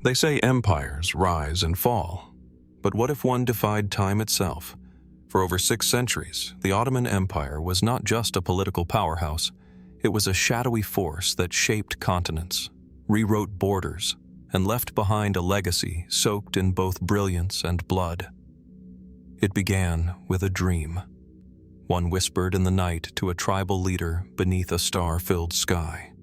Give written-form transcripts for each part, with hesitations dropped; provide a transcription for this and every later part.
They say empires rise and fall, but what if one defied time itself? For over 6 centuries, the Ottoman Empire was not just a political powerhouse, it was a shadowy force that shaped continents, rewrote borders, and left behind a legacy soaked in both brilliance and blood. It began with a dream, one whispered in the night to a tribal leader beneath a star-filled sky.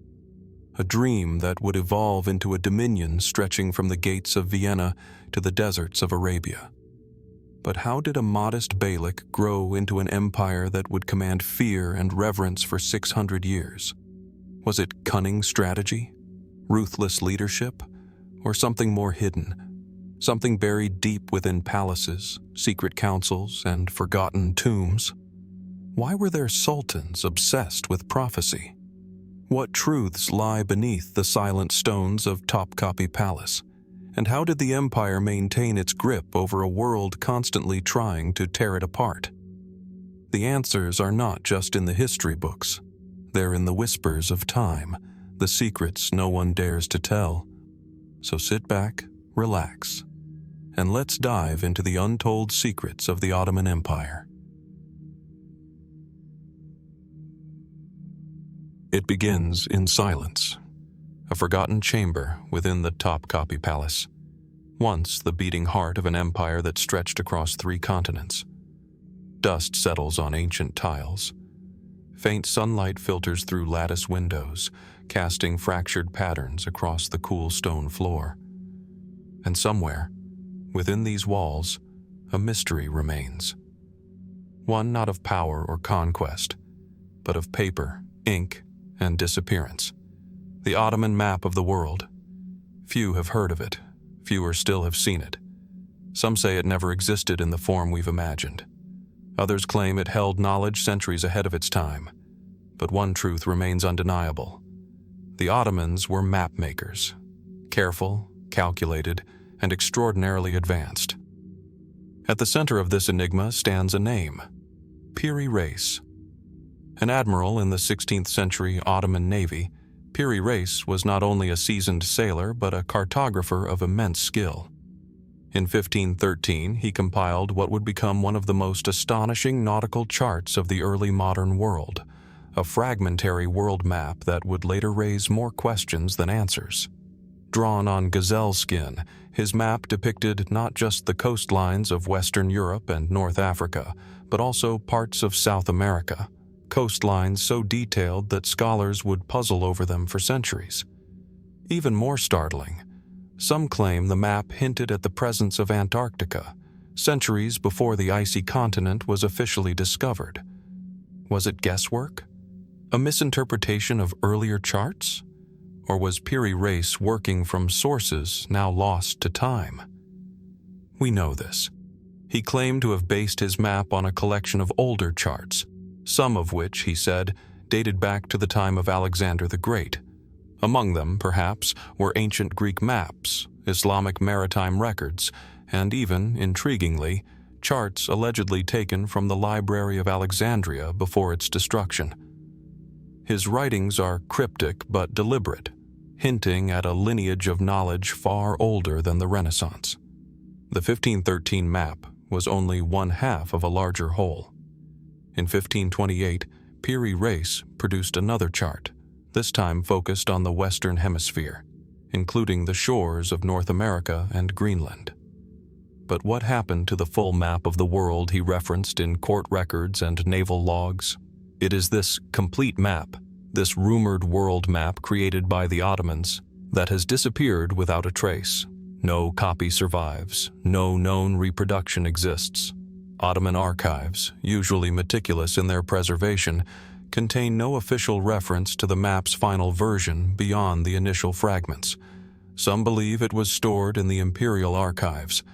A dream that would evolve into a dominion stretching from the gates of Vienna to the deserts of Arabia. But how did a modest Beylik grow into an empire that would command fear and reverence for 600 years? Was it cunning strategy, ruthless leadership, or something more hidden? Something buried deep within palaces, secret councils, and forgotten tombs? Why were there sultans obsessed with prophecy? What truths lie beneath the silent stones of Topkapi Palace? And how did the empire maintain its grip over a world constantly trying to tear it apart? The answers are not just in the history books. They're in the whispers of time, the secrets no one dares to tell. So sit back, relax, and let's dive into the untold secrets of the Ottoman Empire. It begins in silence. A forgotten chamber within the Topkapi Palace, once the beating heart of an empire that stretched across 3 continents. Dust settles on ancient tiles. Faint sunlight filters through lattice windows, casting fractured patterns across the cool stone floor. And somewhere, within these walls, a mystery remains. One not of power or conquest, but of paper, ink, and disappearance. The Ottoman map of the world. Few have heard of it. Fewer still have seen it. Some say it never existed in the form we've imagined. Others claim it held knowledge centuries ahead of its time. But one truth remains undeniable. The Ottomans were map makers. Careful, calculated, and extraordinarily advanced. At the center of this enigma stands a name: Piri Reis. An admiral in the 16th century Ottoman Navy, Piri Reis was not only a seasoned sailor but a cartographer of immense skill. In 1513, he compiled what would become one of the most astonishing nautical charts of the early modern world, a fragmentary world map that would later raise more questions than answers. Drawn on gazelle skin, his map depicted not just the coastlines of Western Europe and North Africa, but also parts of South America. Coastlines so detailed that scholars would puzzle over them for centuries. Even more startling, some claim the map hinted at the presence of Antarctica, centuries before the icy continent was officially discovered. Was it guesswork? A misinterpretation of earlier charts? Or was Piri Reis working from sources now lost to time? We know this. He claimed to have based his map on a collection of older charts, some of which, he said, dated back to the time of Alexander the Great. Among them, perhaps, were ancient Greek maps, Islamic maritime records, and even, intriguingly, charts allegedly taken from the Library of Alexandria before its destruction. His writings are cryptic but deliberate, hinting at a lineage of knowledge far older than the Renaissance. The 1513 map was only one half of a larger whole. In 1528, Piri Reis produced another chart, this time focused on the Western Hemisphere, including the shores of North America and Greenland. But what happened to the full map of the world he referenced in court records and naval logs? It is this complete map, this rumored world map created by the Ottomans, that has disappeared without a trace. No copy survives, no known reproduction exists. Ottoman archives, usually meticulous in their preservation, contain no official reference to the map's final version beyond the initial fragments. Some believe it was stored in the imperial archives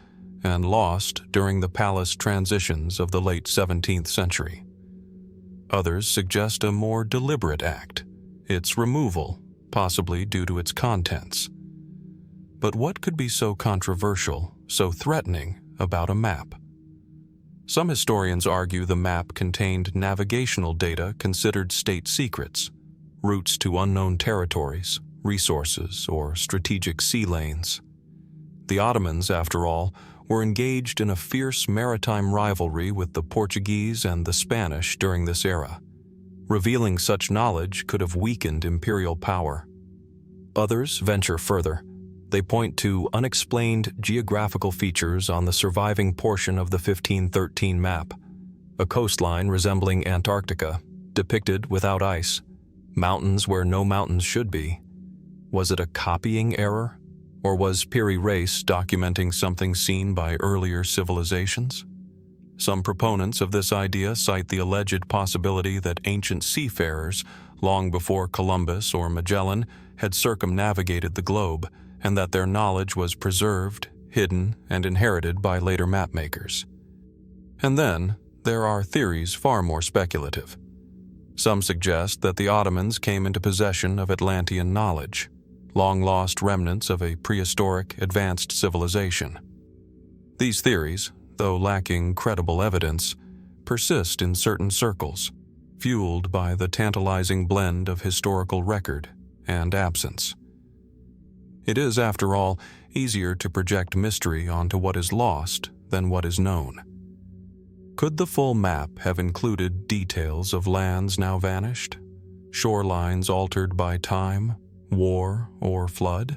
and lost during the palace transitions of the late 17th century. Others suggest a more deliberate act, its removal, possibly due to its contents. But what could be so controversial, so threatening about a map? Some historians argue the map contained navigational data considered state secrets, routes to unknown territories, resources, or strategic sea lanes. The Ottomans, after all, were engaged in a fierce maritime rivalry with the Portuguese and the Spanish during this era. Revealing such knowledge could have weakened imperial power. Others venture further. They point to unexplained geographical features on the surviving portion of the 1513 map, a coastline resembling Antarctica, depicted without ice, mountains where no mountains should be. Was it a copying error? Or was Piri Reis documenting something seen by earlier civilizations? Some proponents of this idea cite the alleged possibility that ancient seafarers, long before Columbus or Magellan, had circumnavigated the globe, and that their knowledge was preserved, hidden, and inherited by later mapmakers. And then, there are theories far more speculative. Some suggest that the Ottomans came into possession of Atlantean knowledge, long-lost remnants of a prehistoric, advanced civilization. These theories, though lacking credible evidence, persist in certain circles, fueled by the tantalizing blend of historical record and absence. It is, after all, easier to project mystery onto what is lost than what is known. Could the full map have included details of lands now vanished, shorelines altered by time, war, or flood?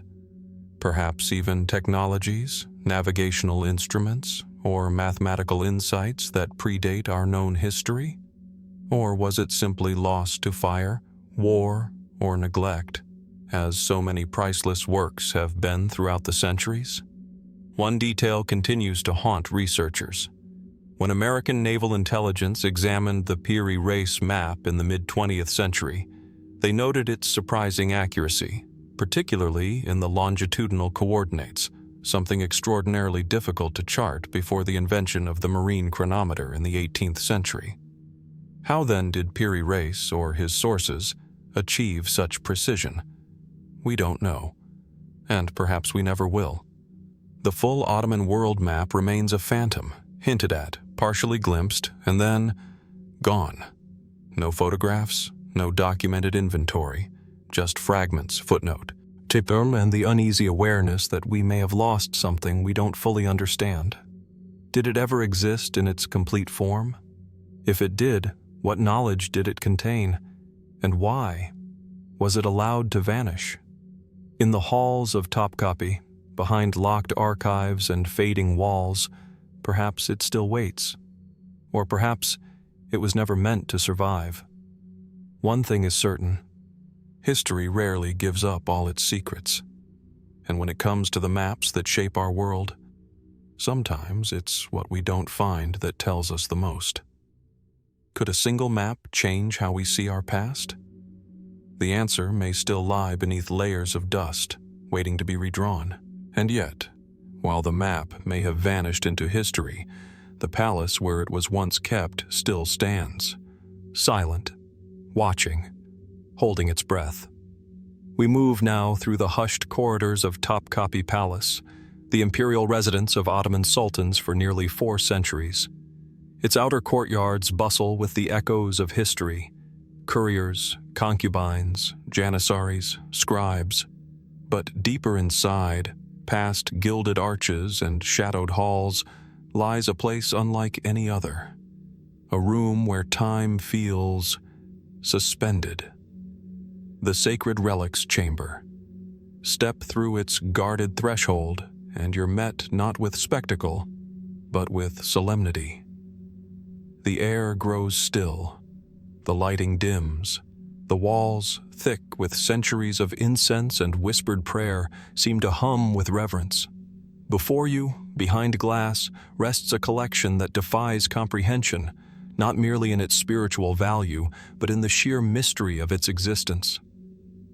Perhaps even technologies, navigational instruments, or mathematical insights that predate our known history? Or was it simply lost to fire, war, or neglect, as so many priceless works have been throughout the centuries? One detail continues to haunt researchers. When American naval intelligence examined the Piri Reis map in the mid-20th century, they noted its surprising accuracy, particularly in the longitudinal coordinates, something extraordinarily difficult to chart before the invention of the marine chronometer in the 18th century. How then did Piri Reis, or his sources, achieve such precision? We don't know, and perhaps we never will. The full Ottoman world map remains a phantom, hinted at, partially glimpsed, and then gone. No photographs, no documented inventory, just fragments, footnote, tipum, and the uneasy awareness that we may have lost something we don't fully understand. Did it ever exist in its complete form? If it did, what knowledge did it contain, and why? Was it allowed to vanish? In the halls of Topkapi, behind locked archives and fading walls, perhaps it still waits. Or perhaps it was never meant to survive. One thing is certain: history rarely gives up all its secrets. And when it comes to the maps that shape our world, sometimes it's what we don't find that tells us the most. Could a single map change how we see our past? The answer may still lie beneath layers of dust, waiting to be redrawn. And yet, while the map may have vanished into history, the palace where it was once kept still stands, silent, watching, holding its breath. We move now through the hushed corridors of Topkapi Palace, the imperial residence of Ottoman sultans for nearly 4 centuries. Its outer courtyards bustle with the echoes of history: couriers, concubines, Janissaries, scribes. But deeper inside, past gilded arches and shadowed halls, lies a place unlike any other. A room where time feels suspended. The sacred Relics chamber. Step through its guarded threshold, and you're met not with spectacle, but with solemnity. The air grows still. The lighting dims. The walls, thick with centuries of incense and whispered prayer, seem to hum with reverence. Before you, behind glass, rests a collection that defies comprehension, not merely in its spiritual value, but in the sheer mystery of its existence.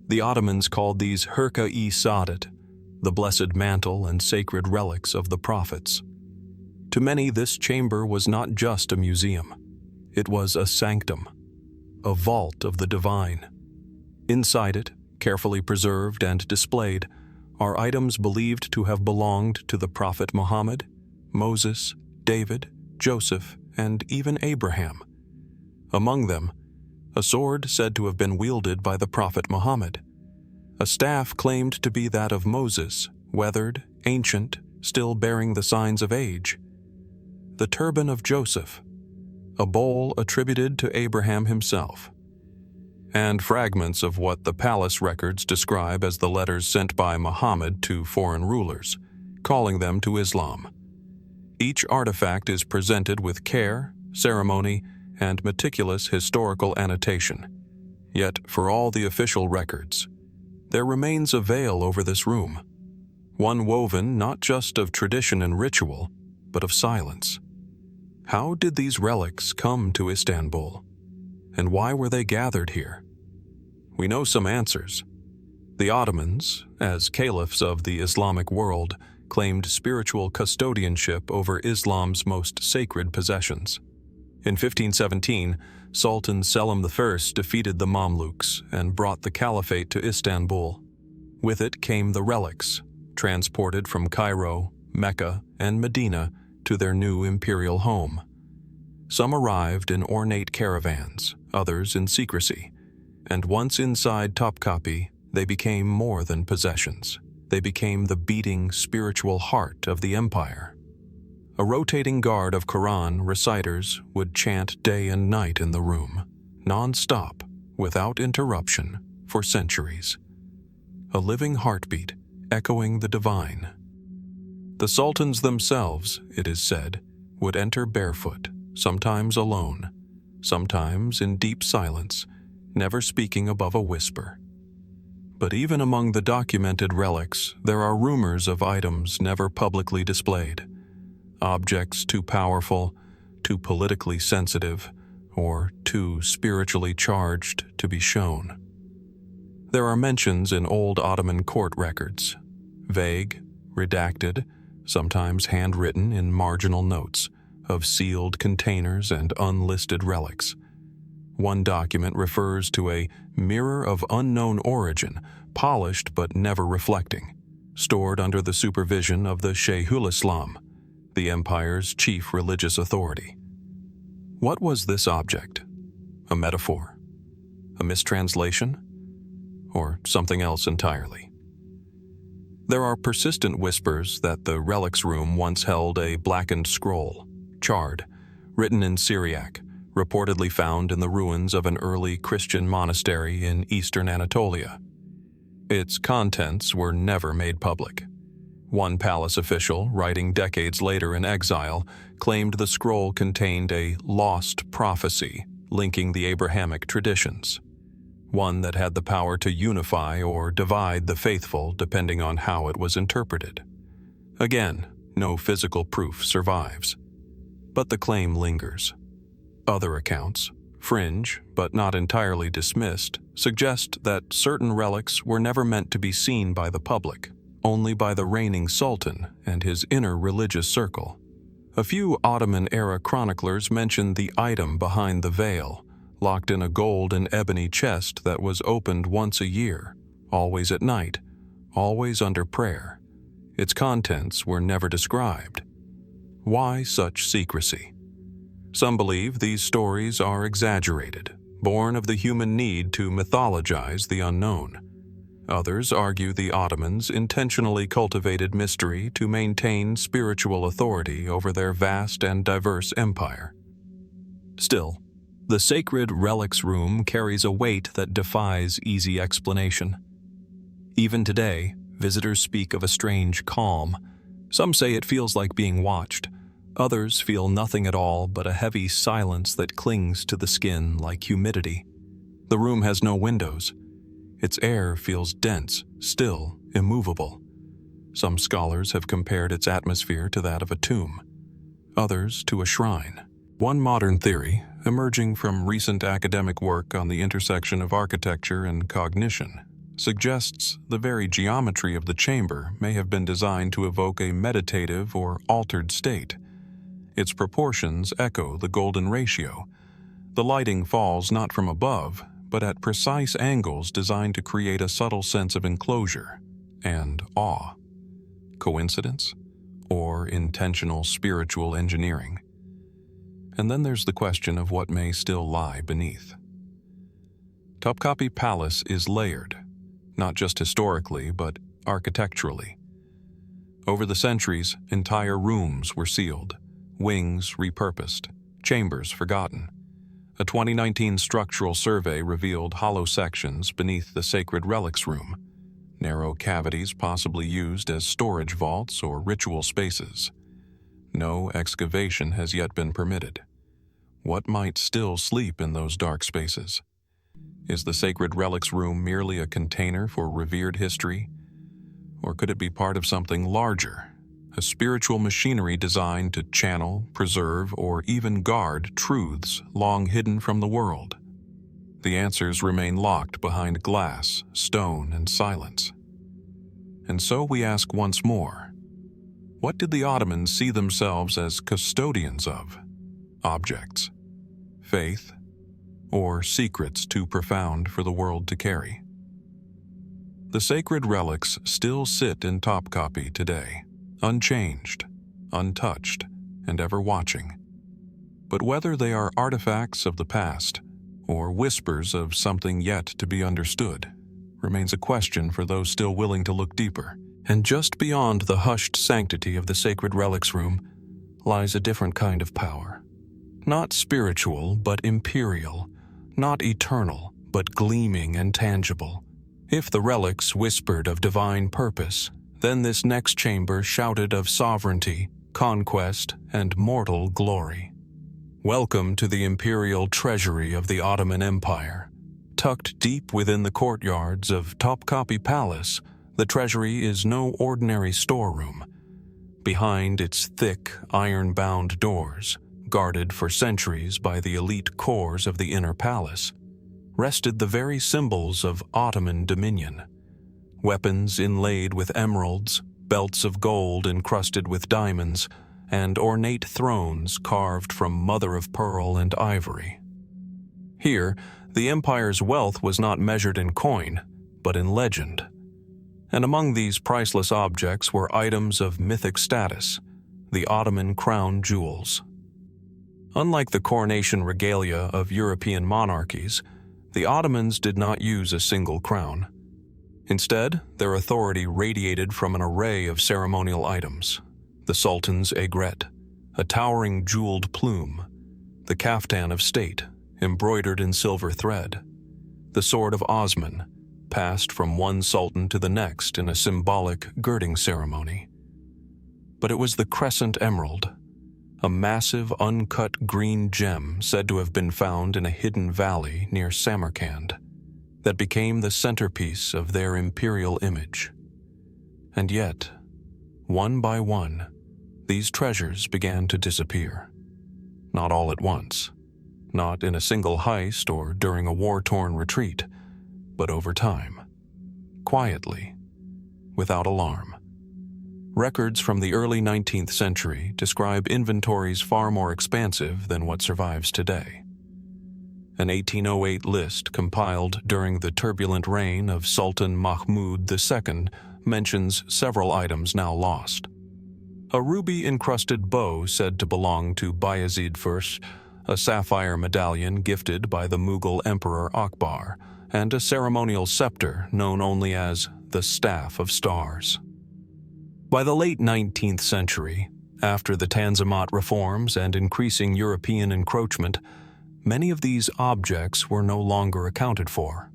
The Ottomans called these Hürrem-i-Saadet, the blessed mantle and sacred relics of the prophets. To many, this chamber was not just a museum. It was a sanctum, a vault of the divine. Inside it, carefully preserved and displayed, are items believed to have belonged to the Prophet Muhammad, Moses, David, Joseph, and even Abraham. Among them, a sword said to have been wielded by the Prophet Muhammad, a staff claimed to be that of Moses, weathered, ancient, still bearing the signs of age. The turban of Joseph, a bowl attributed to Abraham himself, and fragments of what the palace records describe as the letters sent by Muhammad to foreign rulers, calling them to Islam. Each artifact is presented with care, ceremony, and meticulous historical annotation. Yet, for all the official records, there remains a veil over this room, one woven not just of tradition and ritual, but of silence. How did these relics come to Istanbul? And why were they gathered here? We know some answers. The Ottomans, as caliphs of the Islamic world, claimed spiritual custodianship over Islam's most sacred possessions. In 1517, Sultan Selim I defeated the Mamluks and brought the caliphate to Istanbul. With it came the relics, transported from Cairo, Mecca, and Medina to their new imperial home. Some arrived in ornate caravans, others in secrecy, and once inside Topkapi, they became more than possessions. They became the beating spiritual heart of the empire. A rotating guard of Quran reciters would chant day and night in the room, non-stop, without interruption, for centuries. A living heartbeat echoing the divine. The sultans themselves, it is said, would enter barefoot, sometimes alone, sometimes in deep silence, never speaking above a whisper. But even among the documented relics, there are rumors of items never publicly displayed, objects too powerful, too politically sensitive, or too spiritually charged to be shown. There are mentions in old Ottoman court records, vague, redacted, sometimes handwritten in marginal notes, of sealed containers and unlisted relics. One document refers to a mirror of unknown origin, polished but never reflecting, stored under the supervision of the Shaykhul Islam, the empire's chief religious authority. What was this object? A metaphor? A mistranslation? Or something else entirely? There are persistent whispers that the relics room once held a blackened scroll, charred, written in Syriac, reportedly found in the ruins of an early Christian monastery in eastern Anatolia. Its contents were never made public. One palace official, writing decades later in exile, claimed the scroll contained a lost prophecy linking the Abrahamic traditions, one that had the power to unify or divide the faithful depending on how it was interpreted. Again, no physical proof survives, but the claim lingers. Other accounts, fringe but not entirely dismissed, suggest that certain relics were never meant to be seen by the public, only by the reigning sultan and his inner religious circle. A few Ottoman-era chroniclers mention the item behind the veil, locked in a gold and ebony chest that was opened once a year, always at night, always under prayer. Its contents were never described. Why such secrecy? Some believe these stories are exaggerated, born of the human need to mythologize the unknown. Others argue the Ottomans intentionally cultivated mystery to maintain spiritual authority over their vast and diverse empire. Still, the sacred relics room carries a weight that defies easy explanation. Even today, visitors speak of a strange calm. Some say it feels like being watched. Others feel nothing at all but a heavy silence that clings to the skin like humidity. The room has no windows. Its air feels dense, still, immovable. Some scholars have compared its atmosphere to that of a tomb, others to a shrine. One modern theory, emerging from recent academic work on the intersection of architecture and cognition, suggests the very geometry of the chamber may have been designed to evoke a meditative or altered state. Its proportions echo the golden ratio. The lighting falls not from above, but at precise angles designed to create a subtle sense of enclosure and awe. Coincidence? Or intentional spiritual engineering? And then there's the question of what may still lie beneath. Topkapi Palace is layered, not just historically, but architecturally. Over the centuries, entire rooms were sealed, wings repurposed, chambers forgotten. A 2019 structural survey revealed hollow sections beneath the sacred relics room, narrow cavities possibly used as storage vaults or ritual spaces. No excavation has yet been permitted. What might still sleep in those dark spaces? Is the sacred relics room merely a container for revered history? Or could it be part of something larger, a spiritual machinery designed to channel, preserve, or even guard truths long hidden from the world? The answers remain locked behind glass, stone, and silence. And so we ask once more, what did the Ottomans see themselves as custodians of? Objects, faith, or secrets too profound for the world to carry? The sacred relics still sit in Topkapi today, unchanged, untouched, and ever watching. But whether they are artifacts of the past or whispers of something yet to be understood remains a question for those still willing to look deeper. And just beyond the hushed sanctity of the sacred relics room lies a different kind of power. Not spiritual, but imperial. Not eternal, but gleaming and tangible. If the relics whispered of divine purpose, then this next chamber shouted of sovereignty, conquest, and mortal glory. Welcome to the imperial treasury of the Ottoman Empire. Tucked deep within the courtyards of Topkapi Palace, the treasury is no ordinary storeroom. Behind its thick, iron-bound doors, guarded for centuries by the elite cores of the inner palace, rested the very symbols of Ottoman dominion. Weapons inlaid with emeralds, belts of gold encrusted with diamonds, and ornate thrones carved from mother-of-pearl and ivory. Here, the empire's wealth was not measured in coin, but in legend. And among these priceless objects were items of mythic status, the Ottoman crown jewels. Unlike the coronation regalia of European monarchies, the Ottomans did not use a single crown. Instead, their authority radiated from an array of ceremonial items: the Sultan's aigrette, a towering jeweled plume; the kaftan of state, embroidered in silver thread; the sword of Osman, passed from one sultan to the next in a symbolic girding ceremony. But it was the crescent emerald, a massive uncut green gem said to have been found in a hidden valley near Samarkand, that became the centerpiece of their imperial image. And yet, one by one, these treasures began to disappear. Not all at once, not in a single heist or during a war-torn retreat, but over time, quietly, without alarm. Records from the early 19th century describe inventories far more expansive than what survives today. An 1808 list compiled during the turbulent reign of Sultan Mahmud II mentions several items now lost. A ruby-encrusted bow said to belong to Bayezid I, a sapphire medallion gifted by the Mughal Emperor Akbar, and a ceremonial scepter known only as the Staff of Stars. By the late 19th century, after the Tanzimat reforms and increasing European encroachment, many of these objects were no longer accounted for.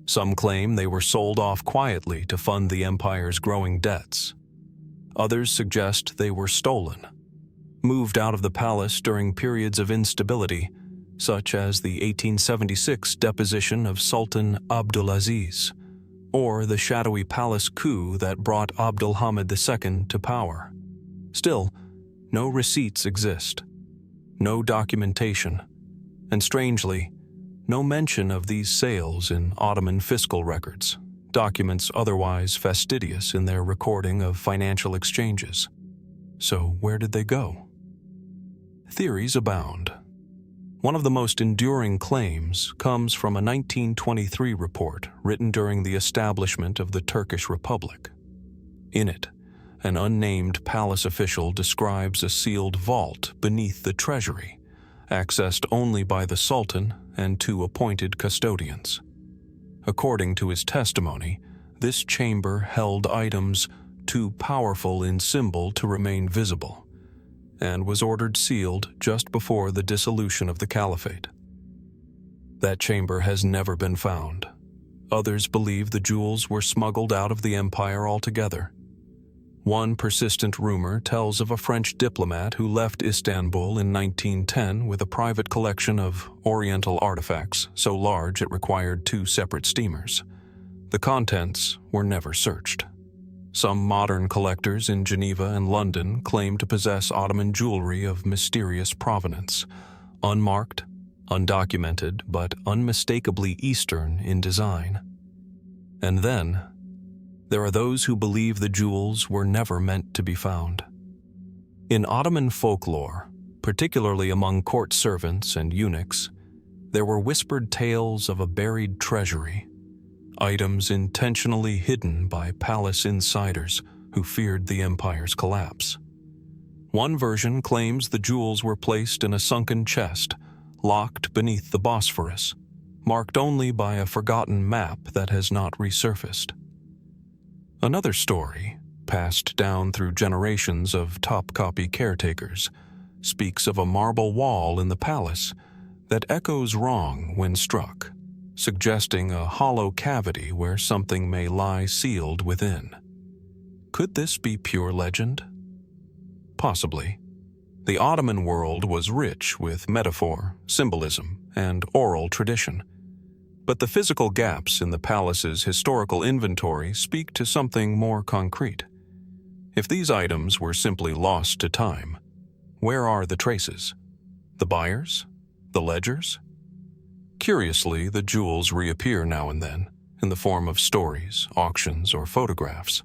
Some claim they were sold off quietly to fund the empire's growing debts. Others suggest they were stolen, moved out of the palace during periods of instability, such as the 1876 deposition of Sultan Abdulaziz, or the shadowy palace coup that brought Abdul Hamid II to power. Still, no receipts exist, no documentation, and strangely, no mention of these sales in Ottoman fiscal records, documents otherwise fastidious in their recording of financial exchanges. So where did they go? Theories abound. One of the most enduring claims comes from a 1923 report written during the establishment of the Turkish Republic. In it, an unnamed palace official describes a sealed vault beneath the treasury, accessed only by the Sultan and two appointed custodians. According to his testimony, this chamber held items too powerful in symbol to remain visible, and was ordered sealed just before the dissolution of the caliphate. That chamber has never been found. Others believe the jewels were smuggled out of the empire altogether. One persistent rumor tells of a French diplomat who left Istanbul in 1910 with a private collection of Oriental artifacts so large it required 2 separate steamers. The contents were never searched. Some modern collectors in Geneva and London claim to possess Ottoman jewelry of mysterious provenance, unmarked, undocumented, but unmistakably Eastern in design. And then, there are those who believe the jewels were never meant to be found. In Ottoman folklore, particularly among court servants and eunuchs, there were whispered tales of a buried treasury, items intentionally hidden by palace insiders who feared the empire's collapse. One version claims the jewels were placed in a sunken chest, locked beneath the Bosphorus, marked only by a forgotten map that has not resurfaced. Another story, passed down through generations of Topkapi caretakers, speaks of a marble wall in the palace that echoes wrong when struck, suggesting a hollow cavity where something may lie sealed within. Could this be pure legend? Possibly. The Ottoman world was rich with metaphor, symbolism, and oral tradition. But the physical gaps in the palace's historical inventory speak to something more concrete. If these items were simply lost to time, where are the traces? The buyers? The ledgers? Curiously, the jewels reappear now and then, in the form of stories, auctions, or photographs.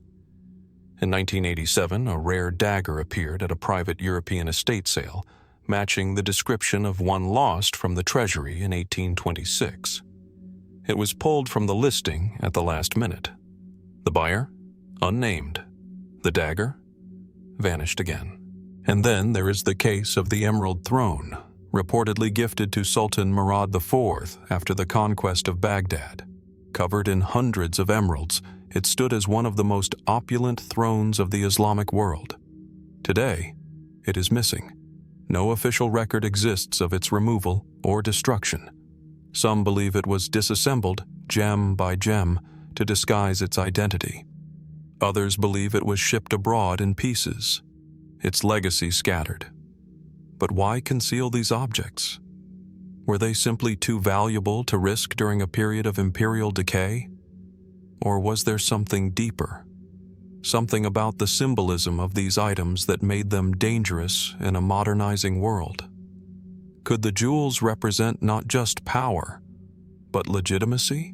In 1987, a rare dagger appeared at a private European estate sale, matching the description of one lost from the treasury in 1826. It was pulled from the listing at the last minute. The buyer? Unnamed. The dagger? Vanished again. And then there is the case of the Emerald Throne, reportedly gifted to Sultan Murad IV after the conquest of Baghdad. Covered in hundreds of emeralds, it stood as one of the most opulent thrones of the Islamic world. Today, it is missing. No official record exists of its removal or destruction. Some believe it was disassembled, gem by gem, to disguise its identity. Others believe it was shipped abroad in pieces, its legacy scattered. But why conceal these objects? Were they simply too valuable to risk during a period of imperial decay? Or was there something deeper? Something about the symbolism of these items that made them dangerous in a modernizing world? Could the jewels represent not just power, but legitimacy?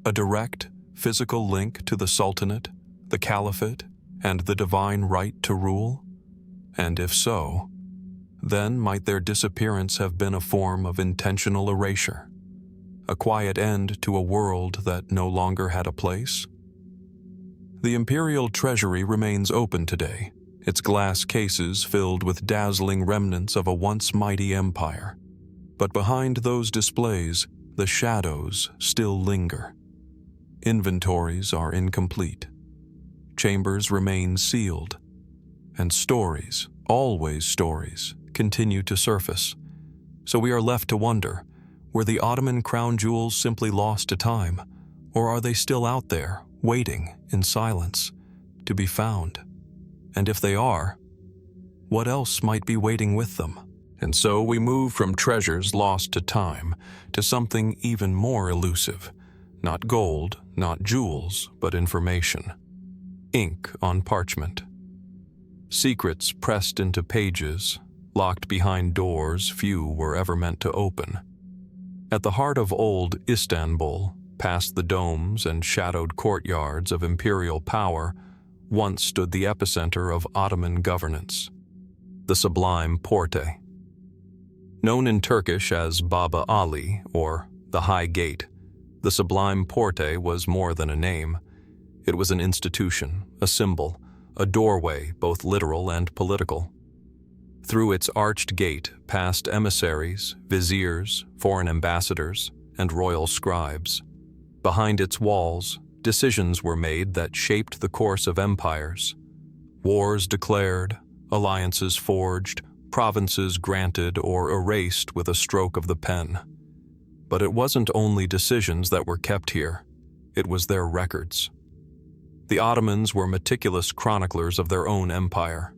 A direct, physical link to the Sultanate, the Caliphate, and the divine right to rule? And if so, then might their disappearance have been a form of intentional erasure? A quiet end to a world that no longer had a place? The imperial treasury remains open today, its glass cases filled with dazzling remnants of a once mighty empire. But behind those displays, the shadows still linger. Inventories are incomplete. Chambers remain sealed. And stories, always stories, continue to surface. So we are left to wonder, were the Ottoman crown jewels simply lost to time, or are they still out there, waiting in silence, to be found? And if they are, what else might be waiting with them? And so we move from treasures lost to time to something even more elusive. Not gold, not jewels, but information. Ink on parchment. Secrets pressed into pages, locked behind doors few were ever meant to open. At the heart of old Istanbul, past the domes and shadowed courtyards of imperial power, once stood the epicenter of Ottoman governance, the Sublime Porte. Known in Turkish as Baba Ali, or the High Gate, the Sublime Porte was more than a name. It was an institution, a symbol, a doorway both literal and political. Through its arched gate passed emissaries, viziers, foreign ambassadors, and royal scribes. Behind its walls, decisions were made that shaped the course of empires. Wars declared, alliances forged, provinces granted or erased with a stroke of the pen. But it wasn't only decisions that were kept here, it was their records. The Ottomans were meticulous chroniclers of their own empire.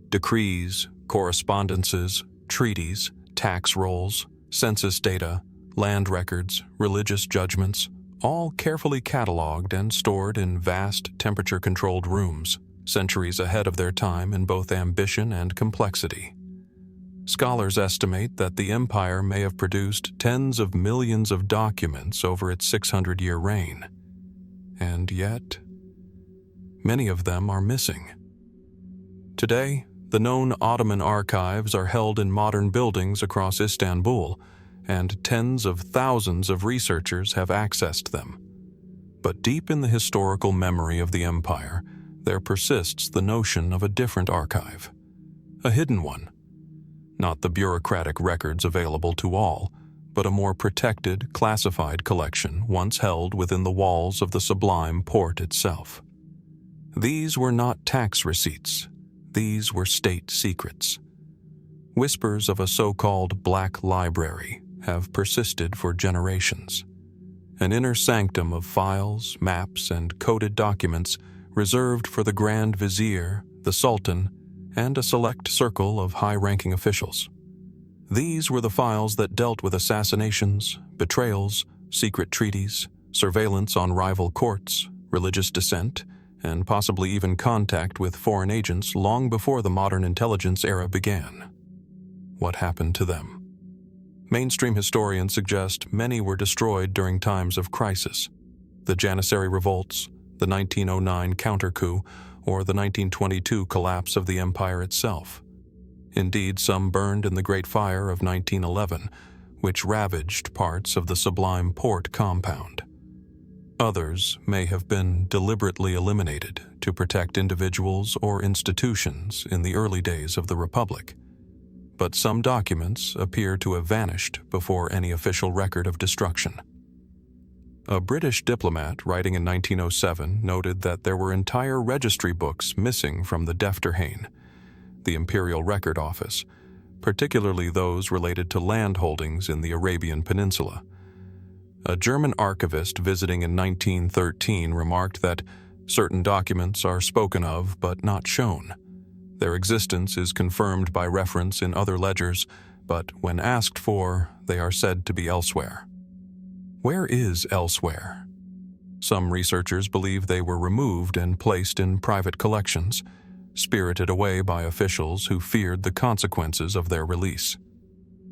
Decrees, correspondences, treaties, tax rolls, census data, land records, religious judgments, all carefully catalogued and stored in vast temperature-controlled rooms, centuries ahead of their time in both ambition and complexity. Scholars estimate that the empire may have produced tens of millions of documents over its 600-year reign. And yet, many of them are missing. Today, the known Ottoman archives are held in modern buildings across Istanbul, and tens of thousands of researchers have accessed them. But deep in the historical memory of the empire, there persists the notion of a different archive, a hidden one. Not the bureaucratic records available to all, but a more protected, classified collection once held within the walls of the Sublime Porte itself. These were not tax receipts. These were state secrets. Whispers of a so-called Black Library have persisted for generations. An inner sanctum of files, maps, and coded documents reserved for the Grand Vizier, the Sultan, and a select circle of high-ranking officials. These were the files that dealt with assassinations, betrayals, secret treaties, surveillance on rival courts, religious dissent, and possibly even contact with foreign agents long before the modern intelligence era began. What happened to them? Mainstream historians suggest many were destroyed during times of crisis. The Janissary revolts, the 1909 counter-coup, or the 1922 collapse of the empire itself. Indeed, some burned in the Great Fire of 1911, which ravaged parts of the Sublime Porte compound. Others may have been deliberately eliminated to protect individuals or institutions in the early days of the Republic. But some documents appear to have vanished before any official record of destruction. A British diplomat writing in 1907 noted that there were entire registry books missing from the Defterhane, the Imperial Record Office, particularly those related to land holdings in the Arabian Peninsula. A German archivist visiting in 1913 remarked that certain documents are spoken of but not shown. Their existence is confirmed by reference in other ledgers, but when asked for, they are said to be elsewhere. Where is elsewhere? Some researchers believe they were removed and placed in private collections, spirited away by officials who feared the consequences of their release.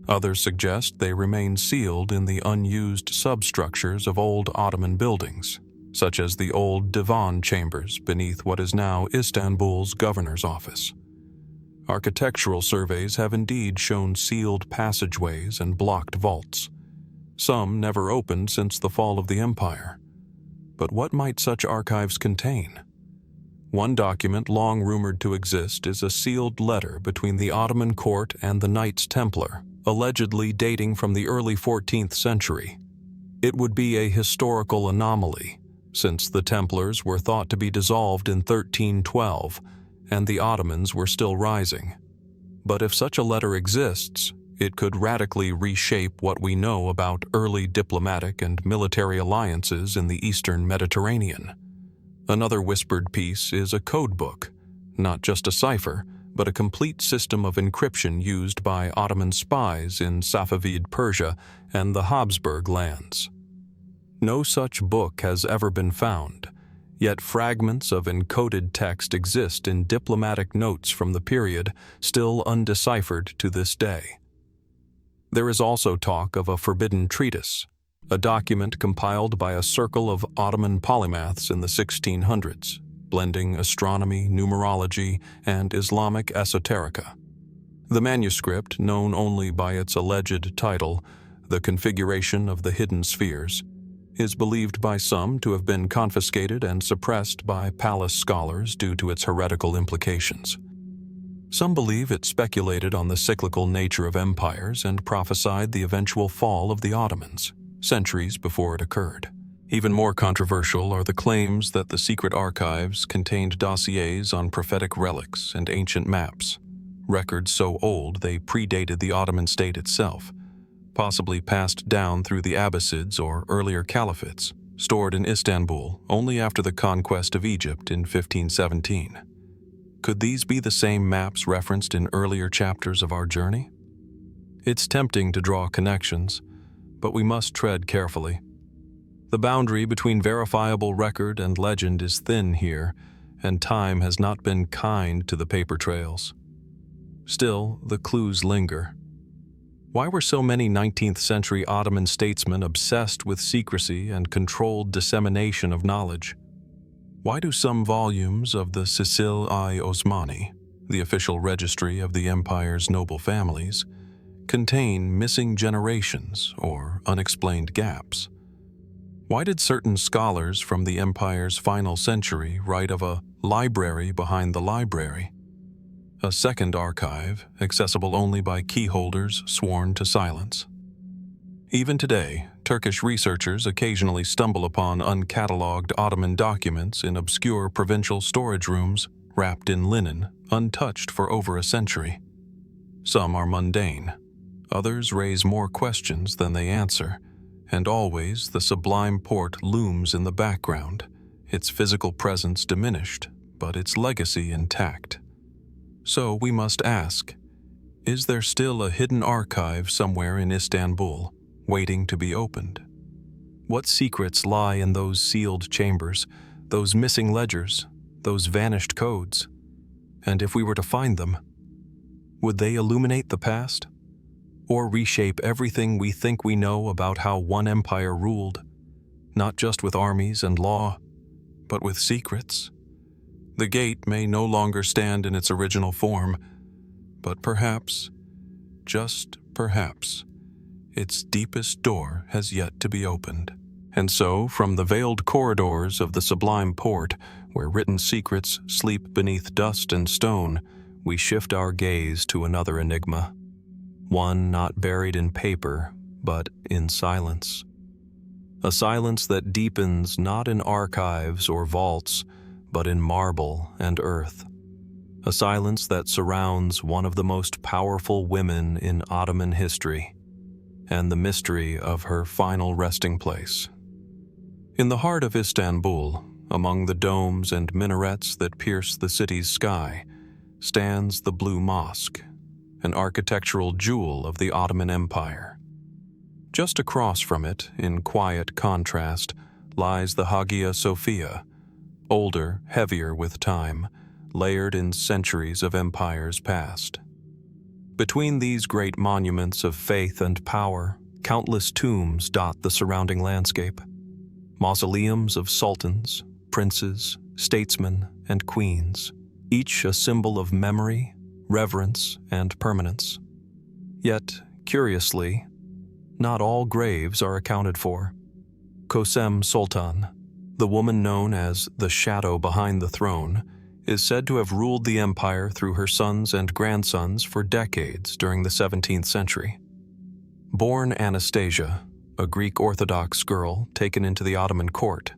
Others suggest they remain sealed in the unused substructures of old Ottoman buildings, such as the old divan chambers beneath what is now Istanbul's governor's office. Architectural surveys have indeed shown sealed passageways and blocked vaults. Some never opened since the fall of the empire. But what might such archives contain? One document long rumored to exist is a sealed letter between the Ottoman court and the Knights Templar, allegedly dating from the early 14th century. It would be a historical anomaly, since the Templars were thought to be dissolved in 1312, and the Ottomans were still rising. But if such a letter exists, it could radically reshape what we know about early diplomatic and military alliances in the Eastern Mediterranean. Another whispered piece is a code book, not just a cipher, but a complete system of encryption used by Ottoman spies in Safavid Persia and the Habsburg lands. No such book has ever been found, yet fragments of encoded text exist in diplomatic notes from the period, still undeciphered to this day. There is also talk of a forbidden treatise, a document compiled by a circle of Ottoman polymaths in the 1600s, blending astronomy, numerology, and Islamic esoterica. The manuscript, known only by its alleged title, The Configuration of the Hidden Spheres, is believed by some to have been confiscated and suppressed by palace scholars due to its heretical implications. Some believe it speculated on the cyclical nature of empires and prophesied the eventual fall of the Ottomans, centuries before it occurred. Even more controversial are the claims that the secret archives contained dossiers on prophetic relics and ancient maps, records so old they predated the Ottoman state itself, possibly passed down through the Abbasids or earlier caliphates, stored in Istanbul only after the conquest of Egypt in 1517. Could these be the same maps referenced in earlier chapters of our journey? It's tempting to draw connections, but we must tread carefully. The boundary between verifiable record and legend is thin here, and time has not been kind to the paper trails. Still, the clues linger. Why were so many 19th century Ottoman statesmen obsessed with secrecy and controlled dissemination of knowledge? Why do some volumes of the Silsile-i Osmani, the official registry of the empire's noble families, contain missing generations or unexplained gaps? Why did certain scholars from the empire's final century write of a library behind the library? A second archive, accessible only by key holders sworn to silence. Even today, Turkish researchers occasionally stumble upon uncatalogued Ottoman documents in obscure provincial storage rooms wrapped in linen, untouched for over a century. Some are mundane. Others raise more questions than they answer, and always the Sublime Porte looms in the background, its physical presence diminished, but its legacy intact. So we must ask, is there still a hidden archive somewhere in Istanbul, waiting to be opened? What secrets lie in those sealed chambers, those missing ledgers, those vanished codes? And if we were to find them, would they illuminate the past? Or reshape everything we think we know about how one empire ruled, not just with armies and law, but with secrets? The gate may no longer stand in its original form, but perhaps, just perhaps, its deepest door has yet to be opened. And so, from the veiled corridors of the Sublime Porte, where written secrets sleep beneath dust and stone, we shift our gaze to another enigma. One not buried in paper, but in silence. A silence that deepens not in archives or vaults, but in marble and earth. A silence that surrounds one of the most powerful women in Ottoman history, and the mystery of her final resting place. In the heart of Istanbul, among the domes and minarets that pierce the city's sky, stands the Blue Mosque, an architectural jewel of the Ottoman Empire. Just across from it, in quiet contrast, lies the Hagia Sophia, older, heavier with time, layered in centuries of empires past. Between these great monuments of faith and power, countless tombs dot the surrounding landscape. Mausoleums of sultans, princes, statesmen, and queens, each a symbol of memory, reverence, and permanence. Yet, curiously, not all graves are accounted for. Kösem Sultan, the woman known as the shadow behind the throne, is said to have ruled the empire through her sons and grandsons for decades during the 17th century. Born Anastasia, a Greek Orthodox girl taken into the Ottoman court,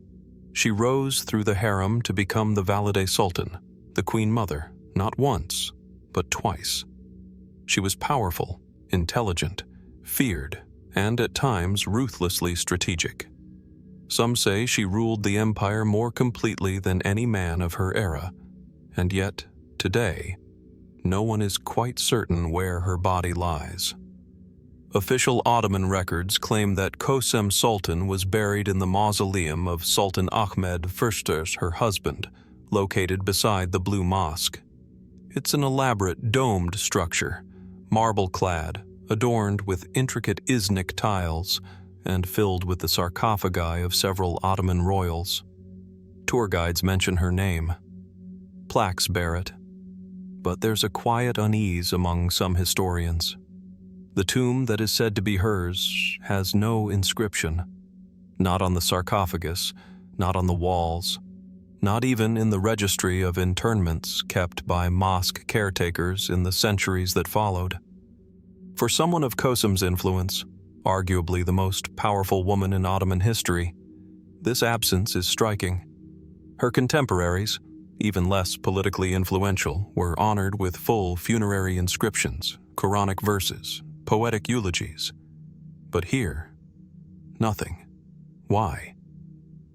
she rose through the harem to become the Valide Sultan, the Queen Mother, not once, but twice. She was powerful, intelligent, feared, and at times ruthlessly strategic. Some say she ruled the empire more completely than any man of her era, and yet, today, no one is quite certain where her body lies. Official Ottoman records claim that Kösem Sultan was buried in the mausoleum of Sultan Ahmed I, her husband, located beside the Blue Mosque. It's an elaborate domed structure, marble-clad, adorned with intricate Iznik tiles, and filled with the sarcophagi of several Ottoman royals. Tour guides mention her name. Plaques bear it. But there's a quiet unease among some historians. The tomb that is said to be hers has no inscription. Not on the sarcophagus, not on the walls, not even in the registry of interments kept by mosque caretakers in the centuries that followed. For someone of Kösem's influence, arguably the most powerful woman in Ottoman history, this absence is striking. Her contemporaries, even less politically influential, were honored with full funerary inscriptions, Quranic verses, poetic eulogies. But here, nothing. Why?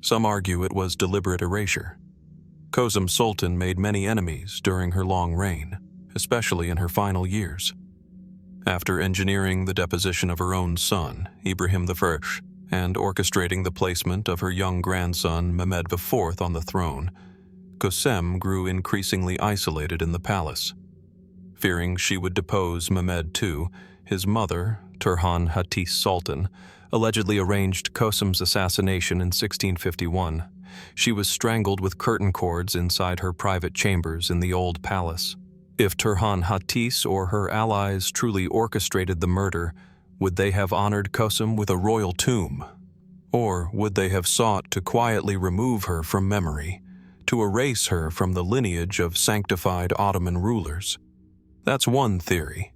Some argue it was deliberate erasure. Kösem Sultan made many enemies during her long reign, especially in her final years. After engineering the deposition of her own son, Ibrahim I, and orchestrating the placement of her young grandson, Mehmed IV, on the throne, Kösem grew increasingly isolated in the palace. Fearing she would depose Mehmed II, his mother, Turhan Hatis Sultan, allegedly arranged Kösem's assassination in 1651. She was strangled with curtain cords inside her private chambers in the old palace. If Turhan Hatis or her allies truly orchestrated the murder, would they have honored Kösem with a royal tomb? Or would they have sought to quietly remove her from memory, to erase her from the lineage of sanctified Ottoman rulers? That's one theory.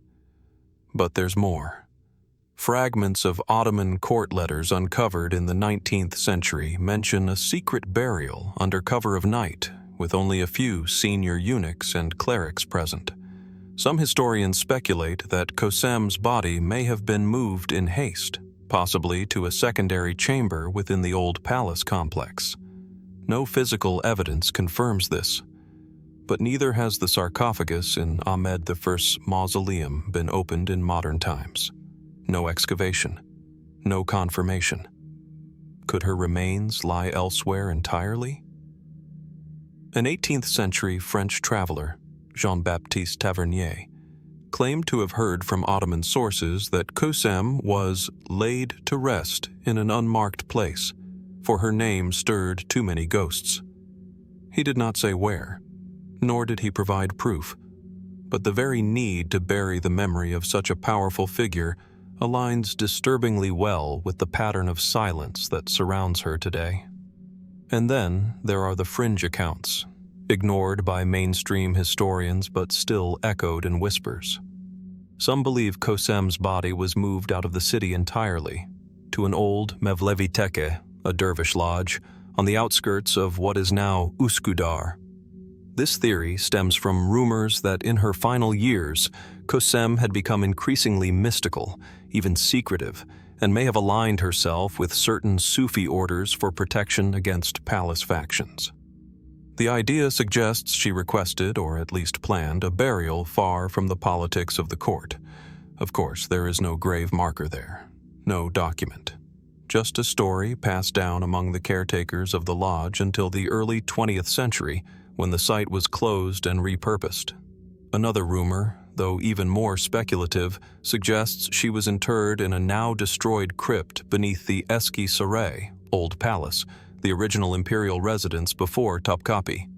But there's more. Fragments of Ottoman court letters uncovered in the 19th century mention a secret burial under cover of night, with only a few senior eunuchs and clerics present. Some historians speculate that Kösem's body may have been moved in haste, possibly to a secondary chamber within the old palace complex. No physical evidence confirms this, but neither has the sarcophagus in Ahmed I's mausoleum been opened in modern times. No excavation, no confirmation. Could her remains lie elsewhere entirely? An 18th century French traveler, Jean-Baptiste Tavernier, claimed to have heard from Ottoman sources that Kösem was laid to rest in an unmarked place, for her name stirred too many ghosts. He did not say where, nor did he provide proof, but the very need to bury the memory of such a powerful figure aligns disturbingly well with the pattern of silence that surrounds her today. And then there are the fringe accounts, ignored by mainstream historians but still echoed in whispers. Some believe Kösem's body was moved out of the city entirely, to an old Mevlevi Tekke, a dervish lodge, on the outskirts of what is now Üsküdar. This theory stems from rumors that in her final years, Kösem had become increasingly mystical, even secretive, and may have aligned herself with certain Sufi orders for protection against palace factions. The idea suggests she requested, or at least planned, a burial far from the politics of the court. Of course, there is no grave marker there, no document. Just a story passed down among the caretakers of the lodge until the early 20th century, when the site was closed and repurposed. Another rumor, though even more speculative, suggests she was interred in a now-destroyed crypt beneath the Eski Saray, Old Palace, the original imperial residence before Topkapi.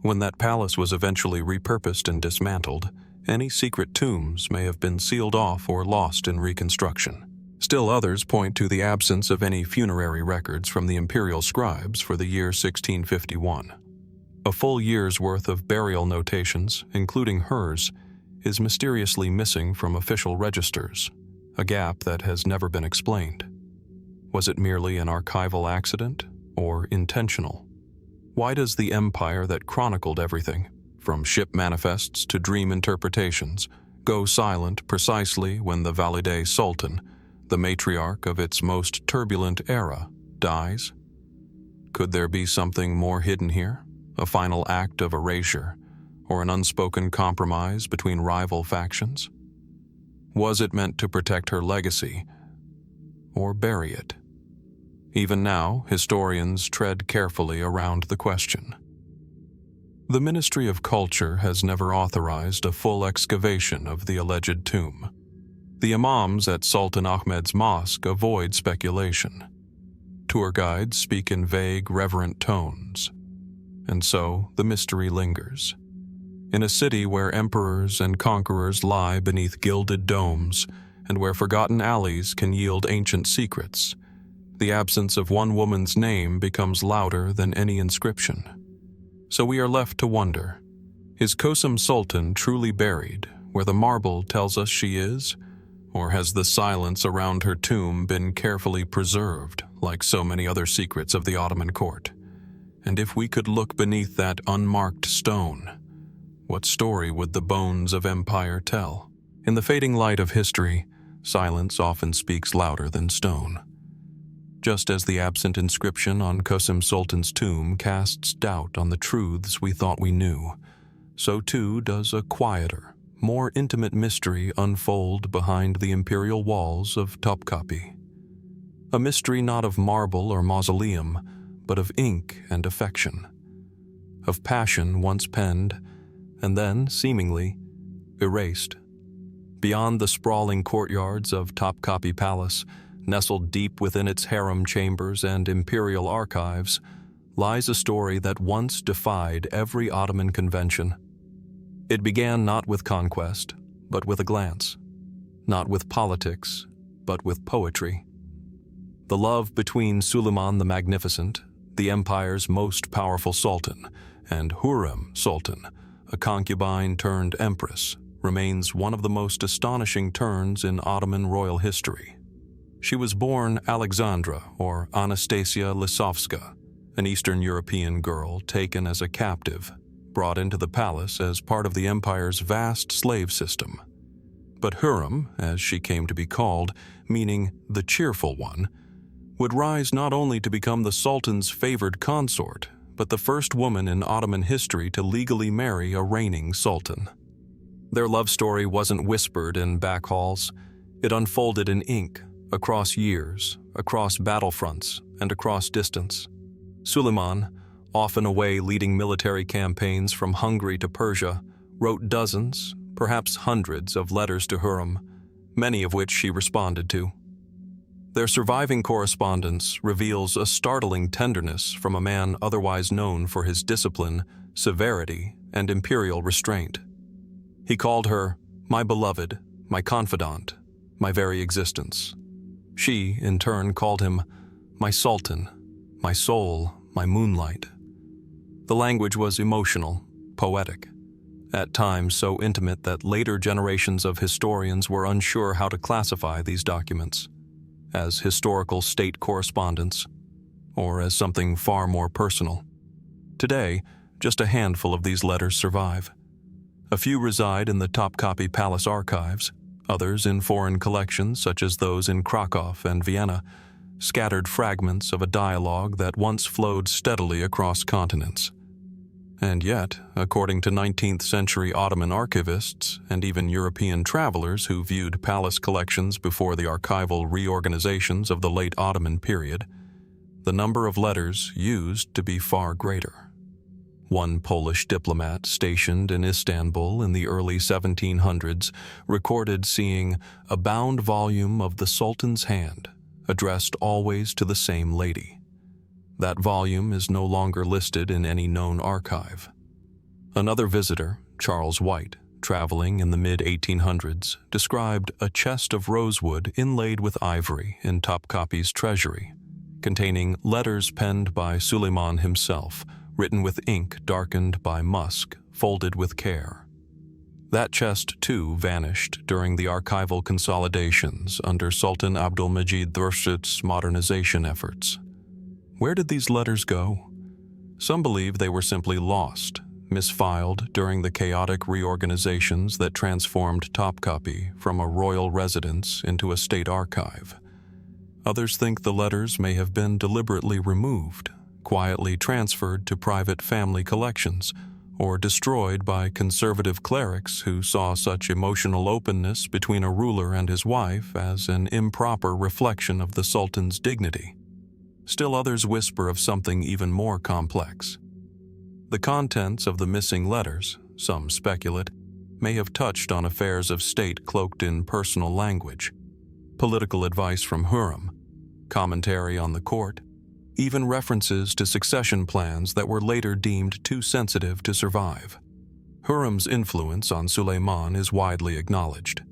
When that palace was eventually repurposed and dismantled, any secret tombs may have been sealed off or lost in reconstruction. Still others point to the absence of any funerary records from the imperial scribes for the year 1651. A full year's worth of burial notations, including hers, is mysteriously missing from official registers, a gap that has never been explained. Was it merely an archival accident, or intentional? Why does the empire that chronicled everything, from ship manifests to dream interpretations, go silent precisely when the Valide Sultan, the matriarch of its most turbulent era, dies? Could there be something more hidden here? A final act of erasure, or an unspoken compromise between rival factions? Was it meant to protect her legacy, or bury it? Even now, historians tread carefully around the question. The Ministry of Culture has never authorized a full excavation of the alleged tomb. The imams at Sultan Ahmed's mosque avoid speculation. Tour guides speak in vague, reverent tones. And so, the mystery lingers. In a city where emperors and conquerors lie beneath gilded domes, and where forgotten alleys can yield ancient secrets, the absence of one woman's name becomes louder than any inscription. So we are left to wonder, is Kösem Sultan truly buried where the marble tells us she is? Or has the silence around her tomb been carefully preserved, like so many other secrets of the Ottoman court. And if we could look beneath that unmarked stone, what story would the bones of empire tell? In the fading light of history, silence often speaks louder than stone. Just as the absent inscription on Kösem Sultan's tomb casts doubt on the truths we thought we knew, so too does a quieter, more intimate mystery unfold behind the imperial walls of Topkapi. A mystery not of marble or mausoleum, but of ink and affection, of passion once penned and then, seemingly, erased. Beyond the sprawling courtyards of Topkapi Palace, nestled deep within its harem chambers and imperial archives, lies a story that once defied every Ottoman convention. It began not with conquest, but with a glance, not with politics, but with poetry. The love between Suleiman the Magnificent, the empire's most powerful sultan, and Hürrem Sultan, a concubine turned empress, remains one of the most astonishing turns in Ottoman royal history. She was born Alexandra, or Anastasia Lisovska, an Eastern European girl taken as a captive, brought into the palace as part of the empire's vast slave system. But Hürrem, as she came to be called, meaning the cheerful one, would rise not only to become the Sultan's favored consort, but the first woman in Ottoman history to legally marry a reigning sultan. Their love story wasn't whispered in back halls. It unfolded in ink, across years, across battlefronts, and across distance. Suleiman, often away leading military campaigns from Hungary to Persia, wrote dozens, perhaps hundreds of letters to Hürrem, many of which she responded to. Their surviving correspondence reveals a startling tenderness from a man otherwise known for his discipline, severity, and imperial restraint. He called her my beloved, my confidant, my very existence. She, in turn, called him my sultan, my soul, my moonlight. The language was emotional, poetic, at times so intimate that later generations of historians were unsure how to classify these documents, as historical state correspondence, or as something far more personal. Today, just a handful of these letters survive. A few reside in the Topkapi Palace archives, others in foreign collections such as those in Krakow and Vienna, scattered fragments of a dialogue that once flowed steadily across continents. And yet, according to 19th century Ottoman archivists and even European travelers who viewed palace collections before the archival reorganizations of the late Ottoman period, the number of letters used to be far greater. One Polish diplomat stationed in Istanbul in the early 1700s recorded seeing a bound volume of the Sultan's hand, addressed always to the same lady. That volume is no longer listed in any known archive. Another visitor, Charles White, traveling in the mid-1800s, described a chest of rosewood inlaid with ivory in Topkapi's treasury, containing letters penned by Suleiman himself, written with ink darkened by musk, folded with care. That chest, too, vanished during the archival consolidations under Sultan Abdülmecid Dursu's modernization efforts. Where did these letters go? Some believe they were simply lost, misfiled during the chaotic reorganizations that transformed Topkapi from a royal residence into a state archive. Others think the letters may have been deliberately removed, quietly transferred to private family collections, or destroyed by conservative clerics who saw such emotional openness between a ruler and his wife as an improper reflection of the Sultan's dignity. Still others whisper of something even more complex. The contents of the missing letters, some speculate, may have touched on affairs of state cloaked in personal language, political advice from Hürrem, commentary on the court, even references to succession plans that were later deemed too sensitive to survive. Hürrem's influence on Suleiman is widely acknowledged.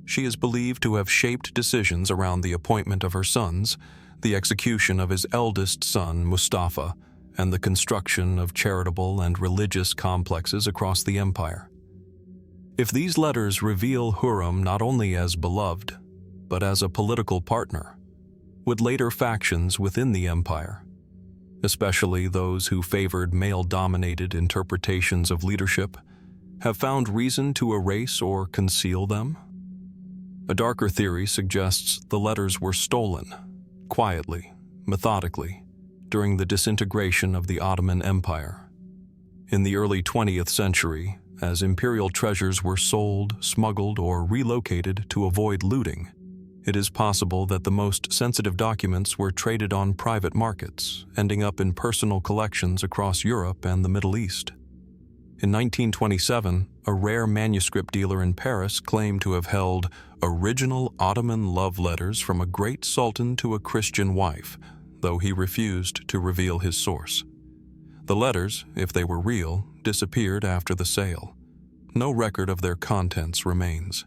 She is believed to have shaped decisions around the appointment of her sons, the execution of his eldest son, Mustafa, and the construction of charitable and religious complexes across the empire. If these letters reveal Hürrem not only as beloved, but as a political partner, would later factions within the empire, especially those who favored male-dominated interpretations of leadership, have found reason to erase or conceal them? A darker theory suggests the letters were stolen, quietly, methodically, during the disintegration of the Ottoman Empire. In the early 20th century, as imperial treasures were sold, smuggled, or relocated to avoid looting, it is possible that the most sensitive documents were traded on private markets, ending up in personal collections across Europe and the Middle East. In 1927, a rare manuscript dealer in Paris claimed to have held original Ottoman love letters from a great sultan to a Christian wife, though he refused to reveal his source. The letters, if they were real, disappeared after the sale. No record of their contents remains.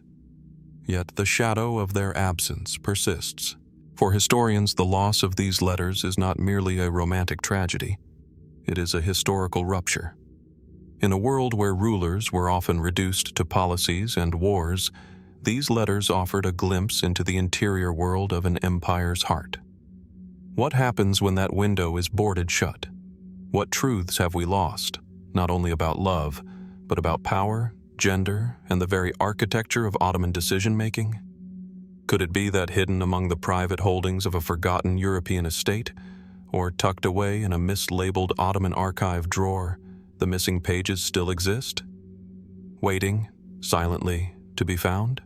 Yet the shadow of their absence persists. For historians, the loss of these letters is not merely a romantic tragedy. It is a historical rupture. In a world where rulers were often reduced to policies and wars, these letters offered a glimpse into the interior world of an empire's heart. What happens when that window is boarded shut? What truths have we lost, not only about love, but about power, gender, and the very architecture of Ottoman decision-making? Could it be that hidden among the private holdings of a forgotten European estate, or tucked away in a mislabeled Ottoman archive drawer, the missing pages still exist? Waiting, silently, to be found?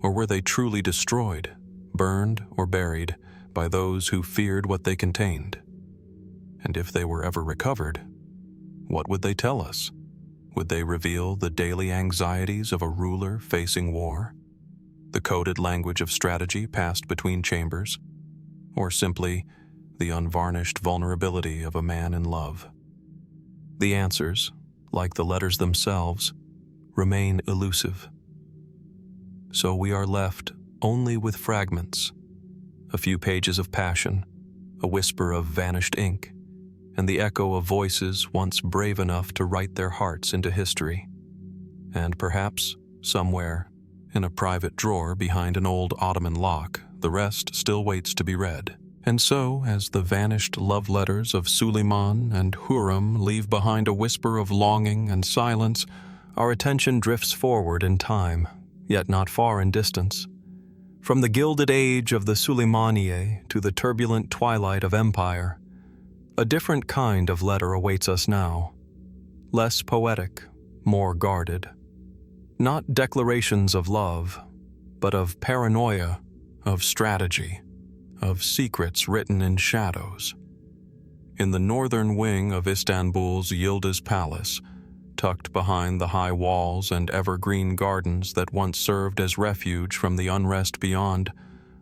Or were they truly destroyed, burned, or buried by those who feared what they contained? And if they were ever recovered, what would they tell us? Would they reveal the daily anxieties of a ruler facing war? The coded language of strategy passed between chambers? Or simply the unvarnished vulnerability of a man in love? The answers, like the letters themselves, remain elusive. So we are left only with fragments, a few pages of passion, a whisper of vanished ink, and the echo of voices once brave enough to write their hearts into history. And perhaps, somewhere, in a private drawer behind an old Ottoman lock, the rest still waits to be read. And so, as the vanished love letters of Suleiman and Hürrem leave behind a whisper of longing and silence, our attention drifts forward in time, yet not far in distance. From the gilded age of the Suleimaniye to the turbulent twilight of empire, a different kind of letter awaits us now. Less poetic, more guarded. Not declarations of love, but of paranoia, of strategy, of secrets written in shadows. In the northern wing of Istanbul's Yildiz Palace, tucked behind the high walls and evergreen gardens that once served as refuge from the unrest beyond,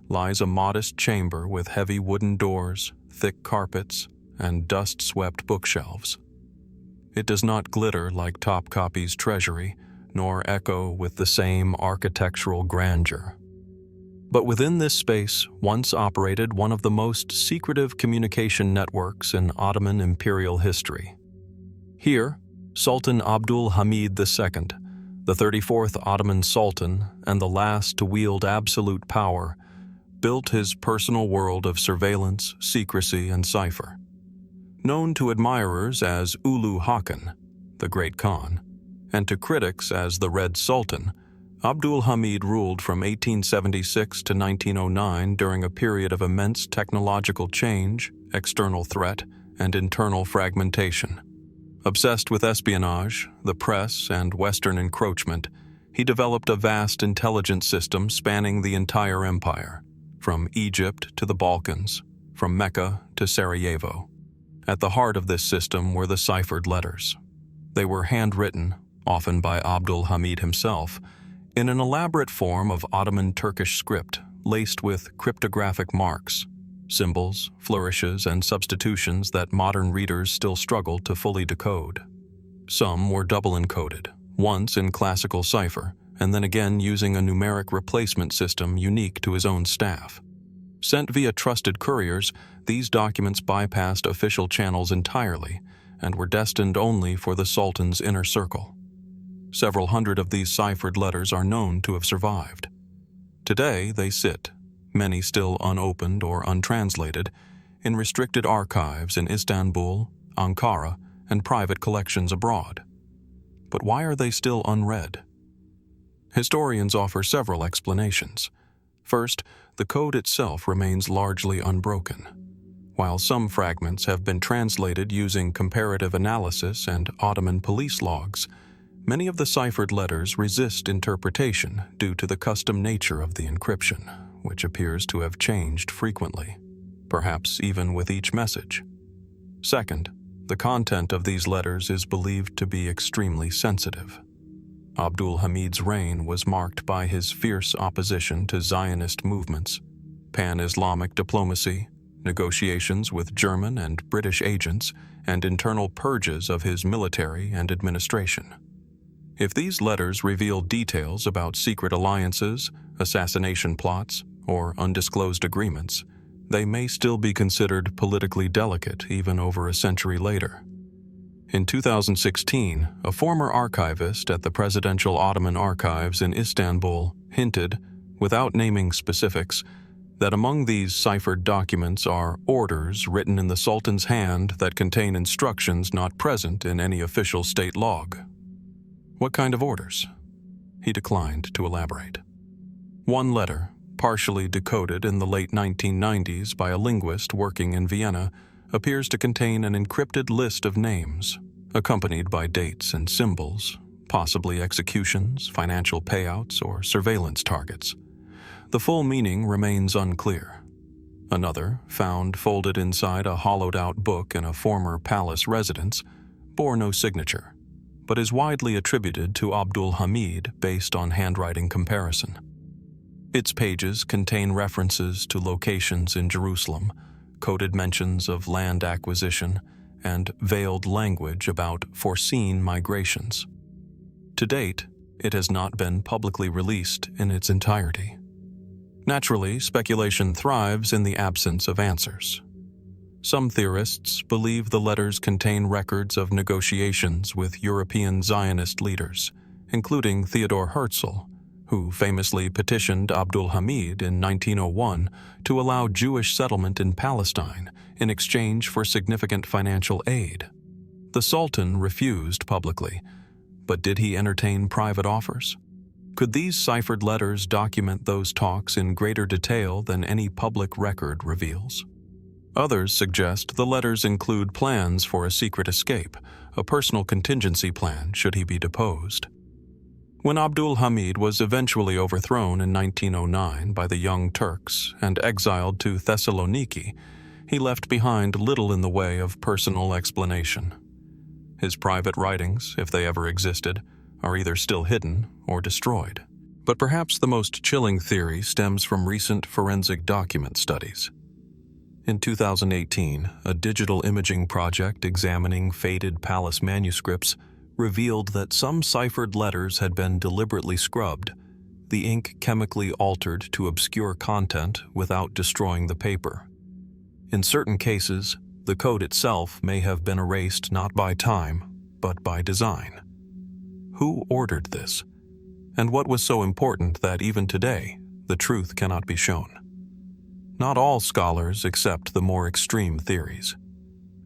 lies a modest chamber with heavy wooden doors, thick carpets, and dust-swept bookshelves. It does not glitter like Topkapi's treasury, nor echo with the same architectural grandeur. But within this space once operated one of the most secretive communication networks in Ottoman imperial history. Here, Sultan Abdul Hamid II, the 34th Ottoman Sultan and the last to wield absolute power, built his personal world of surveillance, secrecy, and cipher. Known to admirers as Ulu Hakan, the Great Khan, and to critics as the Red Sultan, Abdul Hamid ruled from 1876 to 1909 during a period of immense technological change, external threat, and internal fragmentation. Obsessed with espionage, the press, and Western encroachment, he developed a vast intelligence system spanning the entire empire, from Egypt to the Balkans, from Mecca to Sarajevo. At the heart of this system were the ciphered letters. They were handwritten, often by Abdul Hamid himself, in an elaborate form of Ottoman Turkish script laced with cryptographic marks, symbols, flourishes, and substitutions that modern readers still struggle to fully decode. Some were double-encoded, once in classical cipher, and then again using a numeric replacement system unique to his own staff. Sent via trusted couriers, these documents bypassed official channels entirely and were destined only for the Sultan's inner circle. Several hundred of these ciphered letters are known to have survived. Today they sit, many still unopened or untranslated, in restricted archives in Istanbul, Ankara, and private collections abroad. But why are they still unread? Historians offer several explanations. First, the code itself remains largely unbroken. While some fragments have been translated using comparative analysis and Ottoman police logs, many of the ciphered letters resist interpretation due to the custom nature of the encryption, which appears to have changed frequently, perhaps even with each message. Second, the content of these letters is believed to be extremely sensitive. Abdul Hamid's reign was marked by his fierce opposition to Zionist movements, pan-Islamic diplomacy, negotiations with German and British agents, and internal purges of his military and administration. If these letters reveal details about secret alliances, assassination plots, or undisclosed agreements, they may still be considered politically delicate even over a century later. In 2016, a former archivist at the Presidential Ottoman Archives in Istanbul hinted, without naming specifics, that among these ciphered documents are orders written in the Sultan's hand that contain instructions not present in any official state log. What kind of orders? He declined to elaborate. One letter, partially decoded in the late 1990s by a linguist working in Vienna, appears to contain an encrypted list of names, accompanied by dates and symbols, possibly executions, financial payouts, or surveillance targets. The full meaning remains unclear. Another, found folded inside a hollowed-out book in a former palace residence, bore no signature, but is widely attributed to Abdul Hamid based on handwriting comparison. Its pages contain references to locations in Jerusalem, coded mentions of land acquisition, and veiled language about foreseen migrations. To date, it has not been publicly released in its entirety. Naturally, speculation thrives in the absence of answers. Some theorists believe the letters contain records of negotiations with European Zionist leaders, including Theodor Herzl, who famously petitioned Abdul Hamid in 1901 to allow Jewish settlement in Palestine in exchange for significant financial aid. The Sultan refused publicly, but did he entertain private offers? Could these ciphered letters document those talks in greater detail than any public record reveals? Others suggest the letters include plans for a secret escape, a personal contingency plan should he be deposed. When Abdul Hamid was eventually overthrown in 1909 by the Young Turks and exiled to Thessaloniki, he left behind little in the way of personal explanation. His private writings, if they ever existed, are either still hidden or destroyed. But perhaps the most chilling theory stems from recent forensic document studies. In 2018, a digital imaging project examining faded palace manuscripts revealed that some ciphered letters had been deliberately scrubbed, the ink chemically altered to obscure content without destroying the paper. In certain cases, the code itself may have been erased not by time, but by design. Who ordered this? And what was so important that even today, the truth cannot be shown? Not all scholars accept the more extreme theories.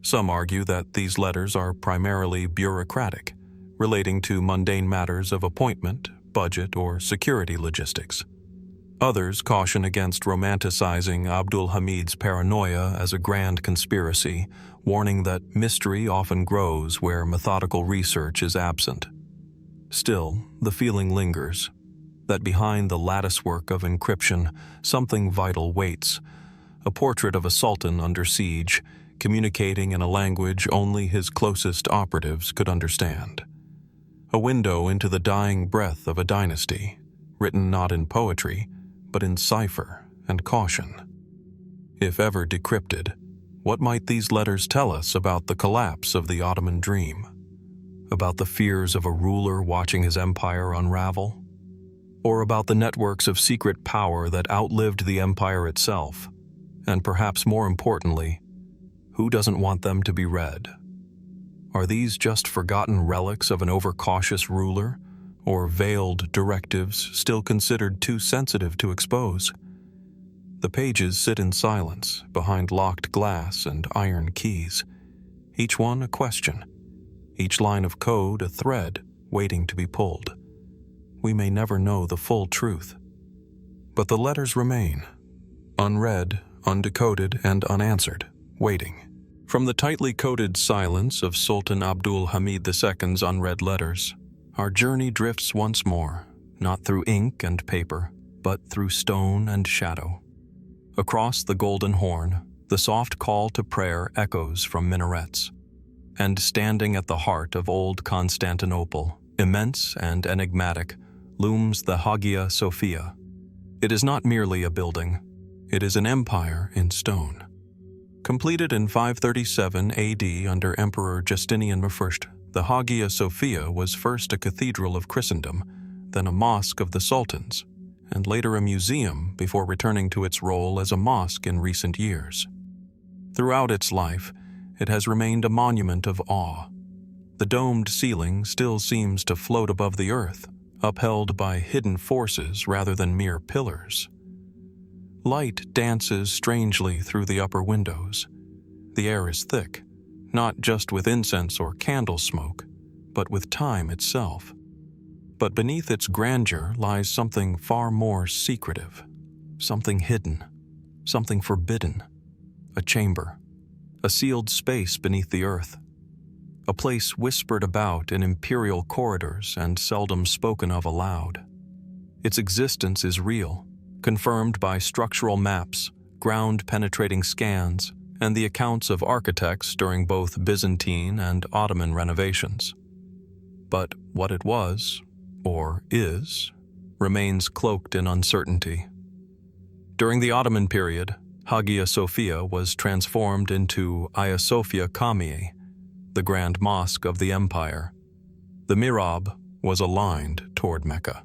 Some argue that these letters are primarily bureaucratic, relating to mundane matters of appointment, budget, or security logistics. Others caution against romanticizing Abdul Hamid's paranoia as a grand conspiracy, warning that mystery often grows where methodical research is absent. Still, the feeling lingers that behind the latticework of encryption, something vital waits, a portrait of a sultan under siege, communicating in a language only his closest operatives could understand. A window into the dying breath of a dynasty, written not in poetry, but in cipher and caution. If ever decrypted, what might these letters tell us about the collapse of the Ottoman dream? About the fears of a ruler watching his empire unravel? Or about the networks of secret power that outlived the empire itself? And perhaps more importantly, who doesn't want them to be read? Are these just forgotten relics of an overcautious ruler, or veiled directives still considered too sensitive to expose? The pages sit in silence, behind locked glass and iron keys, each one a question, each line of code a thread waiting to be pulled. We may never know the full truth, but the letters remain, unread, undecoded, and unanswered, waiting. From the tightly coded silence of Sultan Abdul Hamid II's unread letters, our journey drifts once more, not through ink and paper, but through stone and shadow. Across the Golden Horn, the soft call to prayer echoes from minarets. And standing at the heart of old Constantinople, immense and enigmatic, looms the Hagia Sophia. It is not merely a building, it is an empire in stone. Completed in 537 AD under Emperor Justinian I, the Hagia Sophia was first a cathedral of Christendom, then a mosque of the sultans, and later a museum before returning to its role as a mosque in recent years. Throughout its life, it has remained a monument of awe. The domed ceiling still seems to float above the earth, upheld by hidden forces rather than mere pillars. Light dances strangely through the upper windows. The air is thick, not just with incense or candle smoke, but with time itself. But beneath its grandeur lies something far more secretive, something hidden, something forbidden, a chamber, a sealed space beneath the earth, a place whispered about in imperial corridors and seldom spoken of aloud. Its existence is real, confirmed by structural maps, ground-penetrating scans, and the accounts of architects during both Byzantine and Ottoman renovations. But what it was, or is, remains cloaked in uncertainty. During the Ottoman period, Hagia Sophia was transformed into Hagia Sophia Kamiye, the Grand Mosque of the Empire. The mihrab was aligned toward Mecca.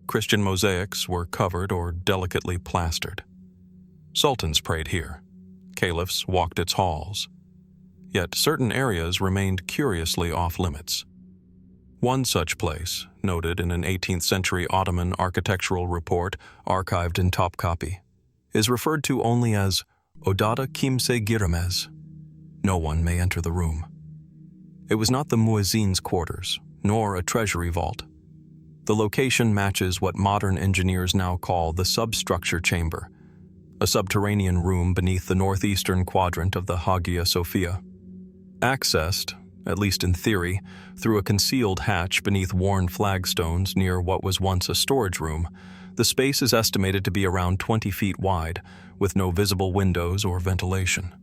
Christian mosaics were covered or delicately plastered. Sultans prayed here. Caliphs walked its halls. Yet certain areas remained curiously off-limits. One such place, noted in an 18th century Ottoman architectural report archived in Topkapi, is referred to only as Odada Kimse Giremez. No one may enter the room. It was not the muezzin's quarters, nor a treasury vault. The location matches what modern engineers now call the substructure chamber, a subterranean room beneath the northeastern quadrant of the Hagia Sophia. Accessed, at least in theory, through a concealed hatch beneath worn flagstones near what was once a storage room, the space is estimated to be around 20 feet wide, with no visible windows or ventilation.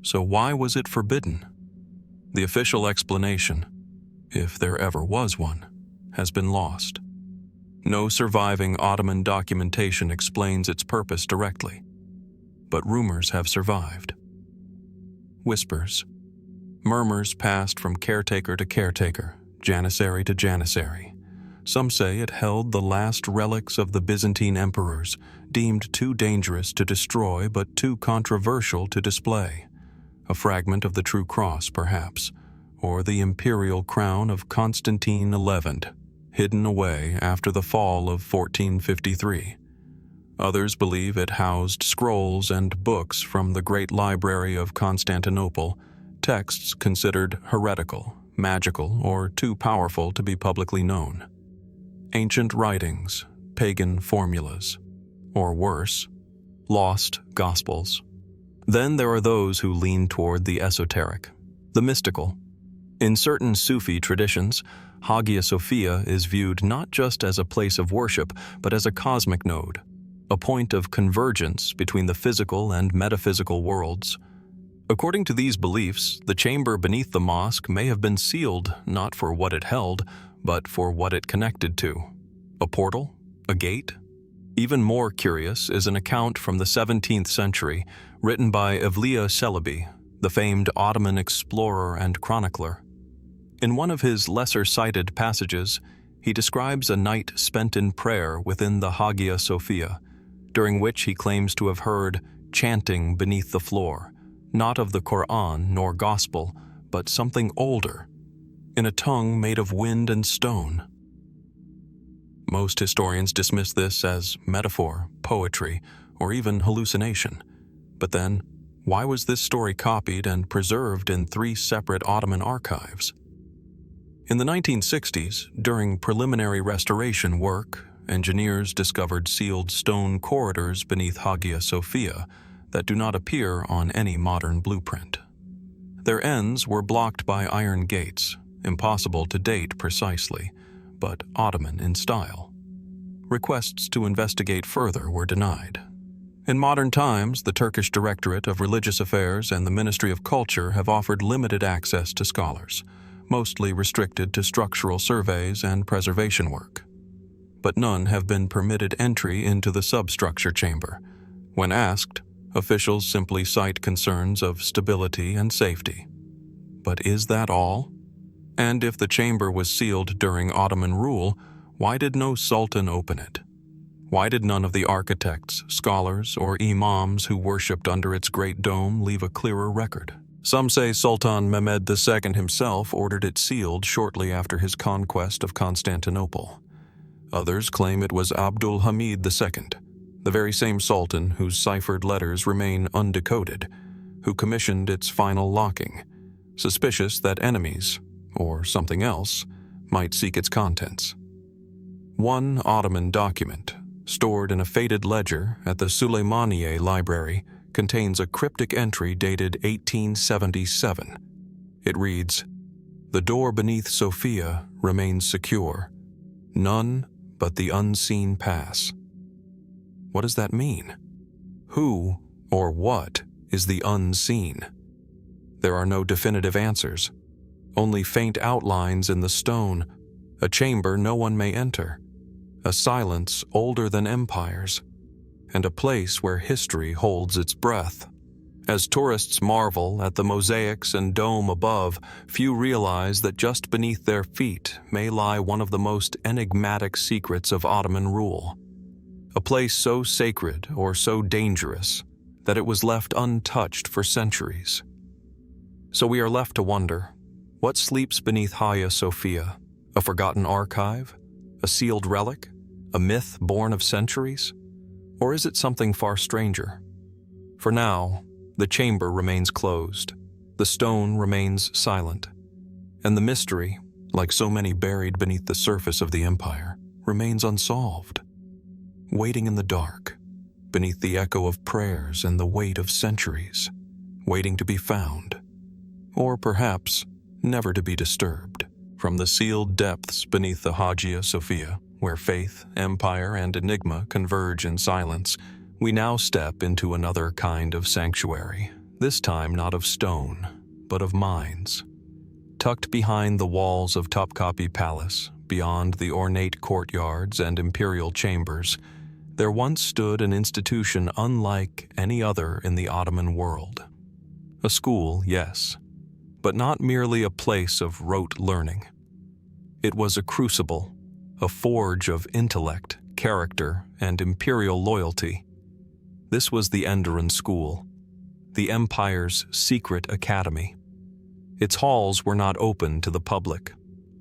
So why was it forbidden? The official explanation, if there ever was one, has been lost. No surviving Ottoman documentation explains its purpose directly, but rumors have survived. Whispers, murmurs passed from caretaker to caretaker, janissary to janissary. Some say it held the last relics of the Byzantine emperors, deemed too dangerous to destroy but too controversial to display. A fragment of the True Cross, perhaps, or the imperial crown of Constantine XI, hidden away after the fall of 1453. Others believe it housed scrolls and books from the Great Library of Constantinople, texts considered heretical, magical, or too powerful to be publicly known. Ancient writings, pagan formulas, or worse, lost gospels. Then there are those who lean toward the esoteric, the mystical. In certain Sufi traditions, Hagia Sophia is viewed not just as a place of worship, but as a cosmic node, a point of convergence between the physical and metaphysical worlds. According to these beliefs, the chamber beneath the mosque may have been sealed not for what it held, but for what it connected to. A portal? A gate? Even more curious is an account from the 17th century, written by Evliya Çelebi, the famed Ottoman explorer and chronicler. In one of his lesser-cited passages, he describes a night spent in prayer within the Hagia Sophia, during which he claims to have heard chanting beneath the floor, not of the Quran nor Gospel, but something older, in a tongue made of wind and stone. Most historians dismiss this as metaphor, poetry, or even hallucination. But then, why was this story copied and preserved in 3 separate Ottoman archives? In the 1960s, during preliminary restoration work, engineers discovered sealed stone corridors beneath Hagia Sophia that do not appear on any modern blueprint. Their ends were blocked by iron gates, impossible to date precisely, but Ottoman in style. Requests to investigate further were denied. In modern times, the Turkish Directorate of Religious Affairs and the Ministry of Culture have offered limited access to scholars, mostly restricted to structural surveys and preservation work. But none have been permitted entry into the substructure chamber. When asked, officials simply cite concerns of stability and safety. But is that all? And if the chamber was sealed during Ottoman rule, why did no sultan open it? Why did none of the architects, scholars, or imams who worshipped under its great dome leave a clearer record? Some say Sultan Mehmed II himself ordered it sealed shortly after his conquest of Constantinople. Others claim it was Abdul Hamid II, the very same sultan whose ciphered letters remain undecoded, who commissioned its final locking, suspicious that enemies, or something else, might seek its contents. One Ottoman document, stored in a faded ledger at the Suleymaniye Library, contains a cryptic entry dated 1877. It reads, "The door beneath Sophia remains secure. None but the unseen pass." What does that mean? Who or what is the unseen? There are no definitive answers, only faint outlines in the stone, a chamber no one may enter, a silence older than empires, and a place where history holds its breath. As tourists marvel at the mosaics and dome above, few realize that just beneath their feet may lie one of the most enigmatic secrets of Ottoman rule. A place so sacred or so dangerous that it was left untouched for centuries. So we are left to wonder, what sleeps beneath Hagia Sophia? A forgotten archive? A sealed relic? A myth born of centuries? Or is it something far stranger? For now, the chamber remains closed, the stone remains silent, and the mystery, like so many buried beneath the surface of the empire, remains unsolved, waiting in the dark, beneath the echo of prayers and the weight of centuries, waiting to be found, or perhaps never to be disturbed. From the sealed depths beneath the Hagia Sophia, where faith, empire, and enigma converge in silence, we now step into another kind of sanctuary, this time not of stone, but of minds. Tucked behind the walls of Topkapi Palace, beyond the ornate courtyards and imperial chambers, there once stood an institution unlike any other in the Ottoman world. A school, yes, but not merely a place of rote learning. It was a crucible, a forge of intellect, character, and imperial loyalty. This was the Enderun school, the empire's secret academy. Its halls were not open to the public.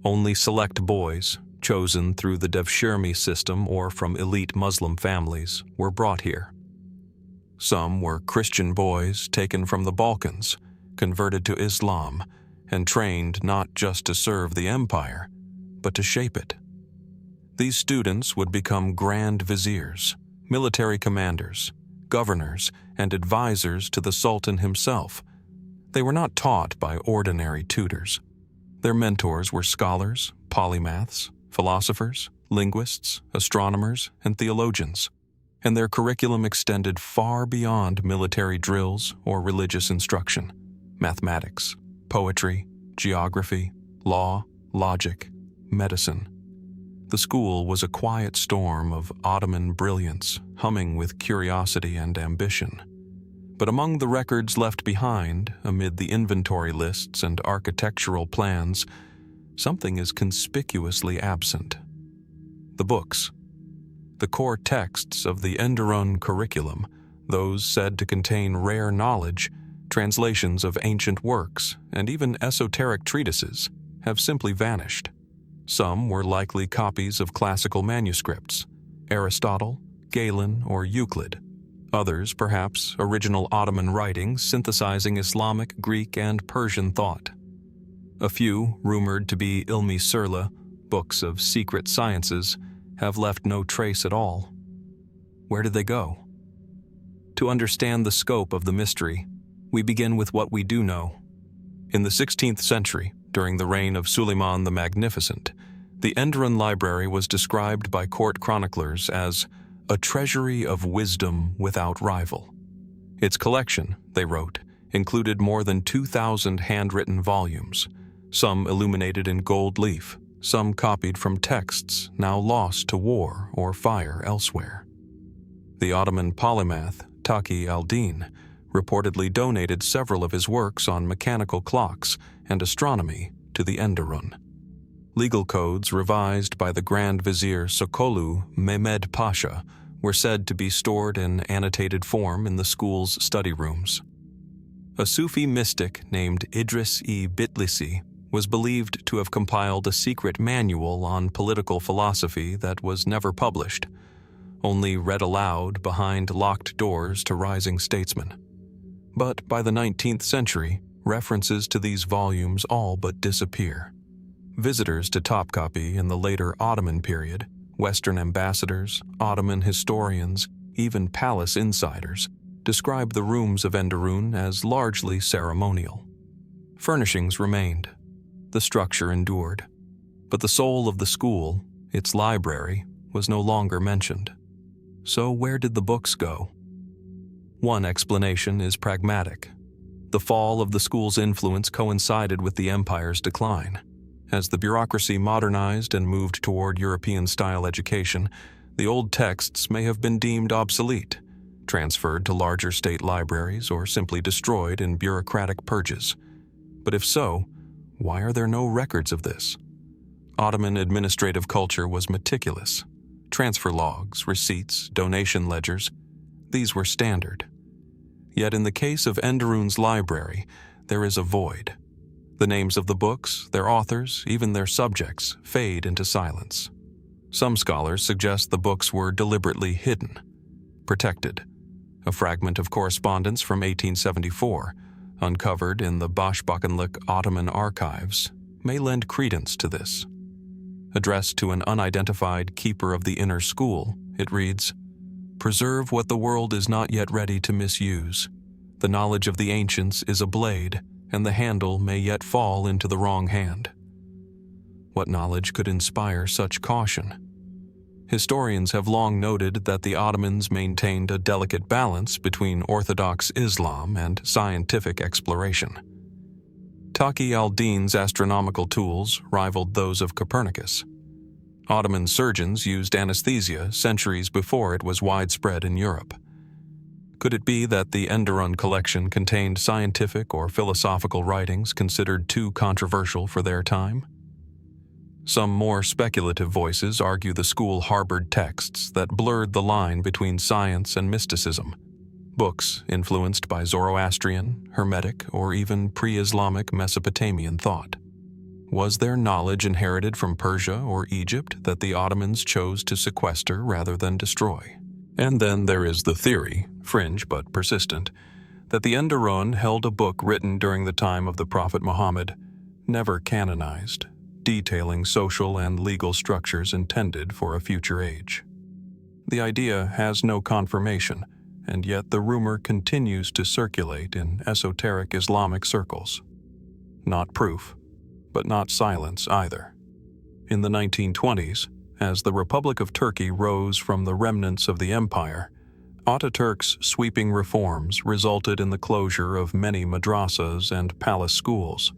Only select boys, chosen through the Devshirme system or from elite Muslim families, were brought here. Some were Christian boys taken from the Balkans, converted to Islam, and trained not just to serve the empire, but to shape it. These students would become grand viziers, military commanders, governors, and advisors to the Sultan himself. They were not taught by ordinary tutors. Their mentors were scholars, polymaths, philosophers, linguists, astronomers, and theologians, and their curriculum extended far beyond military drills or religious instruction. Mathematics, poetry, geography, law, logic, medicine. The school was a quiet storm of Ottoman brilliance, humming with curiosity and ambition. But among the records left behind, amid the inventory lists and architectural plans, something is conspicuously absent. The books. The core texts of the Enderun curriculum, those said to contain rare knowledge, translations of ancient works, and even esoteric treatises, have simply vanished. Some were likely copies of classical manuscripts, Aristotle, Galen, or Euclid. Others, perhaps, original Ottoman writings synthesizing Islamic, Greek, and Persian thought. A few, rumored to be ilmi sirla, books of secret sciences, have left no trace at all. Where did they go? To understand the scope of the mystery, we begin with what we do know. In the 16th century, during the reign of Suleiman the Magnificent, the Enderun library was described by court chroniclers as a treasury of wisdom without rival. Its collection, they wrote, included more than 2,000 handwritten volumes, some illuminated in gold leaf, some copied from texts now lost to war or fire elsewhere. The Ottoman polymath, Taqi al-Din, reportedly donated several of his works on mechanical clocks and astronomy to the Enderun. Legal codes revised by the Grand Vizier Sokolu Mehmed Pasha were said to be stored in annotated form in the school's study rooms. A Sufi mystic named Idris-i-Bitlisi was believed to have compiled a secret manual on political philosophy that was never published, only read aloud behind locked doors to rising statesmen. But by the 19th century, references to these volumes all but disappear. Visitors to Topkapi in the later Ottoman period, Western ambassadors, Ottoman historians, even palace insiders, describe the rooms of Enderun as largely ceremonial. Furnishings remained. The structure endured. But the soul of the school, its library, was no longer mentioned. So where did the books go? One explanation is pragmatic. The fall of the school's influence coincided with the empire's decline. As the bureaucracy modernized and moved toward European-style education, the old texts may have been deemed obsolete, transferred to larger state libraries, or simply destroyed in bureaucratic purges. But if so, why are there no records of this? Ottoman administrative culture was meticulous. Transfer logs, receipts, donation ledgers, these were standard. Yet in the case of Enderun's library, there is a void. The names of the books, their authors, even their subjects, fade into silence. Some scholars suggest the books were deliberately hidden, protected. A fragment of correspondence from 1874, uncovered in the Başbakanlık Ottoman archives, may lend credence to this. Addressed to an unidentified keeper of the inner school, it reads, "Preserve what the world is not yet ready to misuse. The knowledge of the ancients is a blade, and the handle may yet fall into the wrong hand." What knowledge could inspire such caution? Historians have long noted that the Ottomans maintained a delicate balance between Orthodox Islam and scientific exploration. Taqi al-Din's astronomical tools rivaled those of Copernicus. Ottoman surgeons used anesthesia centuries before it was widespread in Europe. Could it be that the Enderun collection contained scientific or philosophical writings considered too controversial for their time? Some more speculative voices argue the school harbored texts that blurred the line between science and mysticism, books influenced by Zoroastrian, Hermetic, or even pre-Islamic Mesopotamian thought. Was there knowledge inherited from Persia or Egypt that the Ottomans chose to sequester rather than destroy? And then there is the theory, fringe but persistent, that the Enderun held a book written during the time of the Prophet Muhammad, never canonized, detailing social and legal structures intended for a future age. The idea has no confirmation, and yet the rumor continues to circulate in esoteric Islamic circles. Not proof, but not silence either. In the 1920s, as the Republic of Turkey rose from the remnants of the empire, Ataturk's sweeping reforms resulted in the closure of many madrasas and palace schools.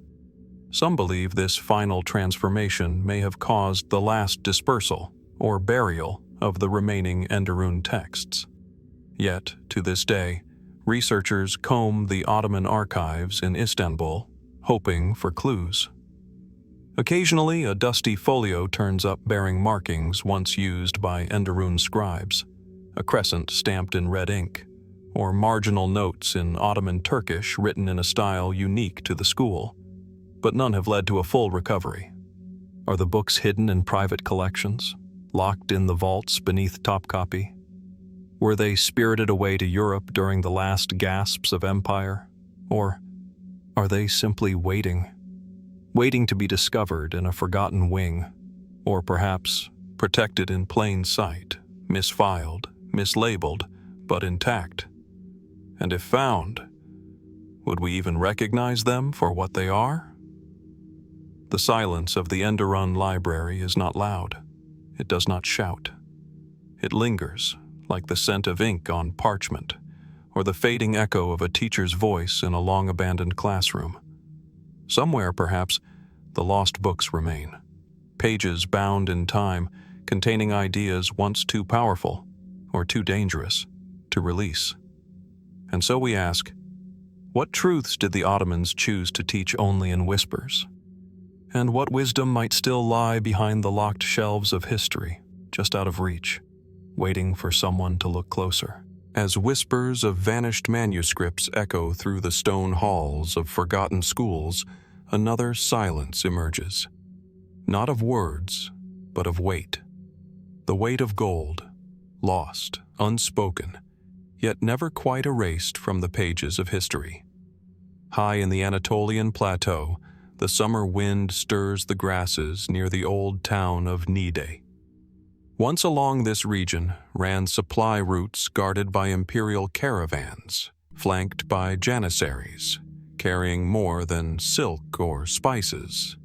Some believe this final transformation may have caused the last dispersal or burial of the remaining Enderun texts. Yet, to this day, researchers comb the Ottoman archives in Istanbul, hoping for clues. Occasionally, a dusty folio turns up bearing markings once used by Enderun scribes, a crescent stamped in red ink, or marginal notes in Ottoman Turkish written in a style unique to the school, but none have led to a full recovery. Are the books hidden in private collections, locked in the vaults beneath Topkapi? Were they spirited away to Europe during the last gasps of empire? Or are they simply waiting to be discovered in a forgotten wing, or perhaps protected in plain sight, misfiled, mislabeled, but intact? And if found, would we even recognize them for what they are? The silence of the Enderun library is not loud. It does not shout. It lingers, like the scent of ink on parchment, or the fading echo of a teacher's voice in a long-abandoned classroom. Somewhere, perhaps, the lost books remain, pages bound in time, containing ideas once too powerful or too dangerous to release. And so we ask, what truths did the Ottomans choose to teach only in whispers? And what wisdom might still lie behind the locked shelves of history, just out of reach, waiting for someone to look closer? As whispers of vanished manuscripts echo through the stone halls of forgotten schools, another silence emerges. Not of words, but of weight. The weight of gold, lost, unspoken, yet never quite erased from the pages of history. High in the Anatolian plateau, the summer wind stirs the grasses near the old town of Niğde. Once along this region ran supply routes guarded by imperial caravans, flanked by Janissaries, carrying more than silk or spices.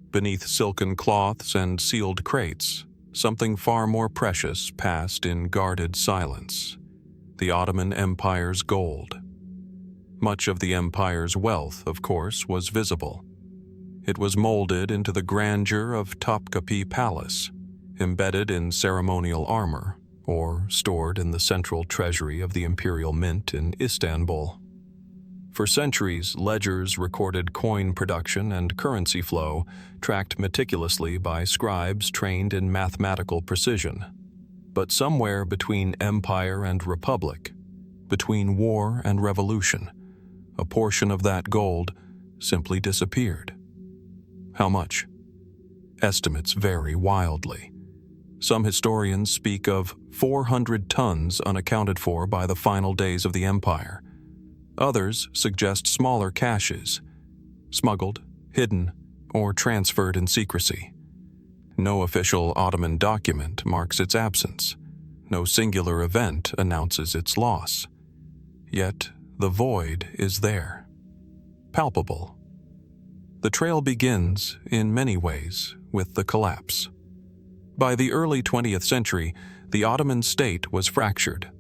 Beneath silken cloths and sealed crates, something far more precious passed in guarded silence: the Ottoman Empire's gold. Much of the empire's wealth, of course, was visible. It was molded into the grandeur of Topkapi Palace, embedded in ceremonial armor, or stored in the central treasury of the imperial mint in Istanbul. For centuries, ledgers recorded coin production and currency flow, tracked meticulously by scribes trained in mathematical precision. But somewhere between empire and republic, between war and revolution, a portion of that gold simply disappeared. How much? Estimates vary wildly. Some historians speak of 400 tons unaccounted for by the final days of the empire. Others suggest smaller caches, smuggled, hidden, or transferred in secrecy. No official Ottoman document marks its absence. No singular event announces its loss. Yet the void is there, palpable. The trail begins, in many ways, with the collapse. By the early 20th century, the Ottoman state was fractured.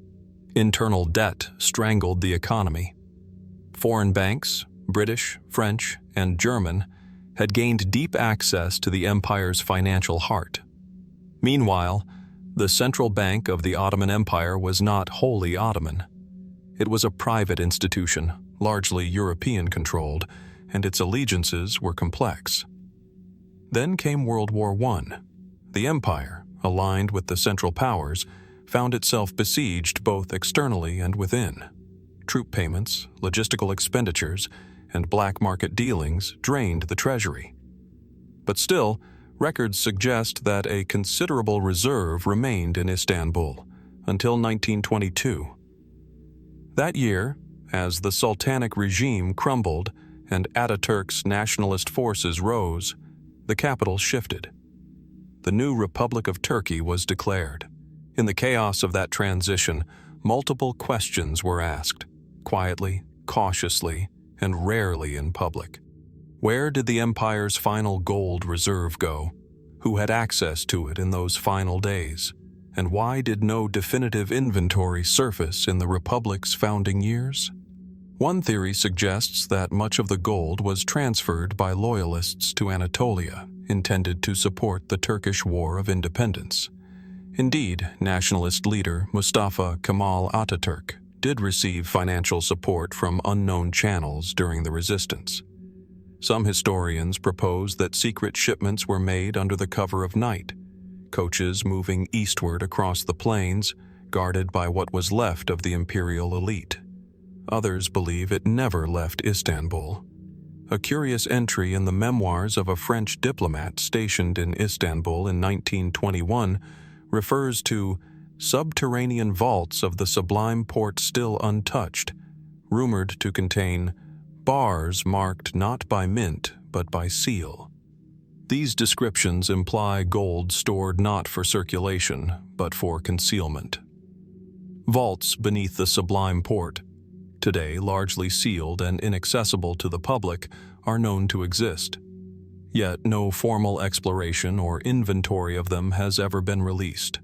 Internal debt strangled the economy. Foreign banks, British, French, and German, had gained deep access to the empire's financial heart. Meanwhile, the central bank of the Ottoman Empire was not wholly Ottoman. It was a private institution, largely European-controlled, and its allegiances were complex. Then came World War I. The empire, aligned with the Central Powers, found itself besieged both externally and within. Troop payments, logistical expenditures, and black market dealings drained the treasury. But still, records suggest that a considerable reserve remained in Istanbul until 1922. That year, as the Sultanic regime crumbled and Ataturk's nationalist forces rose, the capital shifted. The new Republic of Turkey was declared. In the chaos of that transition, multiple questions were asked, quietly, cautiously, and rarely in public. Where did the empire's final gold reserve go? Who had access to it in those final days? And why did no definitive inventory surface in the Republic's founding years? One theory suggests that much of the gold was transferred by loyalists to Anatolia, intended to support the Turkish War of Independence. Indeed, nationalist leader Mustafa Kemal Atatürk did receive financial support from unknown channels during the resistance. Some historians propose that secret shipments were made under the cover of night, coaches moving eastward across the plains, guarded by what was left of the imperial elite. Others believe it never left Istanbul. A curious entry in the memoirs of a French diplomat stationed in Istanbul in 1921 refers to subterranean vaults of the Sublime Porte still untouched, rumored to contain bars marked not by mint but by seal. These descriptions imply gold stored not for circulation but for concealment. Vaults beneath the Sublime Porte, today largely sealed and inaccessible to the public, are known to exist. Yet no formal exploration or inventory of them has ever been released.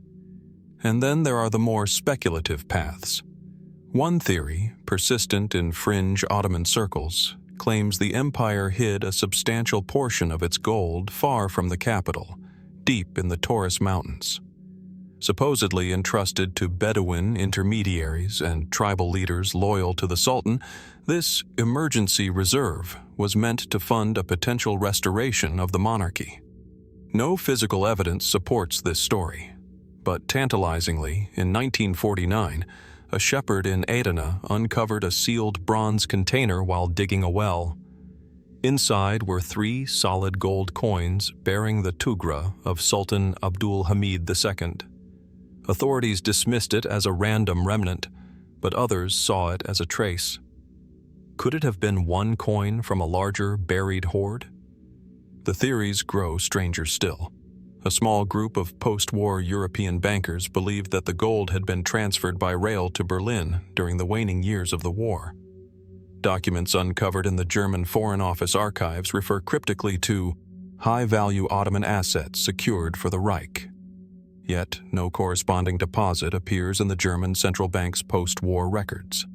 And then there are the more speculative paths. One theory, persistent in fringe Ottoman circles, claims the empire hid a substantial portion of its gold far from the capital, deep in the Taurus Mountains. Supposedly entrusted to Bedouin intermediaries and tribal leaders loyal to the Sultan, this emergency reserve was meant to fund a potential restoration of the monarchy. No physical evidence supports this story, but tantalizingly, in 1949, a shepherd in Adana uncovered a sealed bronze container while digging a well. Inside were 3 solid gold coins bearing the tugra of Sultan Abdul Hamid II. Authorities dismissed it as a random remnant, but others saw it as a trace. Could it have been one coin from a larger, buried hoard? The theories grow stranger still. A small group of post-war European bankers believed that the gold had been transferred by rail to Berlin during the waning years of the war. Documents uncovered in the German Foreign Office archives refer cryptically to high-value Ottoman assets secured for the Reich. Yet no corresponding deposit appears in the German central bank's post-war records.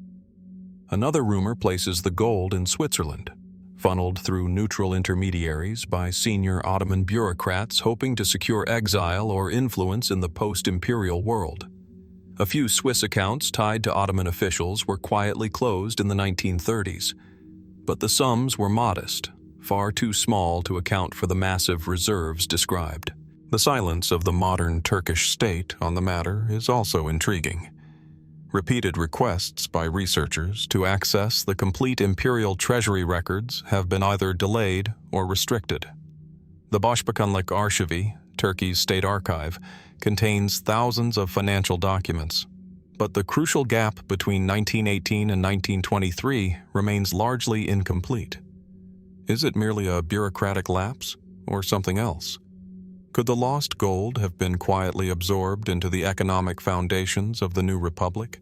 Another rumor places the gold in Switzerland, funneled through neutral intermediaries by senior Ottoman bureaucrats hoping to secure exile or influence in the post-imperial world. A few Swiss accounts tied to Ottoman officials were quietly closed in the 1930s, but the sums were modest, far too small to account for the massive reserves described. The silence of the modern Turkish state on the matter is also intriguing. Repeated requests by researchers to access the complete imperial treasury records have been either delayed or restricted. The Başbakanlık Arşivi, Turkey's state archive, contains thousands of financial documents, but the crucial gap between 1918 and 1923 remains largely incomplete. Is it merely a bureaucratic lapse, or something else? Could the lost gold have been quietly absorbed into the economic foundations of the new republic,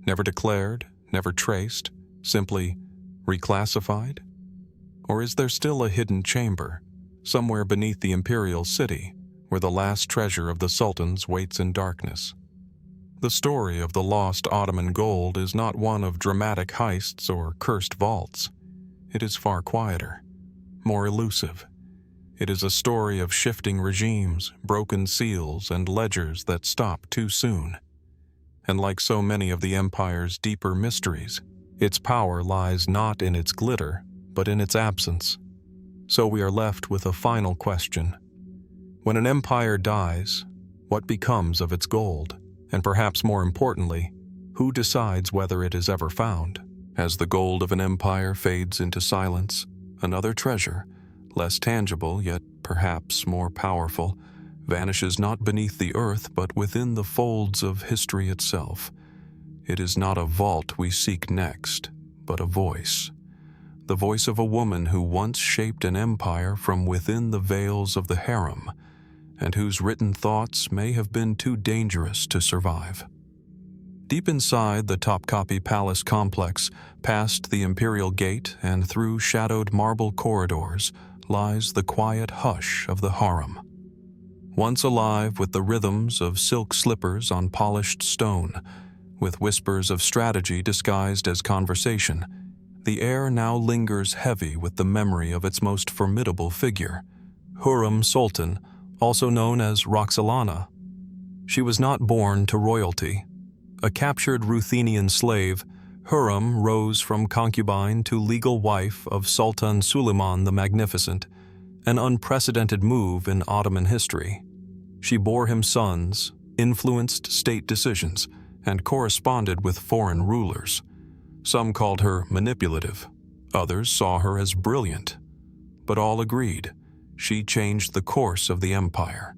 never declared, never traced, simply reclassified? Or is there still a hidden chamber, somewhere beneath the imperial city, where the last treasure of the sultans waits in darkness? The story of the lost Ottoman gold is not one of dramatic heists or cursed vaults. It is far quieter, more elusive. It is a story of shifting regimes, broken seals, and ledgers that stop too soon. And like so many of the empire's deeper mysteries, its power lies not in its glitter, but in its absence. So we are left with a final question. When an empire dies, what becomes of its gold? And perhaps more importantly, who decides whether it is ever found? As the gold of an empire fades into silence, another treasure, less tangible yet perhaps more powerful, vanishes not beneath the earth but within the folds of history itself. It is not a vault we seek next, but a voice. The voice of a woman who once shaped an empire from within the veils of the Harem, and whose written thoughts may have been too dangerous to survive. Deep inside the Topkapi Palace complex, past the Imperial Gate and through shadowed marble corridors, lies the quiet hush of the Harem. Once alive with the rhythms of silk slippers on polished stone, with whispers of strategy disguised as conversation, the air now lingers heavy with the memory of its most formidable figure, Hürrem Sultan, also known as Roxelana. She was not born to royalty. A captured Ruthenian slave, Hürrem rose from concubine to legal wife of Sultan Suleiman the Magnificent, an unprecedented move in Ottoman history. She bore him sons, influenced state decisions, and corresponded with foreign rulers. Some called her manipulative, others saw her as brilliant, but all agreed she changed the course of the empire.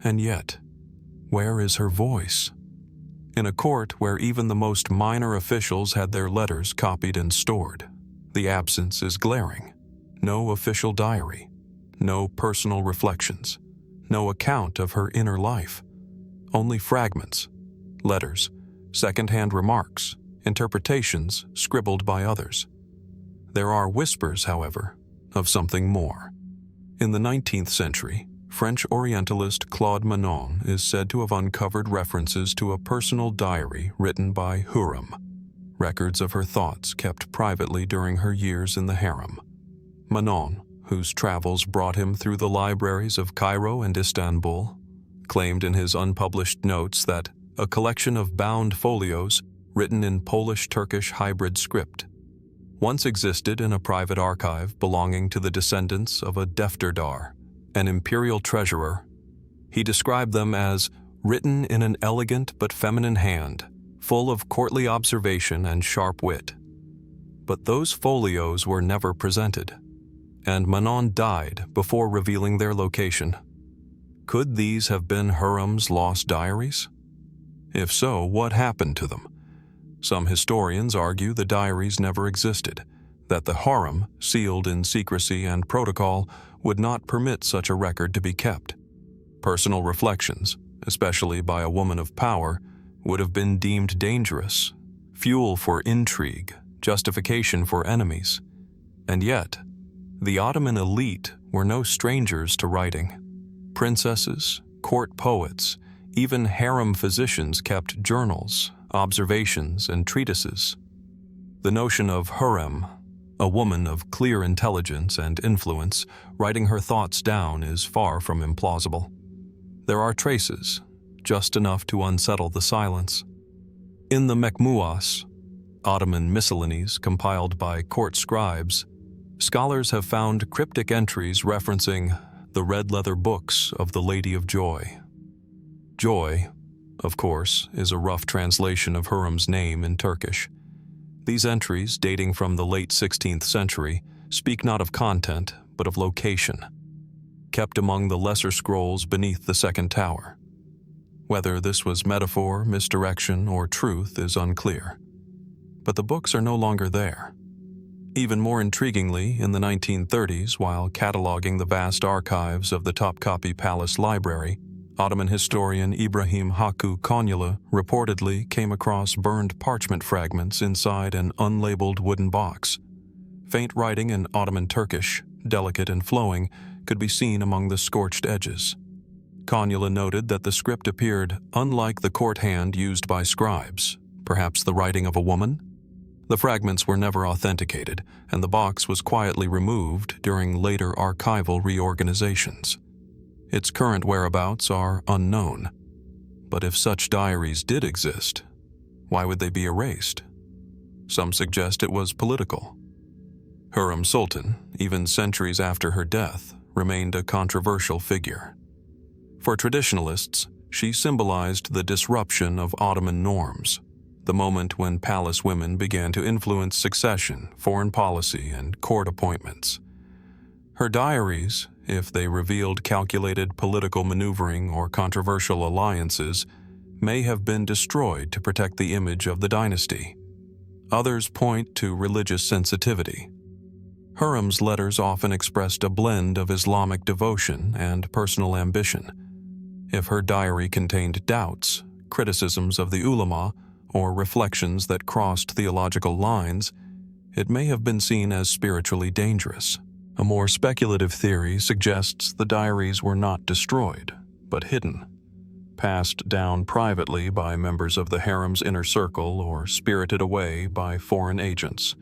And yet, where is her voice? In a court where even the most minor officials had their letters copied and stored, the absence is glaring. No official diary, no personal reflections, no account of her inner life. Only fragments, letters, second-hand remarks, interpretations scribbled by others. There are whispers, however, of something more. In the 19th century, French Orientalist Claude Manon is said to have uncovered references to a personal diary written by Hürrem, records of her thoughts kept privately during her years in the Harem. Manon, whose travels brought him through the libraries of Cairo and Istanbul, claimed in his unpublished notes that a collection of bound folios written in Polish-Turkish hybrid script once existed in a private archive belonging to the descendants of a defterdar, an imperial treasurer. He described them as written in an elegant but feminine hand, full of courtly observation and sharp wit. But those folios were never presented, and Manon died before revealing their location. Could these have been Hürrem's lost diaries? If so, what happened to them? Some historians argue the diaries never existed, that the Harem, sealed in secrecy and protocol, would not permit such a record to be kept. Personal reflections, especially by a woman of power, would have been deemed dangerous, fuel for intrigue, justification for enemies. And yet, the Ottoman elite were no strangers to writing. Princesses, court poets, even harem physicians kept journals, observations, and treatises. The notion of Hürrem, a woman of clear intelligence and influence, writing her thoughts down is far from implausible. There are traces, just enough to unsettle the silence. In the Mekmuas, Ottoman miscellanies compiled by court scribes, scholars have found cryptic entries referencing the red leather books of the Lady of Joy. Joy, of course, is a rough translation of Hürrem's name in Turkish. These entries, dating from the late 16th century, speak not of content, but of location, kept among the lesser scrolls beneath the second tower. Whether this was metaphor, misdirection, or truth is unclear. But the books are no longer there. Even more intriguingly, in the 1930s, while cataloging the vast archives of the Topkapi Palace Library, Ottoman historian Ibrahim Hakkı Konya reportedly came across burned parchment fragments inside an unlabeled wooden box. Faint writing in Ottoman Turkish, delicate and flowing, could be seen among the scorched edges. Konya noted that the script appeared unlike the court hand used by scribes, perhaps the writing of a woman. The fragments were never authenticated, and the box was quietly removed during later archival reorganizations. Its current whereabouts are unknown. But if such diaries did exist, why would they be erased? Some suggest it was political. Hürrem Sultan, even centuries after her death, remained a controversial figure. For traditionalists, she symbolized the disruption of Ottoman norms, the moment when palace women began to influence succession, foreign policy, and court appointments. Her diaries, if they revealed calculated political maneuvering or controversial alliances, may have been destroyed to protect the image of the dynasty. Others point to religious sensitivity. Hürrem's letters often expressed a blend of Islamic devotion and personal ambition. If her diary contained doubts, criticisms of the ulama, or reflections that crossed theological lines, it may have been seen as spiritually dangerous. A more speculative theory suggests the diaries were not destroyed, but hidden, passed down privately by members of the harem's inner circle or spirited away by foreign agents,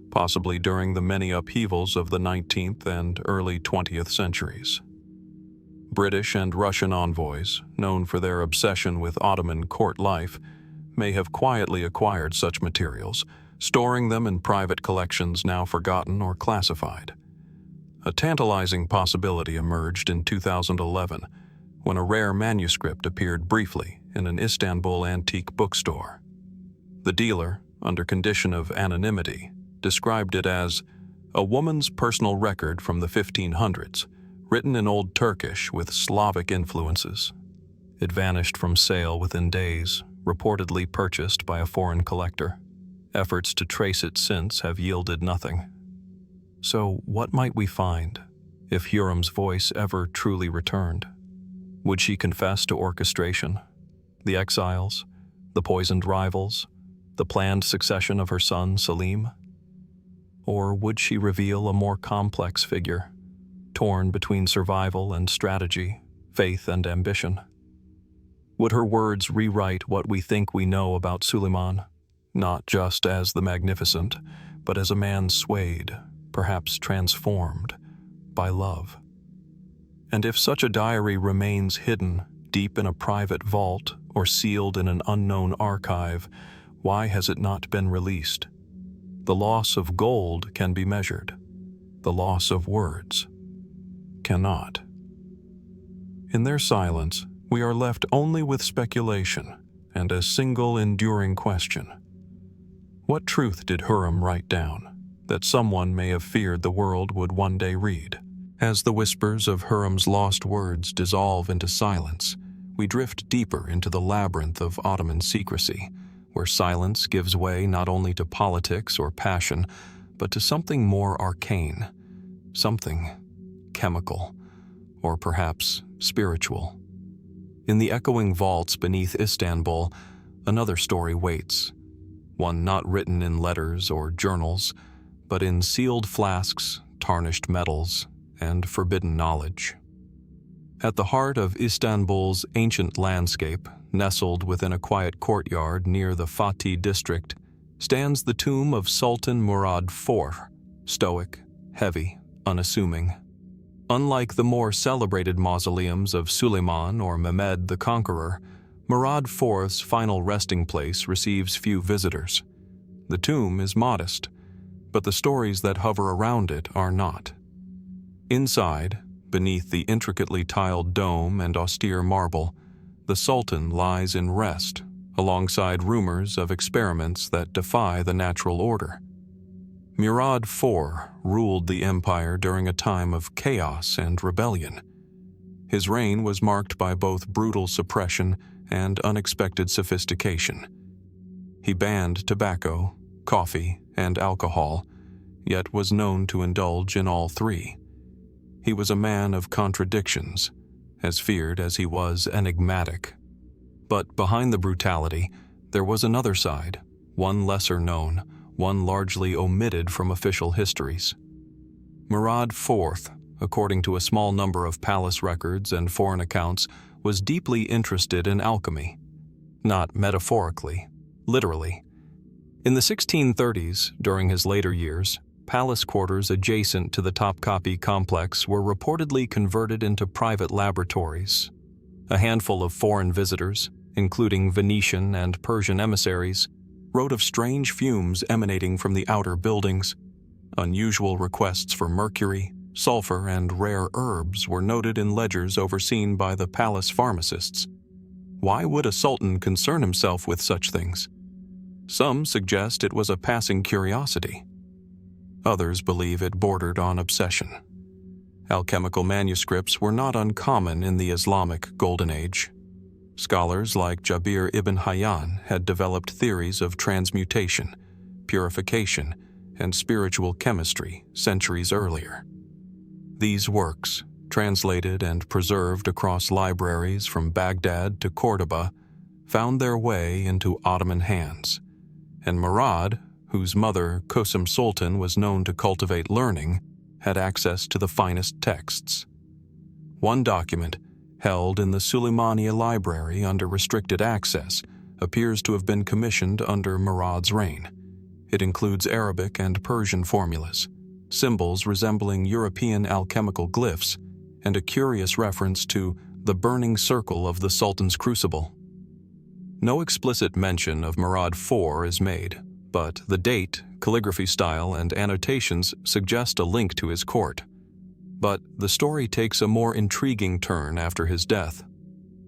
possibly during the many upheavals of the 19th and early 20th centuries. British and Russian envoys, known for their obsession with Ottoman court life, may have quietly acquired such materials, storing them in private collections now forgotten or classified. A tantalizing possibility emerged in 2011 when a rare manuscript appeared briefly in an Istanbul antique bookstore. The dealer, under condition of anonymity, described it as a woman's personal record from the 1500s, written in Old Turkish with Slavic influences. It vanished from sale within days, reportedly purchased by a foreign collector. Efforts to trace it since have yielded nothing. So what might we find if Hürrem's voice ever truly returned? Would she confess to orchestration, the exiles, the poisoned rivals, the planned succession of her son Selim? Or would she reveal a more complex figure, torn between survival and strategy, faith and ambition? Would her words rewrite what we think we know about Suleiman, not just as the magnificent, but as a man swayed, perhaps transformed, by love? And if such a diary remains hidden deep in a private vault or sealed in an unknown archive, why has it not been released? The loss of gold can be measured. The loss of words cannot. In their silence, we are left only with speculation and a single enduring question. What truth did Hürrem write down that someone may have feared the world would one day read? As the whispers of Hürrem's lost words dissolve into silence, we drift deeper into the labyrinth of Ottoman secrecy, where silence gives way not only to politics or passion, but to something more arcane, something chemical, or perhaps spiritual. In the echoing vaults beneath Istanbul, another story waits, one not written in letters or journals, but in sealed flasks, tarnished metals, and forbidden knowledge. At the heart of Istanbul's ancient landscape, nestled within a quiet courtyard near the Fatih district, stands the tomb of Sultan Murad IV, stoic, heavy, unassuming. Unlike the more celebrated mausoleums of Suleiman or Mehmed the Conqueror, Murad IV's final resting place receives few visitors. The tomb is modest, but the stories that hover around it are not. Inside, beneath the intricately tiled dome and austere marble, the Sultan lies in rest, alongside rumors of experiments that defy the natural order. Murad IV ruled the empire during a time of chaos and rebellion. His reign was marked by both brutal suppression and unexpected sophistication. He banned tobacco, coffee, and alcohol, yet was known to indulge in all three. He was a man of contradictions, as feared as he was enigmatic. But behind the brutality, there was another side, one lesser known, one largely omitted from official histories. Murad IV, according to a small number of palace records and foreign accounts, was deeply interested in alchemy. Not metaphorically, literally. In the 1630s, during his later years, palace quarters adjacent to the Topkapi complex were reportedly converted into private laboratories. A handful of foreign visitors, including Venetian and Persian emissaries, wrote of strange fumes emanating from the outer buildings. Unusual requests for mercury, sulfur, and rare herbs were noted in ledgers overseen by the palace pharmacists. Why would a sultan concern himself with such things? Some suggest it was a passing curiosity. Others believe it bordered on obsession. Alchemical manuscripts were not uncommon in the Islamic Golden Age. Scholars like Jabir ibn Hayyan had developed theories of transmutation, purification, and spiritual chemistry centuries earlier. These works, translated and preserved across libraries from Baghdad to Cordoba, found their way into Ottoman hands, and Murad, whose mother, Kösem Sultan, was known to cultivate learning, had access to the finest texts. One document, held in the Suleymaniye library under restricted access, appears to have been commissioned under Murad's reign. It includes Arabic and Persian formulas, symbols resembling European alchemical glyphs, and a curious reference to the burning circle of the Sultan's crucible. No explicit mention of Murad IV is made, but the date, calligraphy style, and annotations suggest a link to his court. But the story takes a more intriguing turn after his death.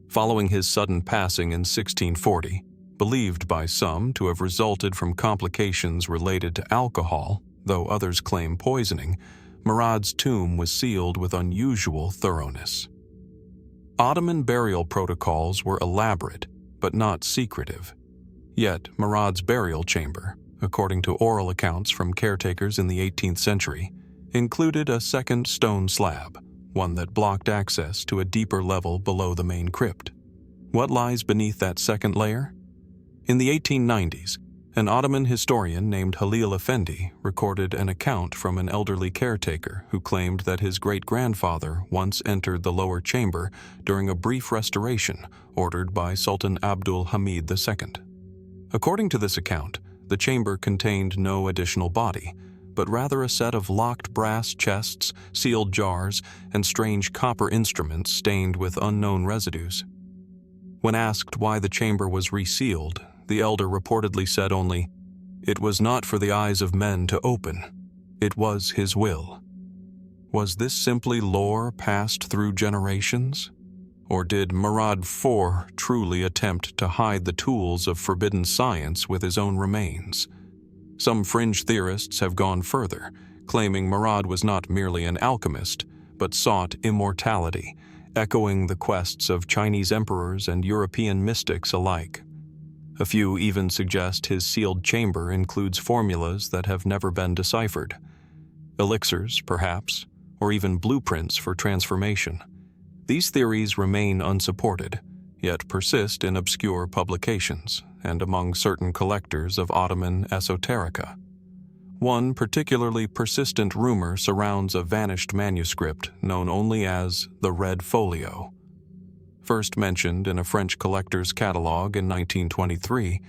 Following his sudden passing in 1640, believed by some to have resulted from complications related to alcohol, though others claim poisoning, Murad's tomb was sealed with unusual thoroughness. Ottoman burial protocols were elaborate, but not secretive. Yet Murad's burial chamber, according to oral accounts from caretakers in the 18th century, included a second stone slab, one that blocked access to a deeper level below the main crypt. What lies beneath that second layer? In the 1890s, an Ottoman historian named Halil Efendi recorded an account from an elderly caretaker who claimed that his great-grandfather once entered the lower chamber during a brief restoration ordered by Sultan Abdul Hamid II. According to this account, the chamber contained no additional body, but rather a set of locked brass chests, sealed jars, and strange copper instruments stained with unknown residues. When asked why the chamber was resealed, the elder reportedly said only, "It was not for the eyes of men to open. It was his will." Was this simply lore passed through generations? Or did Murad IV truly attempt to hide the tools of forbidden science with his own remains? Some fringe theorists have gone further, claiming Murad was not merely an alchemist, but sought immortality, echoing the quests of Chinese emperors and European mystics alike. A few even suggest his sealed chamber includes formulas that have never been deciphered. Elixirs, perhaps, or even blueprints for transformation. These theories remain unsupported, yet persist in obscure publications and among certain collectors of Ottoman esoterica. One particularly persistent rumor surrounds a vanished manuscript known only as the Red Folio. First mentioned in a French collector's catalog in 1923,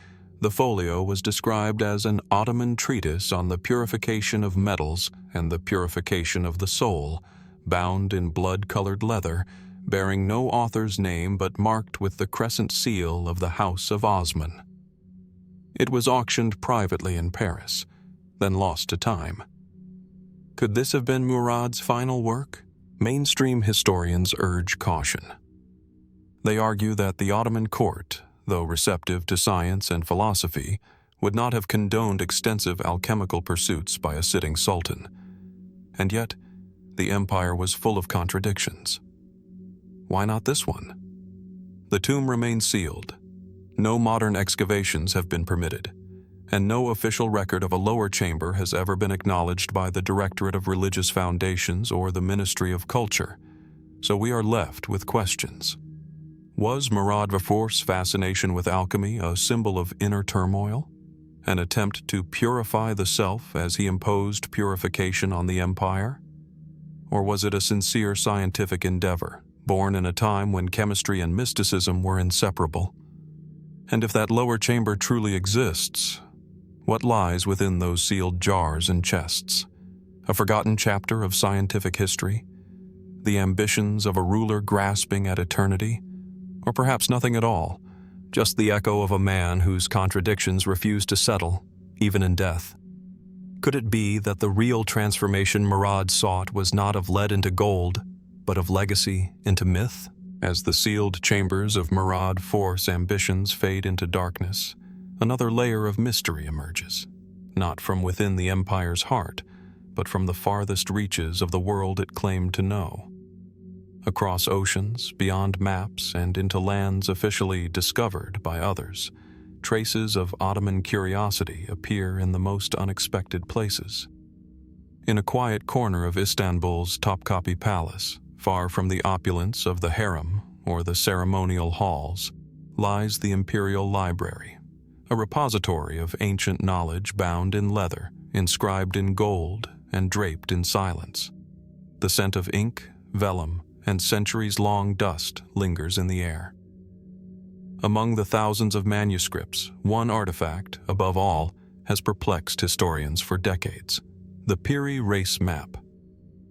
the folio was described as an Ottoman treatise on the purification of metals and the purification of the soul, bound in blood-colored leather, bearing no author's name but marked with the crescent seal of the House of Osman. It was auctioned privately in Paris, then lost to time. Could this have been Murad's final work? Mainstream historians urge caution. They argue that the Ottoman court, though receptive to science and philosophy, would not have condoned extensive alchemical pursuits by a sitting sultan. And yet, the empire was full of contradictions. Why not this one? The tomb remains sealed. No modern excavations have been permitted, and no official record of a lower chamber has ever been acknowledged by the Directorate of Religious Foundations or the Ministry of Culture, so we are left with questions. Was Murad IV's fascination with alchemy a symbol of inner turmoil? An attempt to purify the self as he imposed purification on the empire? Or was it a sincere scientific endeavor, born in a time when chemistry and mysticism were inseparable? And if that lower chamber truly exists, what lies within those sealed jars and chests? A forgotten chapter of scientific history? The ambitions of a ruler grasping at eternity? Or perhaps nothing at all, just the echo of a man whose contradictions refuse to settle, even in death? Could it be that the real transformation Murad sought was not of lead into gold, but of legacy into myth? As the sealed chambers of Murad IV's ambitions fade into darkness, another layer of mystery emerges, not from within the empire's heart, but from the farthest reaches of the world it claimed to know. Across oceans, beyond maps, and into lands officially discovered by others, traces of Ottoman curiosity appear in the most unexpected places. In a quiet corner of Istanbul's Topkapi Palace, far from the opulence of the Harem or the ceremonial halls, lies the Imperial Library, a repository of ancient knowledge bound in leather, inscribed in gold, and draped in silence. The scent of ink, vellum, and centuries-long dust lingers in the air. Among the thousands of manuscripts, one artifact, above all, has perplexed historians for decades: the Piri Reis map.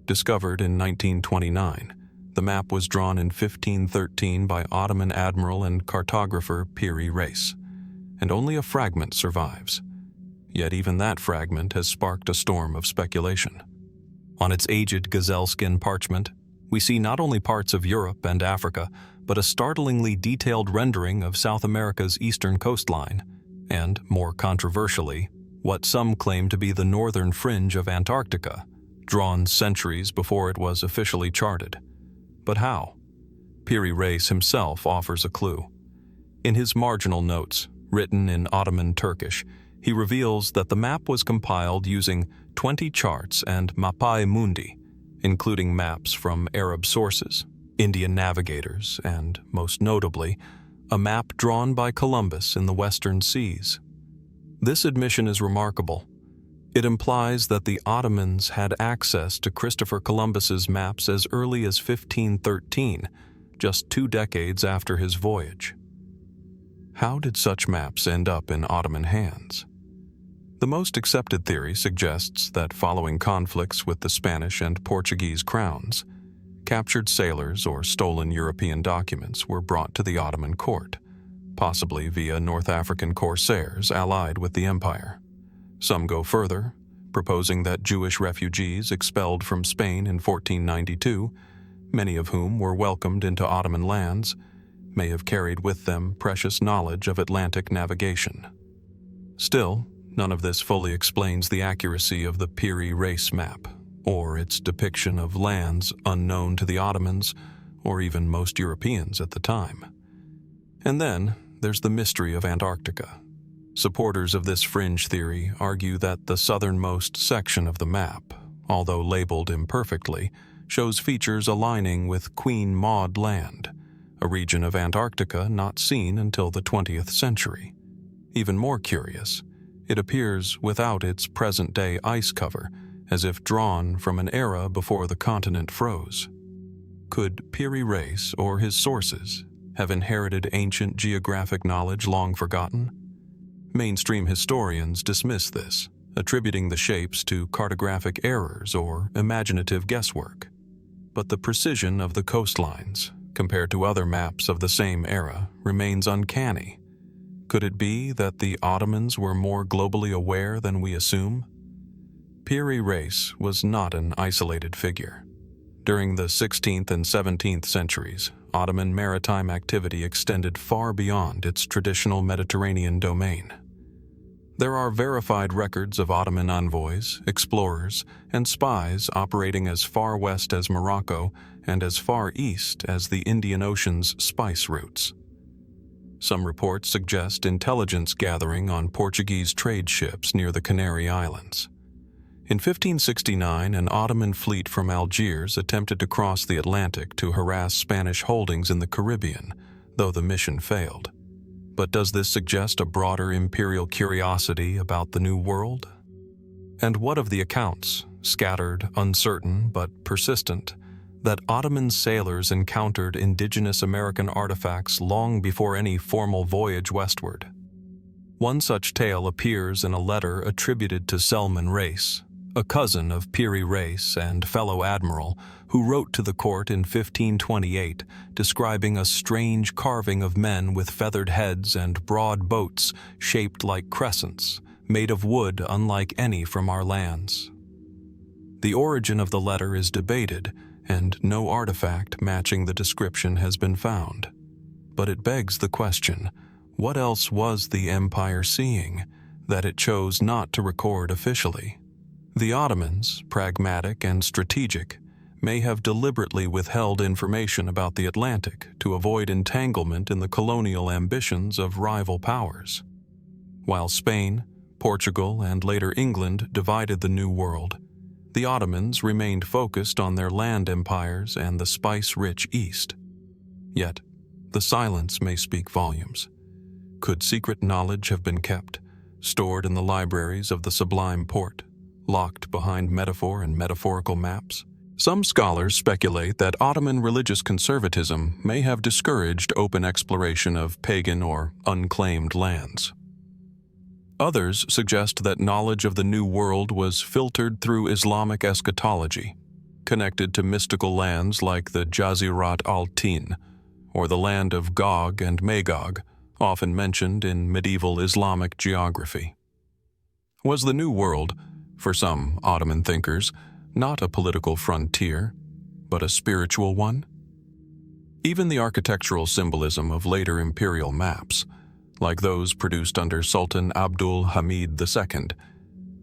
Discovered in 1929, the map was drawn in 1513 by Ottoman admiral and cartographer Piri Reis, and only a fragment survives. Yet even that fragment has sparked a storm of speculation. On its aged gazelle-skin parchment, we see not only parts of Europe and Africa, but a startlingly detailed rendering of South America's eastern coastline, and, more controversially, what some claim to be the northern fringe of Antarctica, drawn centuries before it was officially charted. But how? Piri Reis himself offers a clue. In his marginal notes, written in Ottoman Turkish, he reveals that the map was compiled using 20 charts and mappae mundi, including maps from Arab sources, Indian navigators, and, most notably, a map drawn by Columbus in the Western Seas. This admission is remarkable. It implies that the Ottomans had access to Christopher Columbus's maps as early as 1513, just 2 decades after his voyage. How did such maps end up in Ottoman hands? The most accepted theory suggests that following conflicts with the Spanish and Portuguese crowns, captured sailors or stolen European documents were brought to the Ottoman court, possibly via North African corsairs allied with the empire. Some go further, proposing that Jewish refugees expelled from Spain in 1492, many of whom were welcomed into Ottoman lands, may have carried with them precious knowledge of Atlantic navigation. Still, none of this fully explains the accuracy of the Piri race map, or its depiction of lands unknown to the Ottomans or even most Europeans at the time. And then there's the mystery of Antarctica. Supporters of this fringe theory argue that the southernmost section of the map, although labeled imperfectly, shows features aligning with Queen Maud Land, a region of Antarctica not seen until the 20th century. Even more curious, it appears without its present-day ice cover, as if drawn from an era before the continent froze. Could Piri Reis or his sources have inherited ancient geographic knowledge long forgotten? Mainstream historians dismiss this, attributing the shapes to cartographic errors or imaginative guesswork. But the precision of the coastlines, compared to other maps of the same era, remains uncanny. Could it be that the Ottomans were more globally aware than we assume? Piri Reis was not an isolated figure. During the 16th and 17th centuries, Ottoman maritime activity extended far beyond its traditional Mediterranean domain. There are verified records of Ottoman envoys, explorers, and spies operating as far west as Morocco and as far east as the Indian Ocean's spice routes. Some reports suggest intelligence gathering on Portuguese trade ships near the Canary Islands. In 1569, an Ottoman fleet from Algiers attempted to cross the Atlantic to harass Spanish holdings in the Caribbean, though the mission failed. But does this suggest a broader imperial curiosity about the New World? And what of the accounts, scattered, uncertain, but persistent, that Ottoman sailors encountered indigenous American artifacts long before any formal voyage westward? One such tale appears in a letter attributed to Selman Reis, a cousin of Piri Reis and fellow admiral, who wrote to the court in 1528 describing a strange carving of men with feathered heads and broad boats shaped like crescents, made of wood unlike any from our lands. The origin of the letter is debated, and no artifact matching the description has been found. But it begs the question, what else was the empire seeing that it chose not to record officially? The Ottomans, pragmatic and strategic, may have deliberately withheld information about the Atlantic to avoid entanglement in the colonial ambitions of rival powers. While Spain, Portugal, and later England divided the New World, the Ottomans remained focused on their land empires and the spice-rich East. Yet, the silence may speak volumes. Could secret knowledge have been kept, stored in the libraries of the Sublime Porte, locked behind metaphor and metaphorical maps? Some scholars speculate that Ottoman religious conservatism may have discouraged open exploration of pagan or unclaimed lands. Others suggest that knowledge of the New World was filtered through Islamic eschatology, connected to mystical lands like the Jazirat al-Tin, or the land of Gog and Magog, often mentioned in medieval Islamic geography. Was the New World, for some Ottoman thinkers, not a political frontier, but a spiritual one? Even the architectural symbolism of later imperial maps, like those produced under Sultan Abdul Hamid II,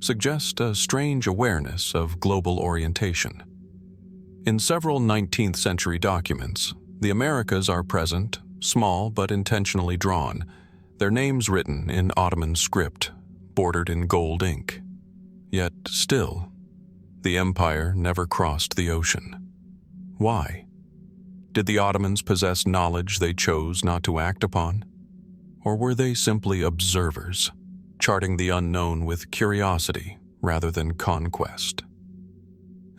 suggest a strange awareness of global orientation. In several 19th century documents, the Americas are present, small but intentionally drawn, their names written in Ottoman script, bordered in gold ink. Yet still, the empire never crossed the ocean. Why? Did the Ottomans possess knowledge they chose not to act upon? Or were they simply observers, charting the unknown with curiosity rather than conquest?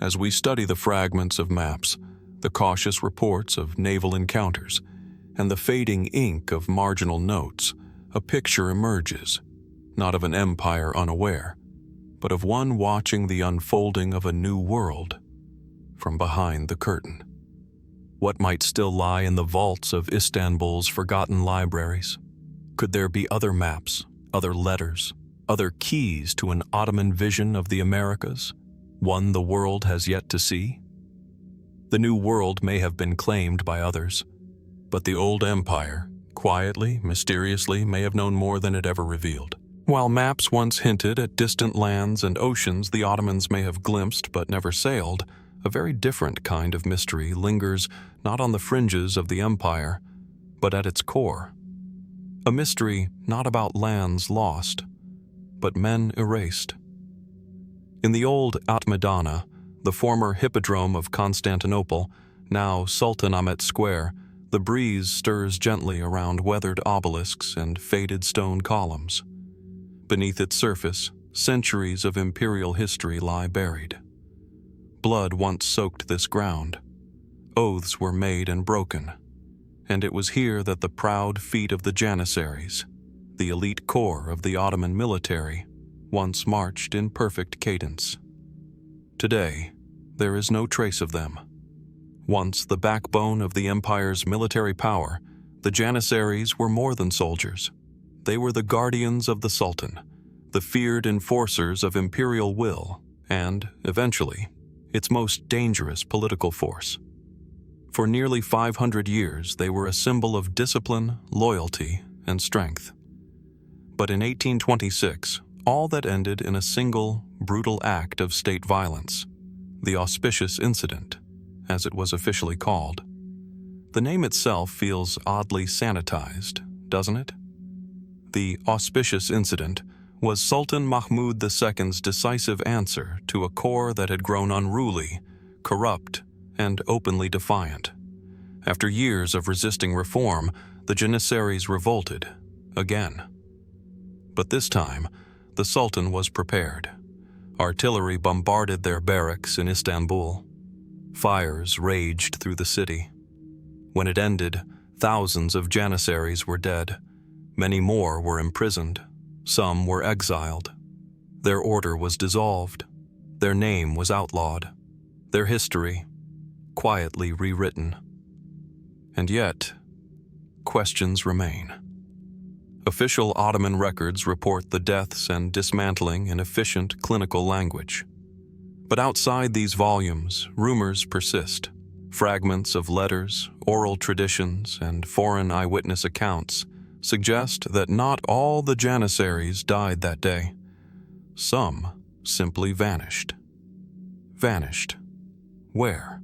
As we study the fragments of maps, the cautious reports of naval encounters, and the fading ink of marginal notes, a picture emerges, not of an empire unaware, but of one watching the unfolding of a new world from behind the curtain. What might still lie in the vaults of Istanbul's forgotten libraries? Could there be other maps, other letters, other keys to an Ottoman vision of the Americas, one the world has yet to see? The new world may have been claimed by others, but the old empire, quietly, mysteriously, may have known more than it ever revealed. While maps once hinted at distant lands and oceans the Ottomans may have glimpsed but never sailed, a very different kind of mystery lingers not on the fringes of the empire, but at its core. A mystery not about lands lost, but men erased. In the old Atmadana, the former hippodrome of Constantinople, now Sultanahmet Square, the breeze stirs gently around weathered obelisks and faded stone columns. Beneath its surface, centuries of imperial history lie buried. Blood once soaked this ground. Oaths were made and broken, and it was here that the proud feet of the Janissaries, the elite corps of the Ottoman military, once marched in perfect cadence. Today, there is no trace of them. Once the backbone of the empire's military power, the Janissaries were more than soldiers. They were the guardians of the Sultan, the feared enforcers of imperial will, and, eventually, its most dangerous political force. For nearly 500 years, they were a symbol of discipline, loyalty, and strength. But in 1826, all that ended in a single, brutal act of state violence, the Auspicious Incident, as it was officially called. The name itself feels oddly sanitized, doesn't it? The Auspicious Incident was Sultan Mahmud II's decisive answer to a corps that had grown unruly, corrupt, and openly defiant. After years of resisting reform, the Janissaries revolted, again. But this time, the Sultan was prepared. Artillery bombarded their barracks in Istanbul. Fires raged through the city. When it ended, thousands of Janissaries were dead. Many more were imprisoned. Some were exiled. Their order was dissolved. Their name was outlawed. Their history, quietly rewritten. And yet, questions remain. Official Ottoman records report the deaths and dismantling in efficient clinical language. But outside these volumes, rumors persist. Fragments of letters, oral traditions, and foreign eyewitness accounts suggest that not all the Janissaries died that day. Some simply vanished. Vanished. Where?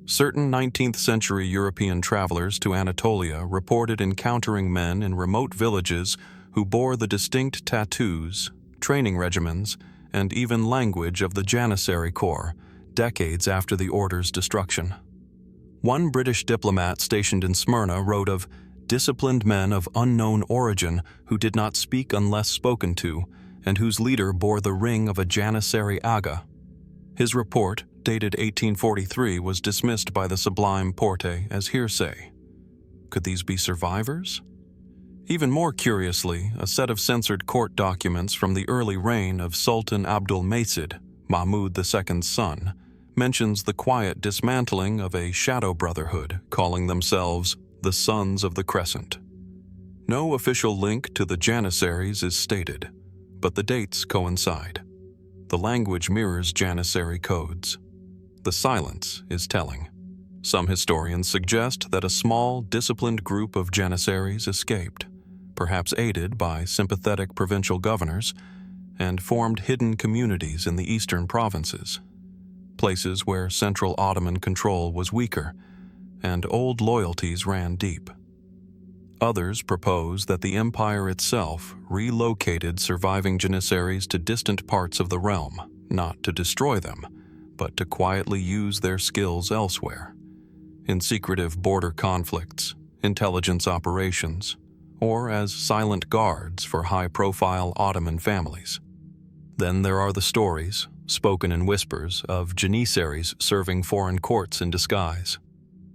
Certain 19th century European travelers to Anatolia reported encountering men in remote villages who bore the distinct tattoos, training regimens, and even language of the Janissary Corps, decades after the order's destruction. One British diplomat stationed in Smyrna wrote of disciplined men of unknown origin who did not speak unless spoken to, and whose leader bore the ring of a Janissary Aga. His report, dated 1843, was dismissed by the Sublime Porte as hearsay. Could these be survivors? Even more curiously, a set of censored court documents from the early reign of Sultan Abdul, Mahmud II's son, mentions the quiet dismantling of a shadow brotherhood calling themselves the Sons of the Crescent. No official link to the Janissaries is stated, but the dates coincide. The language mirrors Janissary codes. The silence is telling. Some historians suggest that a small, disciplined group of Janissaries escaped, perhaps aided by sympathetic provincial governors, and formed hidden communities in the eastern provinces, places where central Ottoman control was weaker and old loyalties ran deep. Others propose that the empire itself relocated surviving Janissaries to distant parts of the realm, not to destroy them, but to quietly use their skills elsewhere, in secretive border conflicts, intelligence operations, or as silent guards for high-profile Ottoman families. Then there are the stories, spoken in whispers, of Janissaries serving foreign courts in disguise,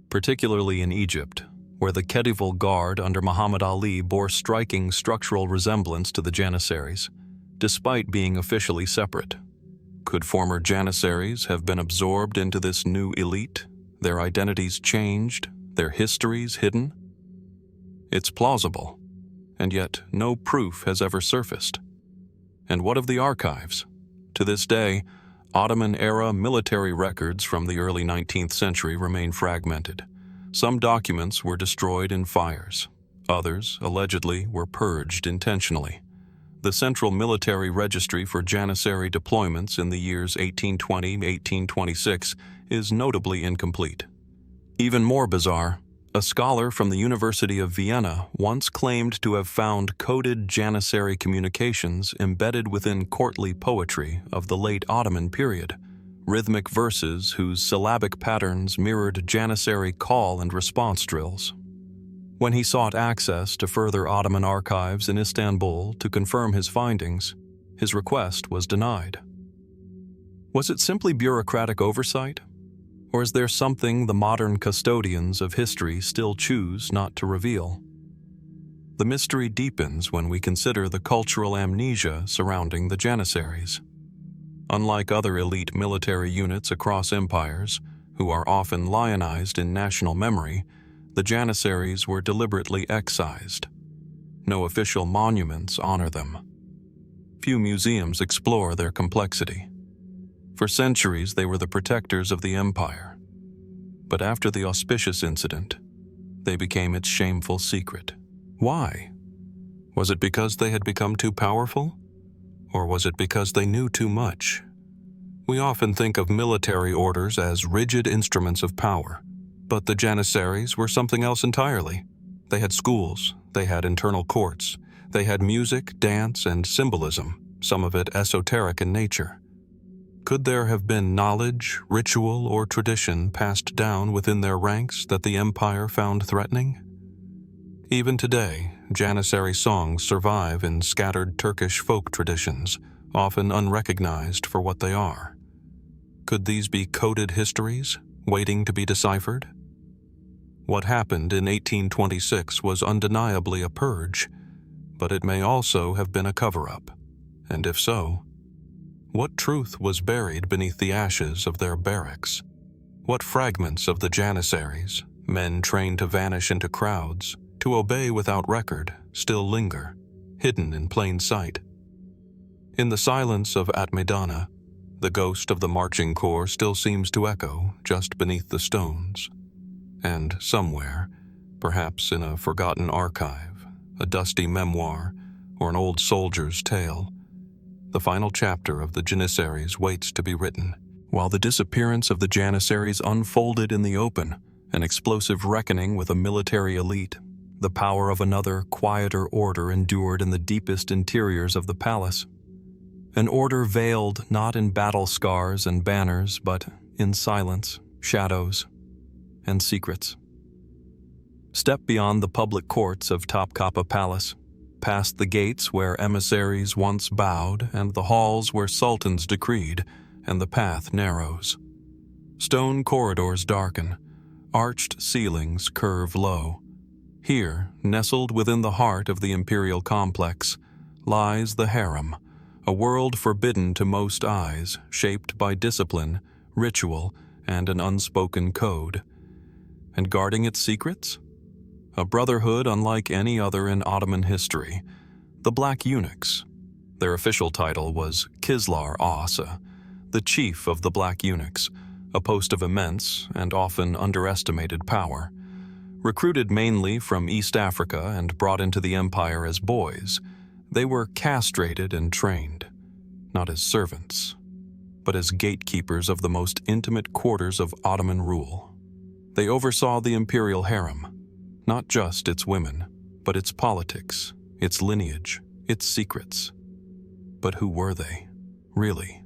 particularly in Egypt, where the Khedival Guard under Muhammad Ali bore striking structural resemblance to the Janissaries, despite being officially separate. Could former Janissaries have been absorbed into this new elite, their identities changed, their histories hidden? It's plausible, and yet no proof has ever surfaced. And what of the archives? To this day, Ottoman-era military records from the early 19th century remain fragmented. Some documents were destroyed in fires. Others, allegedly, were purged intentionally. The Central Military Registry for Janissary deployments in the years 1820-1826 is notably incomplete. Even more bizarre, a scholar from the University of Vienna once claimed to have found coded Janissary communications embedded within courtly poetry of the late Ottoman period, rhythmic verses whose syllabic patterns mirrored Janissary call and response drills. When he sought access to further Ottoman archives in Istanbul to confirm his findings, his request was denied. Was it simply bureaucratic oversight? Or is there something the modern custodians of history still choose not to reveal? The mystery deepens when we consider the cultural amnesia surrounding the Janissaries. Unlike other elite military units across empires, who are often lionized in national memory, the Janissaries were deliberately excised. No official monuments honor them. Few museums explore their complexity. For centuries, they were the protectors of the empire. But after the auspicious incident, they became its shameful secret. Why? Was it because they had become too powerful? Or was it because they knew too much? We often think of military orders as rigid instruments of power, but the Janissaries were something else entirely. They had schools, they had internal courts, they had music, dance, and symbolism, some of it esoteric in nature. Could there have been knowledge, ritual, or tradition passed down within their ranks that the empire found threatening? Even today, Janissary songs survive in scattered Turkish folk traditions, often unrecognized for what they are. Could these be coded histories, waiting to be deciphered? What happened in 1826 was undeniably a purge, but it may also have been a cover-up. And if so, what truth was buried beneath the ashes of their barracks? What fragments of the Janissaries, men trained to vanish into crowds, to obey without record, still linger, hidden in plain sight? In the silence of Atmedana, the ghost of the marching corps still seems to echo just beneath the stones. And somewhere, perhaps in a forgotten archive, a dusty memoir, or an old soldier's tale, the final chapter of the Janissaries waits to be written. While the disappearance of the Janissaries unfolded in the open, an explosive reckoning with a military elite, the power of another, quieter order endured in the deepest interiors of the palace. An order veiled not in battle scars and banners, but in silence, shadows, and secrets. Step beyond the public courts of Topkapi Palace, past the gates where emissaries once bowed and the halls where sultans decreed, and the path narrows. Stone corridors darken, arched ceilings curve low. Here, nestled within the heart of the imperial complex, lies the Harem, a world forbidden to most eyes, shaped by discipline, ritual, and an unspoken code. And guarding its secrets? A brotherhood unlike any other in Ottoman history, the Black Eunuchs. Their official title was Kislar Asa, the chief of the Black Eunuchs, a post of immense and often underestimated power. Recruited mainly from East Africa and brought into the empire as boys, they were castrated and trained, not as servants, but as gatekeepers of the most intimate quarters of Ottoman rule. They oversaw the imperial harem, not just its women, but its politics, its lineage, its secrets. But who were they, really?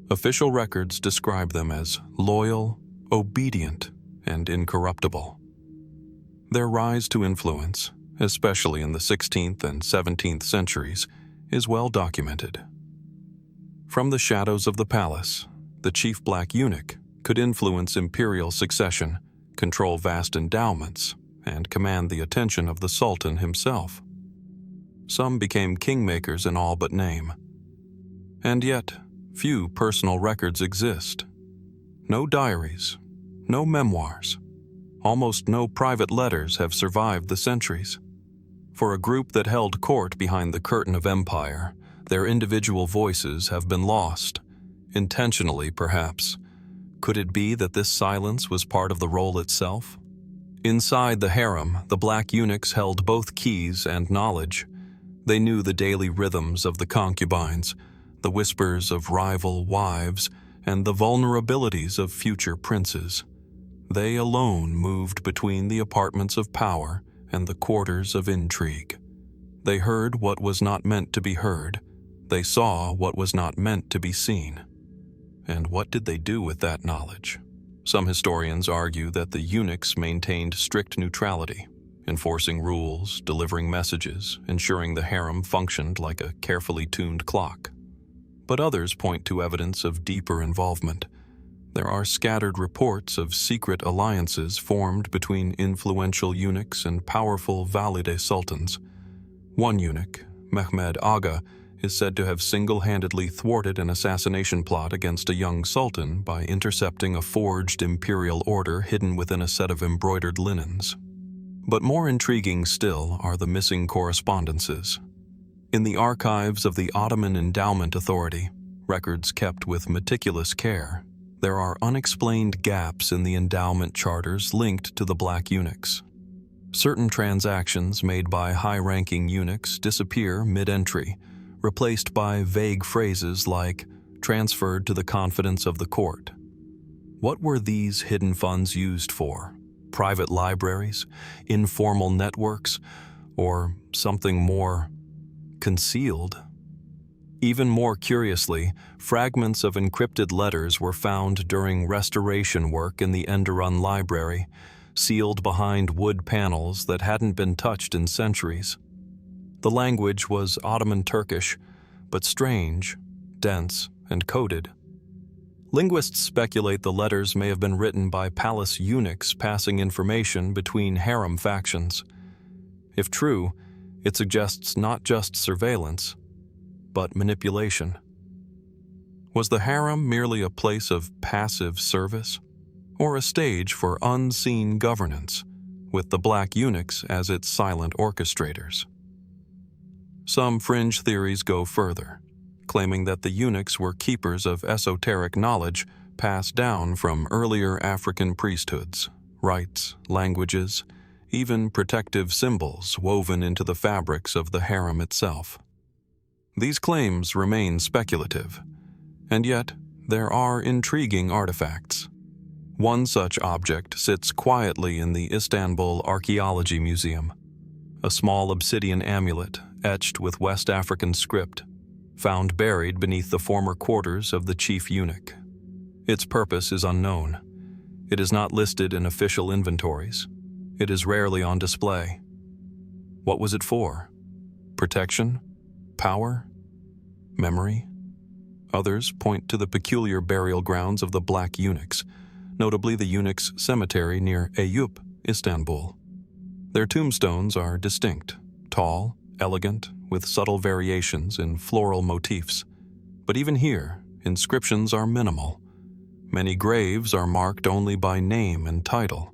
Official records describe them as loyal, obedient, and incorruptible. Their rise to influence, especially in the 16th and 17th centuries, is well documented. From the shadows of the palace, the chief black eunuch could influence imperial succession, control vast endowments, and command the attention of the Sultan himself. Some became kingmakers in all but name. And yet, few personal records exist. No diaries, no memoirs, almost no private letters have survived the centuries. For a group that held court behind the curtain of empire, their individual voices have been lost, intentionally perhaps. Could it be that this silence was part of the role itself? Inside the harem, the black eunuchs held both keys and knowledge. They knew the daily rhythms of the concubines, the whispers of rival wives, and the vulnerabilities of future princes. They alone moved between the apartments of power and the quarters of intrigue. They heard what was not meant to be heard. They saw what was not meant to be seen. And what did they do with that knowledge? Some historians argue that the eunuchs maintained strict neutrality, enforcing rules, delivering messages, ensuring the harem functioned like a carefully tuned clock. But others point to evidence of deeper involvement. There are scattered reports of secret alliances formed between influential eunuchs and powerful valide sultans. One eunuch, Mehmed Aga, is said to have single-handedly thwarted an assassination plot against a young sultan by intercepting a forged imperial order hidden within a set of embroidered linens. But more intriguing still are the missing correspondences. In the archives of the Ottoman Endowment Authority, records kept with meticulous care, there are unexplained gaps in the endowment charters linked to the black eunuchs. Certain transactions made by high-ranking eunuchs disappear mid-entry, replaced by vague phrases like transferred to the confidence of the court. What were these hidden funds used for? Private libraries, informal networks, or something more concealed? Even more curiously, fragments of encrypted letters were found during restoration work in the Enderun library, sealed behind wood panels that hadn't been touched in centuries. The language was Ottoman Turkish, but strange, dense, and coded. Linguists speculate the letters may have been written by palace eunuchs passing information between harem factions. If true, it suggests not just surveillance, but manipulation. Was the harem merely a place of passive service, or a stage for unseen governance, with the black eunuchs as its silent orchestrators? Some fringe theories go further, claiming that the eunuchs were keepers of esoteric knowledge passed down from earlier African priesthoods, rites, languages, even protective symbols woven into the fabrics of the harem itself. These claims remain speculative, and yet there are intriguing artifacts. One such object sits quietly in the Istanbul Archaeology Museum, a small obsidian amulet etched with West African script, found buried beneath the former quarters of the chief eunuch. Its purpose is unknown. It is not listed in official inventories. It is rarely on display. What was it for? Protection? Power? Memory? Others point to the peculiar burial grounds of the black eunuchs, notably the eunuchs' cemetery near Eyüp, Istanbul. Their tombstones are distinct, tall, elegant, with subtle variations in floral motifs. But even here, inscriptions are minimal. Many graves are marked only by name and title,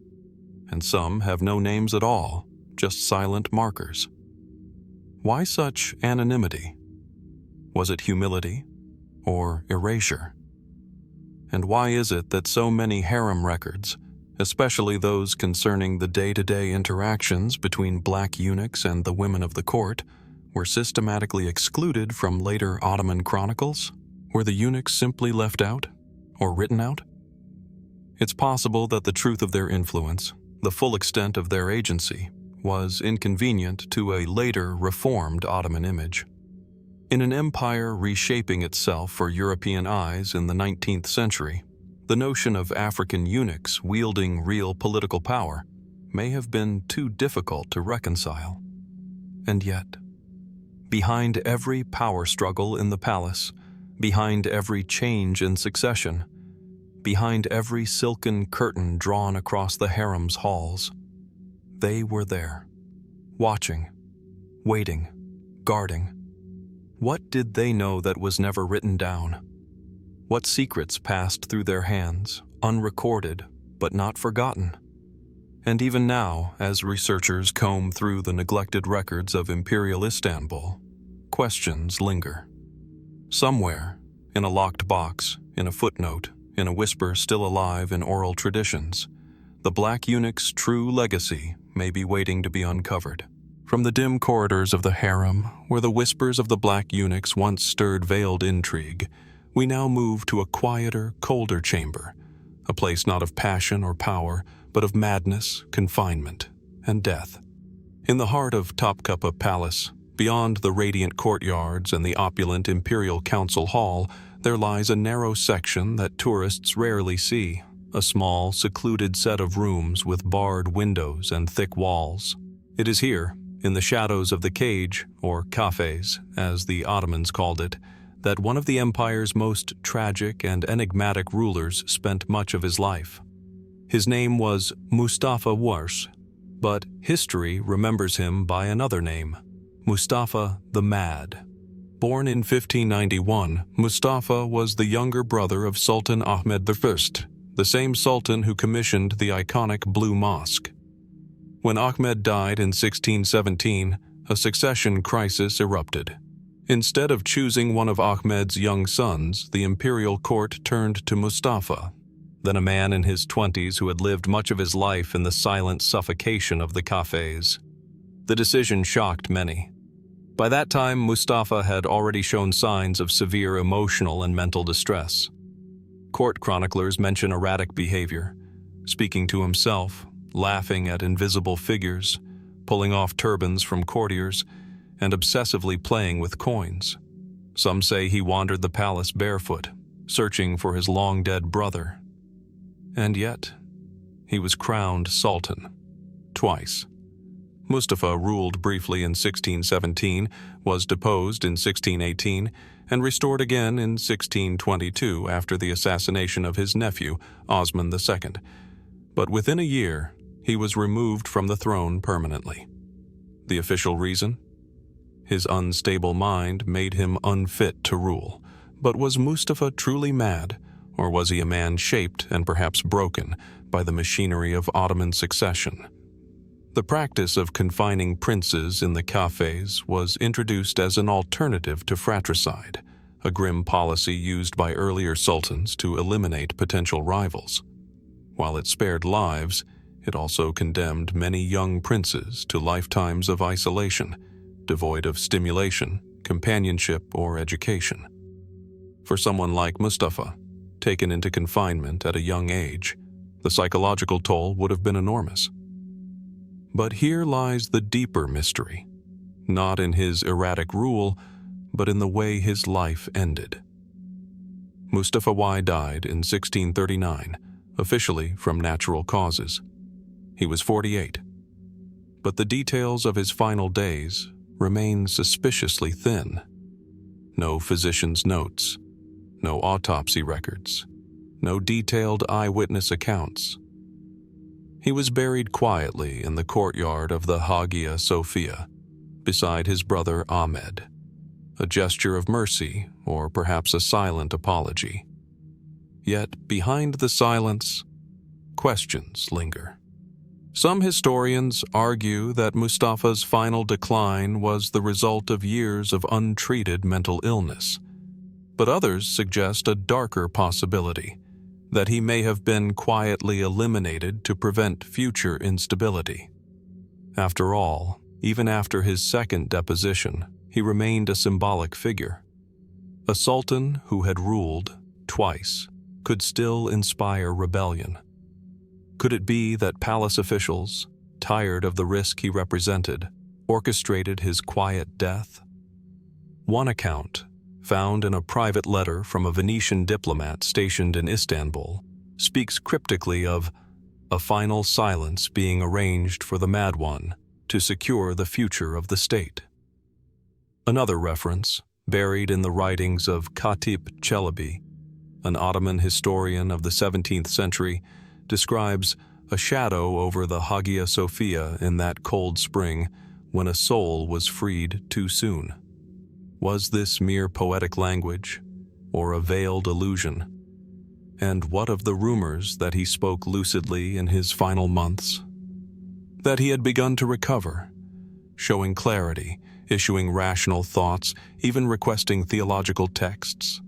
and some have no names at all, just silent markers. Why such anonymity? Was it humility or erasure? And why is it that so many harem records, especially those concerning the day-to-day interactions between black eunuchs and the women of the court, were systematically excluded from later Ottoman chronicles? Were the eunuchs simply left out or written out? It's possible that the truth of their influence, the full extent of their agency, was inconvenient to a later reformed Ottoman image. In an empire reshaping itself for European eyes in the 19th century, the notion of African eunuchs wielding real political power may have been too difficult to reconcile. And yet, behind every power struggle in the palace, behind every change in succession, behind every silken curtain drawn across the harem's halls, they were there, watching, waiting, guarding. What did they know that was never written down? What secrets passed through their hands, unrecorded but not forgotten? And even now, as researchers comb through the neglected records of Imperial Istanbul, questions linger. Somewhere, in a locked box, in a footnote, in a whisper still alive in oral traditions, the Black Eunuch's true legacy may be waiting to be uncovered. From the dim corridors of the harem, where the whispers of the Black Eunuchs once stirred veiled intrigue, we now move to a quieter, colder chamber, a place not of passion or power, but of madness, confinement, and death. In the heart of Topkapi Palace, beyond the radiant courtyards and the opulent Imperial Council Hall, there lies a narrow section that tourists rarely see, a small, secluded set of rooms with barred windows and thick walls. It is here, in the shadows of the cage, or cafes, as the Ottomans called it, that one of the empire's most tragic and enigmatic rulers spent much of his life. His name was Mustafa Wars, but history remembers him by another name, Mustafa the Mad. Born in 1591, Mustafa was the younger brother of Sultan Ahmed I, the same sultan who commissioned the iconic Blue Mosque. When Ahmed died in 1617, a succession crisis erupted. Instead of choosing one of Ahmed's young sons, the imperial court turned to Mustafa, then a man in his 20s who had lived much of his life in the silent suffocation of the cafes. The decision shocked many. By that time, Mustafa had already shown signs of severe emotional and mental distress. Court chroniclers mention erratic behavior, speaking to himself, laughing at invisible figures, pulling off turbans from courtiers, and obsessively playing with coins. Some say he wandered the palace barefoot, searching for his long-dead brother. And yet, he was crowned Sultan, twice. Mustafa ruled briefly in 1617, was deposed in 1618, and restored again in 1622 after the assassination of his nephew, Osman II. But within a year, he was removed from the throne permanently. The official reason? His unstable mind made him unfit to rule. But was Mustafa truly mad, or was he a man shaped and perhaps broken by the machinery of Ottoman succession? The practice of confining princes in the cafes was introduced as an alternative to fratricide, a grim policy used by earlier sultans to eliminate potential rivals. While it spared lives, it also condemned many young princes to lifetimes of isolation, devoid of stimulation, companionship, or education. For someone like Mustafa, taken into confinement at a young age, the psychological toll would have been enormous. But here lies the deeper mystery, not in his erratic rule, but in the way his life ended. Mustafa Y died in 1639, officially from natural causes. He was 48. But the details of his final days remain suspiciously thin. No physician's notes, no autopsy records, no detailed eyewitness accounts. He was buried quietly in the courtyard of the Hagia Sophia, beside his brother Ahmed, a gesture of mercy or perhaps a silent apology. Yet behind the silence, questions linger. Some historians argue that Mustafa's final decline was the result of years of untreated mental illness, but others suggest a darker possibility, that he may have been quietly eliminated to prevent future instability. After all, even after his second deposition, he remained a symbolic figure. A sultan who had ruled twice could still inspire rebellion. Could it be that palace officials, tired of the risk he represented, orchestrated his quiet death? One account, found in a private letter from a Venetian diplomat stationed in Istanbul, speaks cryptically of a final silence being arranged for the Mad One to secure the future of the state. Another reference, buried in the writings of Khatib Çelebi, an Ottoman historian of the 17th century, describes a shadow over the Hagia Sophia in that cold spring when a soul was freed too soon. Was this mere poetic language, or a veiled illusion? And what of the rumors that he spoke lucidly in his final months? That he had begun to recover, showing clarity, issuing rational thoughts, even requesting theological texts.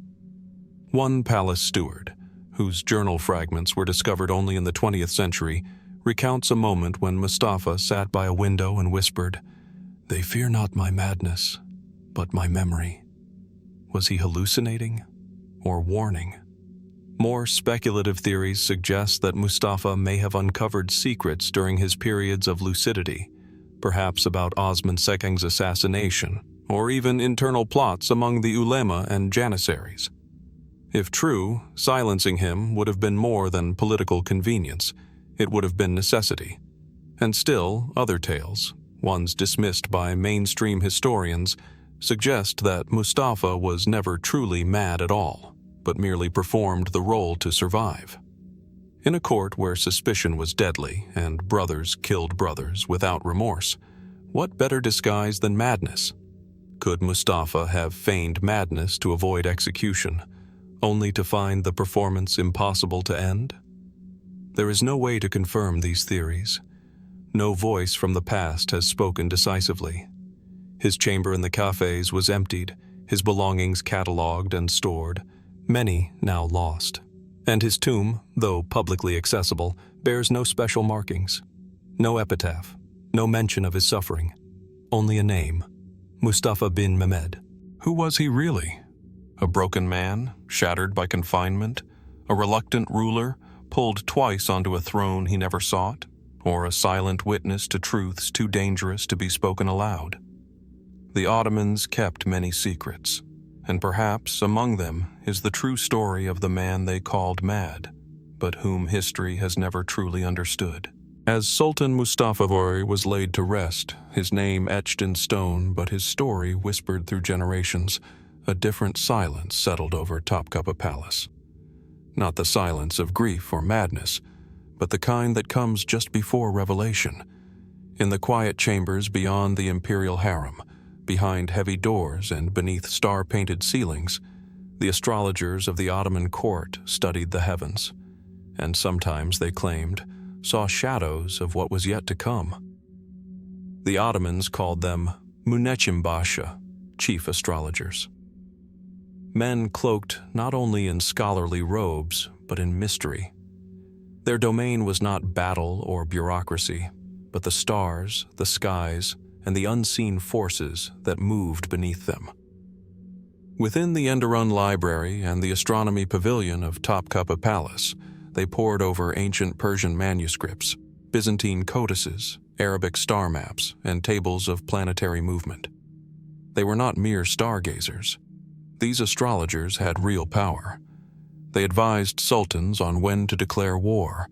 One palace steward, whose journal fragments were discovered only in the 20th century, recounts a moment when Mustafa sat by a window and whispered, "They fear not my madness, but my memory." Was he hallucinating or warning? More speculative theories suggest that Mustafa may have uncovered secrets during his periods of lucidity, perhaps about Osman Sekeng's assassination, or even internal plots among the ulema and Janissaries. If true, silencing him would have been more than political convenience, it would have been necessity. And still, other tales, ones dismissed by mainstream historians, suggest that Mustafa was never truly mad at all, but merely performed the role to survive. In a court where suspicion was deadly and brothers killed brothers without remorse, what better disguise than madness? Could Mustafa have feigned madness to avoid execution, only to find the performance impossible to end? There is no way to confirm these theories. No voice from the past has spoken decisively. His chamber in the cafes was emptied, his belongings catalogued and stored, many now lost. And his tomb, though publicly accessible, bears no special markings. No epitaph, no mention of his suffering. Only a name, Mustafa bin Mehmed. Who was he really? A broken man, shattered by confinement? A reluctant ruler, pulled twice onto a throne he never sought? Or a silent witness to truths too dangerous to be spoken aloud? The Ottomans kept many secrets, and perhaps among them is the true story of the man they called mad, but whom history has never truly understood. As Sultan Mustafa was laid to rest, his name etched in stone but his story whispered through generations, a different silence settled over Topkapi Palace. Not the silence of grief or madness, but the kind that comes just before revelation. In the quiet chambers beyond the imperial harem, behind heavy doors and beneath star-painted ceilings, the astrologers of the Ottoman court studied the heavens, and sometimes, they claimed, saw shadows of what was yet to come. The Ottomans called them Munechim Basha, chief astrologers. Men cloaked not only in scholarly robes, but in mystery. Their domain was not battle or bureaucracy, but the stars, the skies, and the unseen forces that moved beneath them. Within the Enderun Library and the Astronomy Pavilion of Topkapi Palace, they pored over ancient Persian manuscripts, Byzantine codices, Arabic star maps, and tables of planetary movement. They were not mere stargazers. These astrologers had real power. They advised sultans on when to declare war,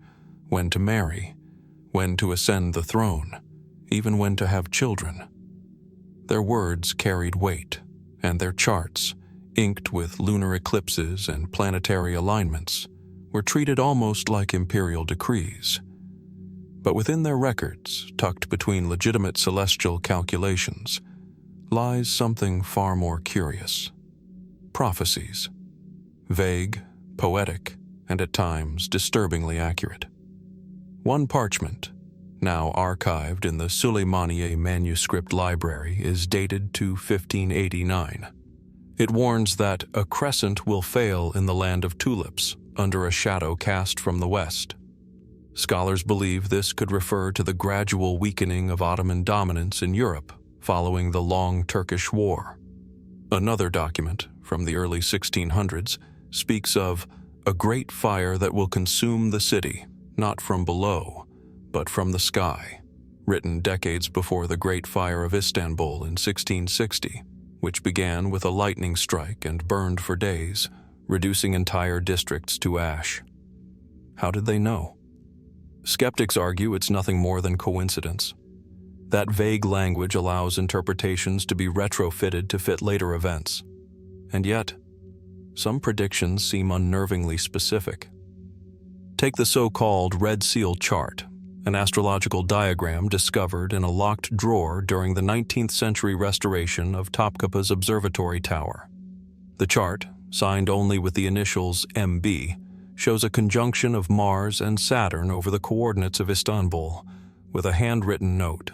when to marry, when to ascend the throne, even when to have children. Their words carried weight, and their charts, inked with lunar eclipses and planetary alignments, were treated almost like imperial decrees. But within their records, tucked between legitimate celestial calculations, lies something far more curious. Prophecies. Vague, poetic, and at times disturbingly accurate. One parchment, now archived in the Suleimaniye manuscript library, is dated to 1589. It warns that a crescent will fail in the land of tulips under a shadow cast from the west. Scholars believe this could refer to the gradual weakening of Ottoman dominance in Europe following the long Turkish War. Another document, from the early 1600s, speaks of a great fire that will consume the city, not from below, but from the sky, written decades before the Great Fire of Istanbul in 1660, which began with a lightning strike and burned for days, reducing entire districts to ash. How did they know? Skeptics argue it's nothing more than coincidence. That vague language allows interpretations to be retrofitted to fit later events. And yet, some predictions seem unnervingly specific. Take the so-called Red Seal chart, an astrological diagram discovered in a locked drawer during the 19th century restoration of Topkapi's observatory tower. The chart, signed only with the initials MB, shows a conjunction of Mars and Saturn over the coordinates of Istanbul, with a handwritten note.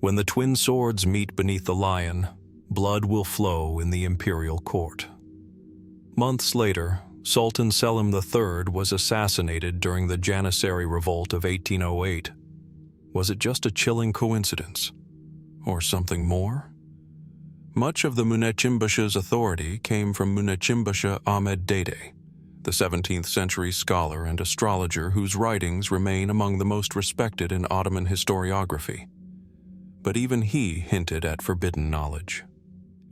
When the twin swords meet beneath the lion, blood will flow in the imperial court. Months later, Sultan Selim III was assassinated during the Janissary revolt of 1808. Was it just a chilling coincidence? Or something more? Much of the Muneçim authority came from Muneçim Ahmed Dede, the 17th century scholar and astrologer whose writings remain among the most respected in Ottoman historiography. But even he hinted at forbidden knowledge.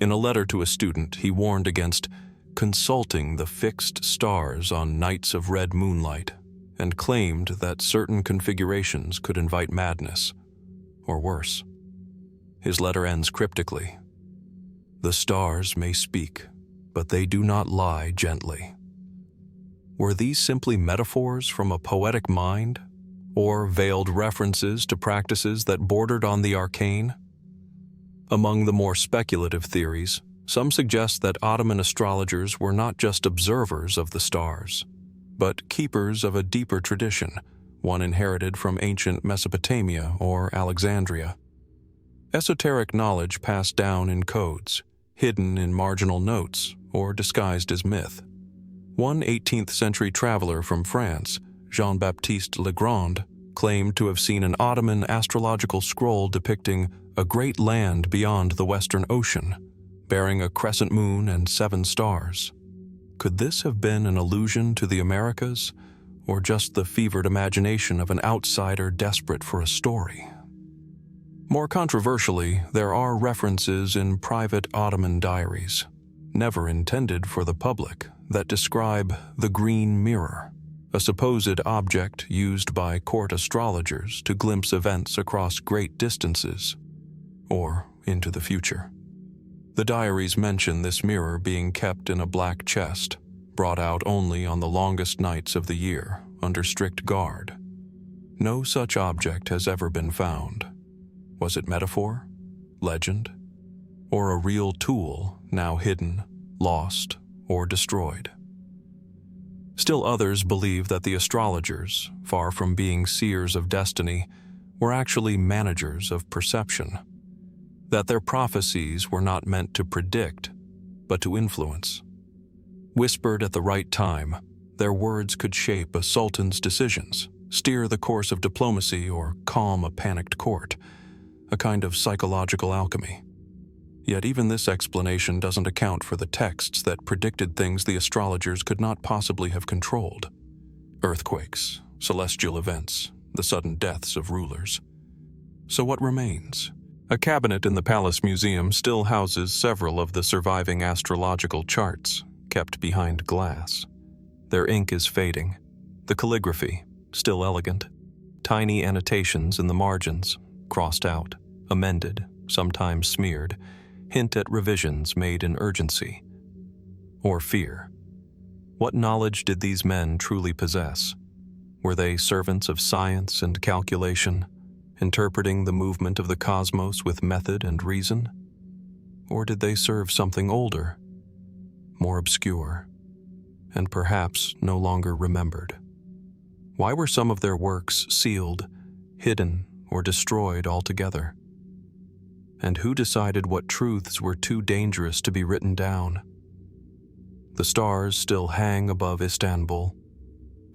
In a letter to a student, he warned against consulting the fixed stars on nights of red moonlight, and claimed that certain configurations could invite madness, or worse. His letter ends cryptically. "The stars may speak, but they do not lie gently." Were these simply metaphors from a poetic mind, or veiled references to practices that bordered on the arcane? Among the more speculative theories, some suggest that Ottoman astrologers were not just observers of the stars, but keepers of a deeper tradition, one inherited from ancient Mesopotamia or Alexandria. Esoteric knowledge passed down in codes, hidden in marginal notes, or disguised as myth. One 18th century traveler from France, Jean-Baptiste Legrand, claimed to have seen an Ottoman astrological scroll depicting a great land beyond the Western Ocean, bearing a crescent moon and 7 stars. Could this have been an allusion to the Americas, or just the fevered imagination of an outsider desperate for a story? More controversially, there are references in private Ottoman diaries, never intended for the public, that describe the Green Mirror, a supposed object used by court astrologers to glimpse events across great distances, or into the future. The diaries mention this mirror being kept in a black chest, brought out only on the longest nights of the year, under strict guard. No such object has ever been found. Was it metaphor, legend, or a real tool now hidden, lost, or destroyed? Still others believe that the astrologers, far from being seers of destiny, were actually managers of perception, that their prophecies were not meant to predict, but to influence. Whispered at the right time, their words could shape a sultan's decisions, steer the course of diplomacy, or calm a panicked court, a kind of psychological alchemy. Yet even this explanation doesn't account for the texts that predicted things the astrologers could not possibly have controlled. Earthquakes, celestial events, the sudden deaths of rulers. So what remains? A cabinet in the Palace Museum still houses several of the surviving astrological charts, kept behind glass. Their ink is fading, the calligraphy, still elegant. Tiny annotations in the margins, crossed out, amended, sometimes smeared, hint at revisions made in urgency or fear. What knowledge did these men truly possess? Were they servants of science and calculation, interpreting the movement of the cosmos with method and reason? Or did they serve something older, more obscure, and perhaps no longer remembered? Why were some of their works sealed, hidden, or destroyed altogether? And who decided what truths were too dangerous to be written down? The stars still hang above Istanbul,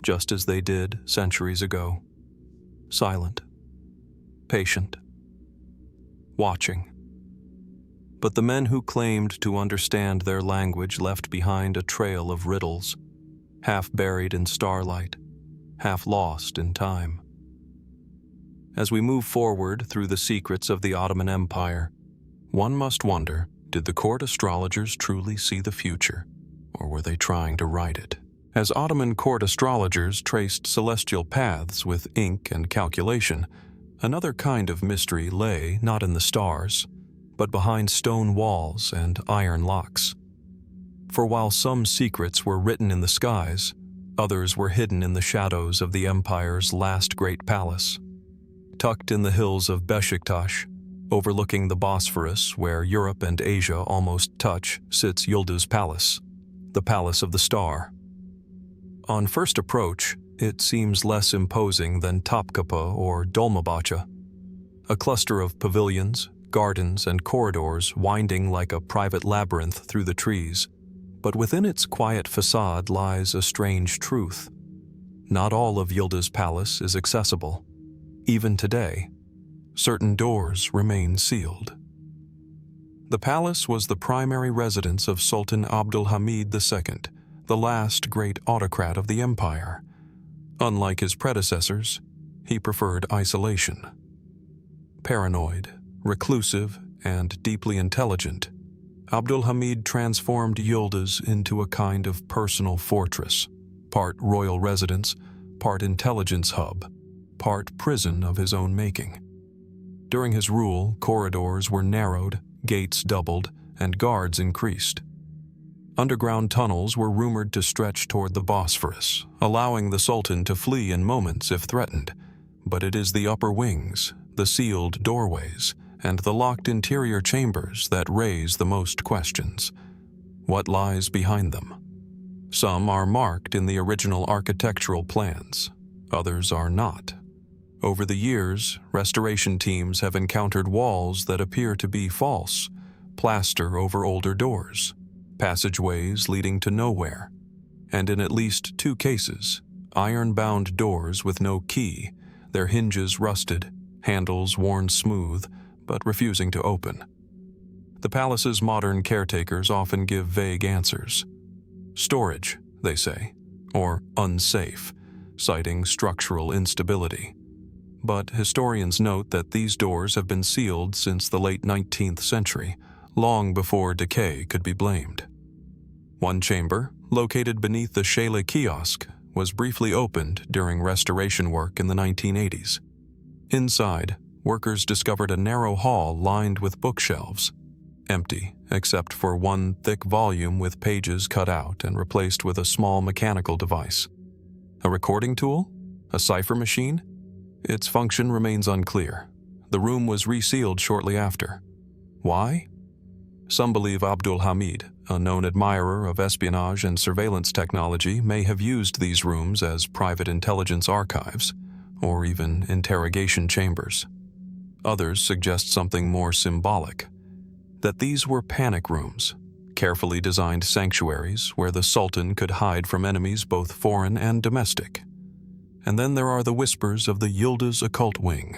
just as they did centuries ago, silent, patient, watching. But the men who claimed to understand their language left behind a trail of riddles, half buried in starlight, half lost in time. As we move forward through the secrets of the Ottoman Empire, one must wonder, did the court astrologers truly see the future, or were they trying to write it? As Ottoman court astrologers traced celestial paths with ink and calculation, another kind of mystery lay not in the stars, but behind stone walls and iron locks. For while some secrets were written in the skies, others were hidden in the shadows of the empire's last great palace. Tucked in the hills of Beşiktaş, overlooking the Bosphorus where Europe and Asia almost touch, sits Yıldız Palace, the Palace of the Star. On first approach, it seems less imposing than Topkapi or Dolmabahce, a cluster of pavilions, gardens, and corridors winding like a private labyrinth through the trees. But within its quiet facade lies a strange truth. Not all of Yıldız Palace is accessible. Even today, certain doors remain sealed. The palace was the primary residence of Sultan Abdul Hamid II, the last great autocrat of the empire. Unlike his predecessors, he preferred isolation. Paranoid, reclusive, and deeply intelligent, Abdul Hamid transformed Yıldız into a kind of personal fortress, part royal residence, part intelligence hub, part prison of his own making. During his rule, corridors were narrowed, gates doubled, and guards increased. Underground tunnels were rumored to stretch toward the Bosphorus, allowing the Sultan to flee in moments if threatened. But it is the upper wings, the sealed doorways, and the locked interior chambers that raise the most questions. What lies behind them? Some are marked in the original architectural plans, others are not. Over the years, restoration teams have encountered walls that appear to be false, plaster over older doors, passageways leading to nowhere, and in at least 2 cases, iron-bound doors with no key, their hinges rusted, handles worn smooth, but refusing to open. The palace's modern caretakers often give vague answers. Storage, they say, or unsafe, citing structural instability. But historians note that these doors have been sealed since the late 19th century, long before decay could be blamed. One chamber, located beneath the Şale kiosk, was briefly opened during restoration work in the 1980s. Inside, workers discovered a narrow hall lined with bookshelves, empty except for one thick volume with pages cut out and replaced with a small mechanical device. A recording tool? A cipher machine? Its function remains unclear. The room was resealed shortly after. Why? Some believe Abdul Hamid, a known admirer of espionage and surveillance technology, may have used these rooms as private intelligence archives, or even interrogation chambers. Others suggest something more symbolic, that these were panic rooms, carefully designed sanctuaries where the Sultan could hide from enemies both foreign and domestic. And then there are the whispers of the Yıldız occult wing.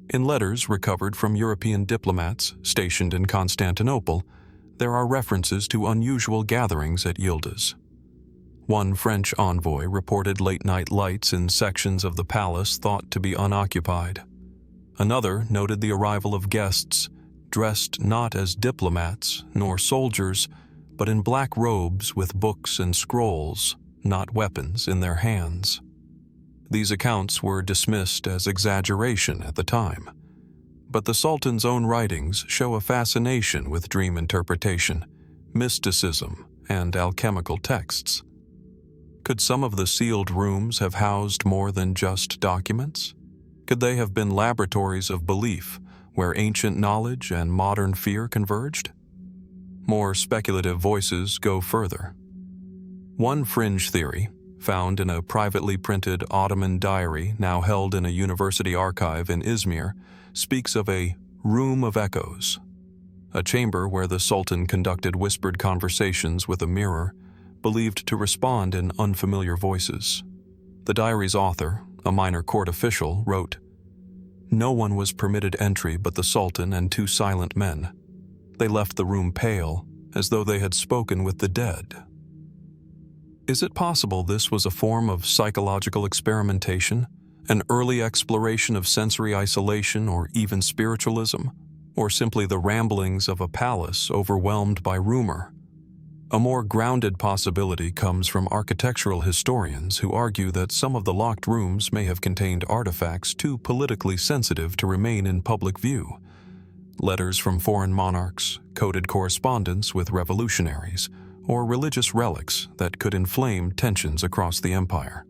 In letters recovered from European diplomats stationed in Constantinople, there are references to unusual gatherings at Yıldız. One French envoy reported late-night lights in sections of the palace thought to be unoccupied. Another noted the arrival of guests dressed not as diplomats nor soldiers, but in black robes with books and scrolls, not weapons, in their hands. These accounts were dismissed as exaggeration at the time, but the Sultan's own writings show a fascination with dream interpretation, mysticism, and alchemical texts. Could some of the sealed rooms have housed more than just documents? Could they have been laboratories of belief where ancient knowledge and modern fear converged? More speculative voices go further. One fringe theory, found in a privately printed Ottoman diary now held in a university archive in Izmir, speaks of a room of echoes, a chamber where the Sultan conducted whispered conversations with a mirror, believed to respond in unfamiliar voices. The diary's author, a minor court official, wrote, "No one was permitted entry but the Sultan and 2 silent men. They left the room pale, as though they had spoken with the dead." Is it possible this was a form of psychological experimentation, An early exploration of sensory isolation or even spiritualism? Or simply the ramblings of a palace overwhelmed by rumor? A more grounded possibility comes from architectural historians who argue that some of the locked rooms may have contained artifacts too politically sensitive to remain in public view. Letters from foreign monarchs, coded correspondence with revolutionaries, or religious relics that could inflame tensions across the empire.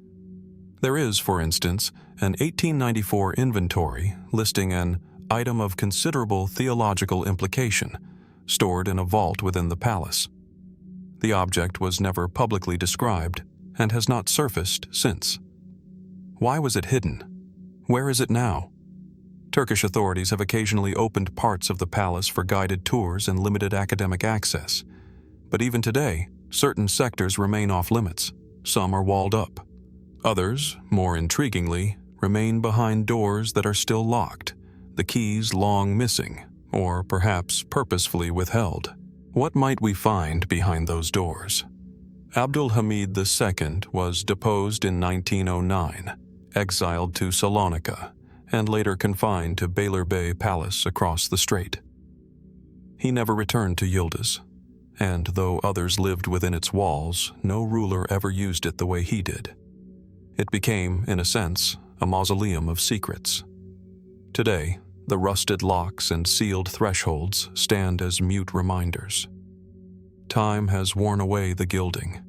There is, for instance, an 1894 inventory listing an item of considerable theological implication, stored in a vault within the palace. The object was never publicly described and has not surfaced since. Why was it hidden? Where is it now? Turkish authorities have occasionally opened parts of the palace for guided tours and limited academic access. But even today, certain sectors remain off-limits. Some are walled up. Others, more intriguingly, remain behind doors that are still locked, the keys long missing, or perhaps purposefully withheld. What might we find behind those doors? Abdul Hamid II was deposed in 1909, exiled to Salonika, and later confined to Beylerbey Palace across the strait. He never returned to Yildiz, and though others lived within its walls, no ruler ever used it the way he did. It became, in a sense, a mausoleum of secrets. Today, the rusted locks and sealed thresholds stand as mute reminders. Time has worn away the gilding,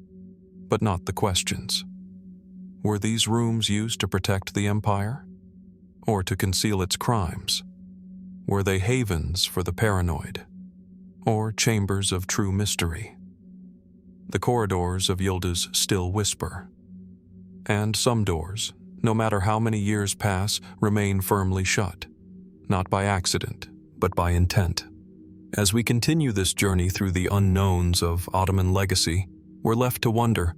but not the questions. Were these rooms used to protect the empire? Or to conceal its crimes? Were they havens for the paranoid? Or chambers of true mystery? The corridors of Yildiz still whisper. And some doors, no matter how many years pass, remain firmly shut. Not by accident, but by intent. As we continue this journey through the unknowns of Ottoman legacy, we're left to wonder,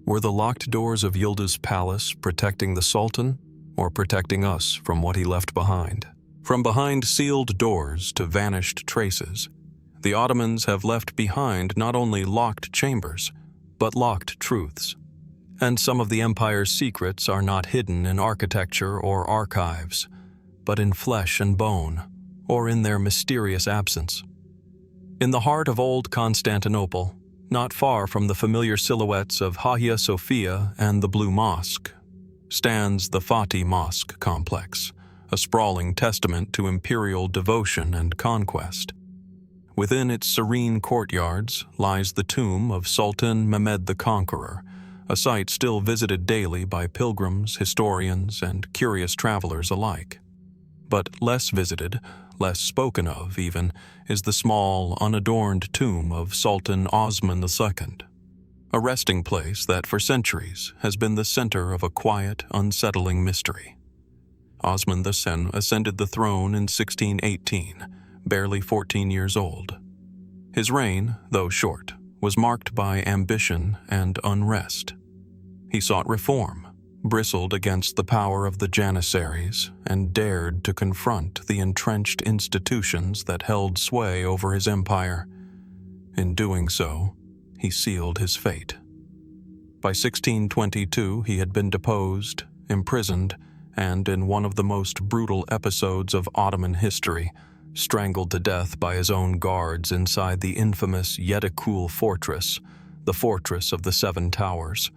were the locked doors of Yildiz Palace protecting the Sultan, or protecting us from what he left behind? From behind sealed doors to vanished traces, the Ottomans have left behind not only locked chambers, but locked truths. And some of the empire's secrets are not hidden in architecture or archives, but in flesh and bone, or in their mysterious absence. In the heart of old Constantinople, not far from the familiar silhouettes of Hagia Sophia and the Blue Mosque, stands the Fatih Mosque complex, a sprawling testament to imperial devotion and conquest. Within its serene courtyards lies the tomb of Sultan Mehmed the Conqueror, a site still visited daily by pilgrims, historians, and curious travelers alike. But less visited, less spoken of even, is the small, unadorned tomb of Sultan Osman II, a resting place that for centuries has been the center of a quiet, unsettling mystery. Osman II ascended the throne in 1618, barely 14 years old. His reign, though short, was marked by ambition and unrest. He sought reform, bristled against the power of the Janissaries, and dared to confront the entrenched institutions that held sway over his empire. In doing so, he sealed his fate. By 1622, he had been deposed, imprisoned, and in one of the most brutal episodes of Ottoman history, strangled to death by his own guards inside the infamous Yedikul fortress, the Fortress of the Seven Towers,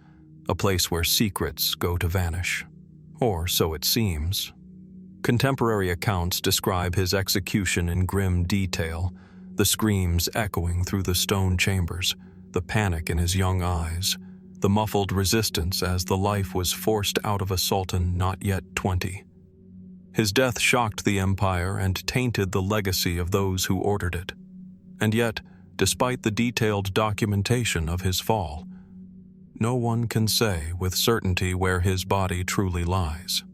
a place where secrets go to vanish. Or so it seems. Contemporary accounts describe his execution in grim detail, the screams echoing through the stone chambers, the panic in his young eyes, the muffled resistance as the life was forced out of a sultan not yet 20. His death shocked the empire and tainted the legacy of those who ordered it. And yet, despite the detailed documentation of his fall, no one can say with certainty where his body truly lies.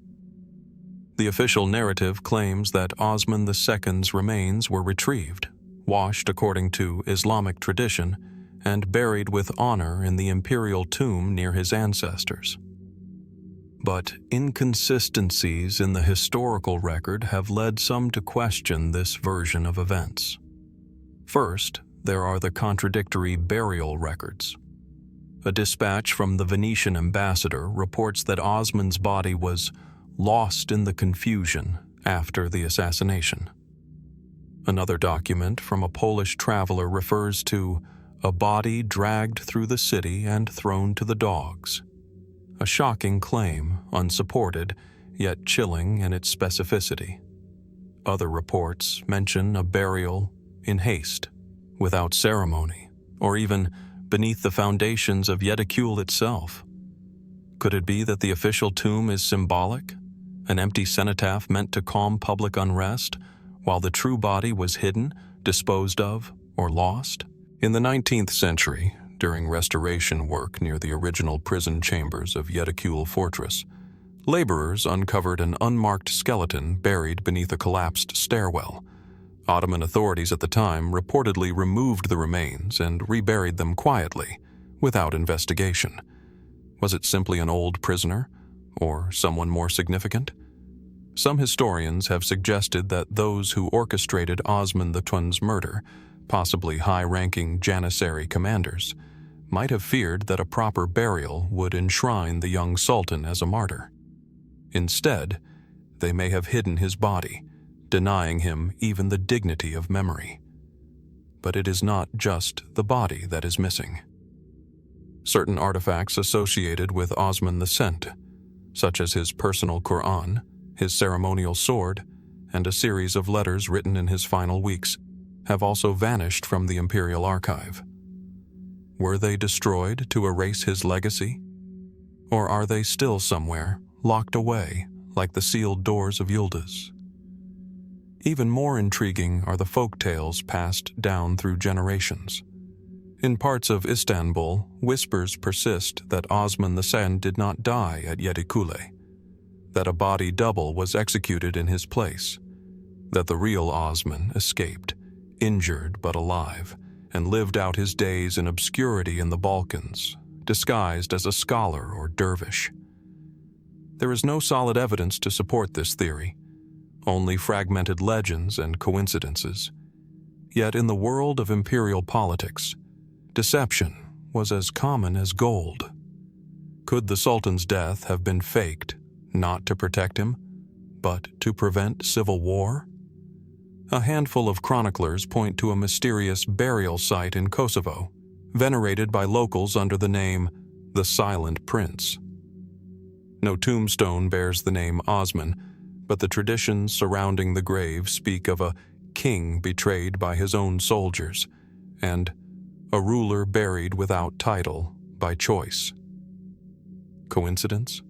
The official narrative claims that Osman II's remains were retrieved, washed according to Islamic tradition, and buried with honor in the imperial tomb near his ancestors. But inconsistencies in the historical record have led some to question this version of events. First, there are the contradictory burial records. A dispatch from the Venetian ambassador reports that Osman's body was lost in the confusion after the assassination. Another document from a Polish traveler refers to a body dragged through the city and thrown to the dogs. A shocking claim, unsupported, yet chilling in its specificity. Other reports mention a burial in haste, without ceremony, or even beneath the foundations of Yedikule itself. Could it be that the official tomb is symbolic, an empty cenotaph meant to calm public unrest, while the true body was hidden, disposed of, or lost? In the 19th century, during restoration work near the original prison chambers of Yedikule Fortress, laborers uncovered an unmarked skeleton buried beneath a collapsed stairwell. Ottoman authorities at the time reportedly removed the remains and reburied them quietly, without investigation. Was it simply an old prisoner, or someone more significant? Some historians have suggested that those who orchestrated Osman II's murder, possibly high-ranking Janissary commanders, might have feared that a proper burial would enshrine the young sultan as a martyr. Instead, they may have hidden his body, denying him even the dignity of memory. But it is not just the body that is missing. Certain artifacts associated with Osman II, such as his personal Quran, his ceremonial sword, and a series of letters written in his final weeks, have also vanished from the imperial archive. Were they destroyed to erase his legacy? Or are they still somewhere, locked away, like the sealed doors of Yildiz? Even more intriguing are the folk tales passed down through generations. In parts of Istanbul, whispers persist that Osman II did not die at Yedikule, that a body double was executed in his place, that the real Osman escaped, injured but alive, and lived out his days in obscurity in the Balkans, disguised as a scholar or dervish. There is no solid evidence to support this theory, only fragmented legends and coincidences. Yet in the world of imperial politics, deception was as common as gold. Could the Sultan's death have been faked, not to protect him, but to prevent civil war? A handful of chroniclers point to a mysterious burial site in Kosovo, venerated by locals under the name the Silent Prince. No tombstone bears the name Osman, but the traditions surrounding the grave speak of a king betrayed by his own soldiers, and a ruler buried without title by choice. Coincidence?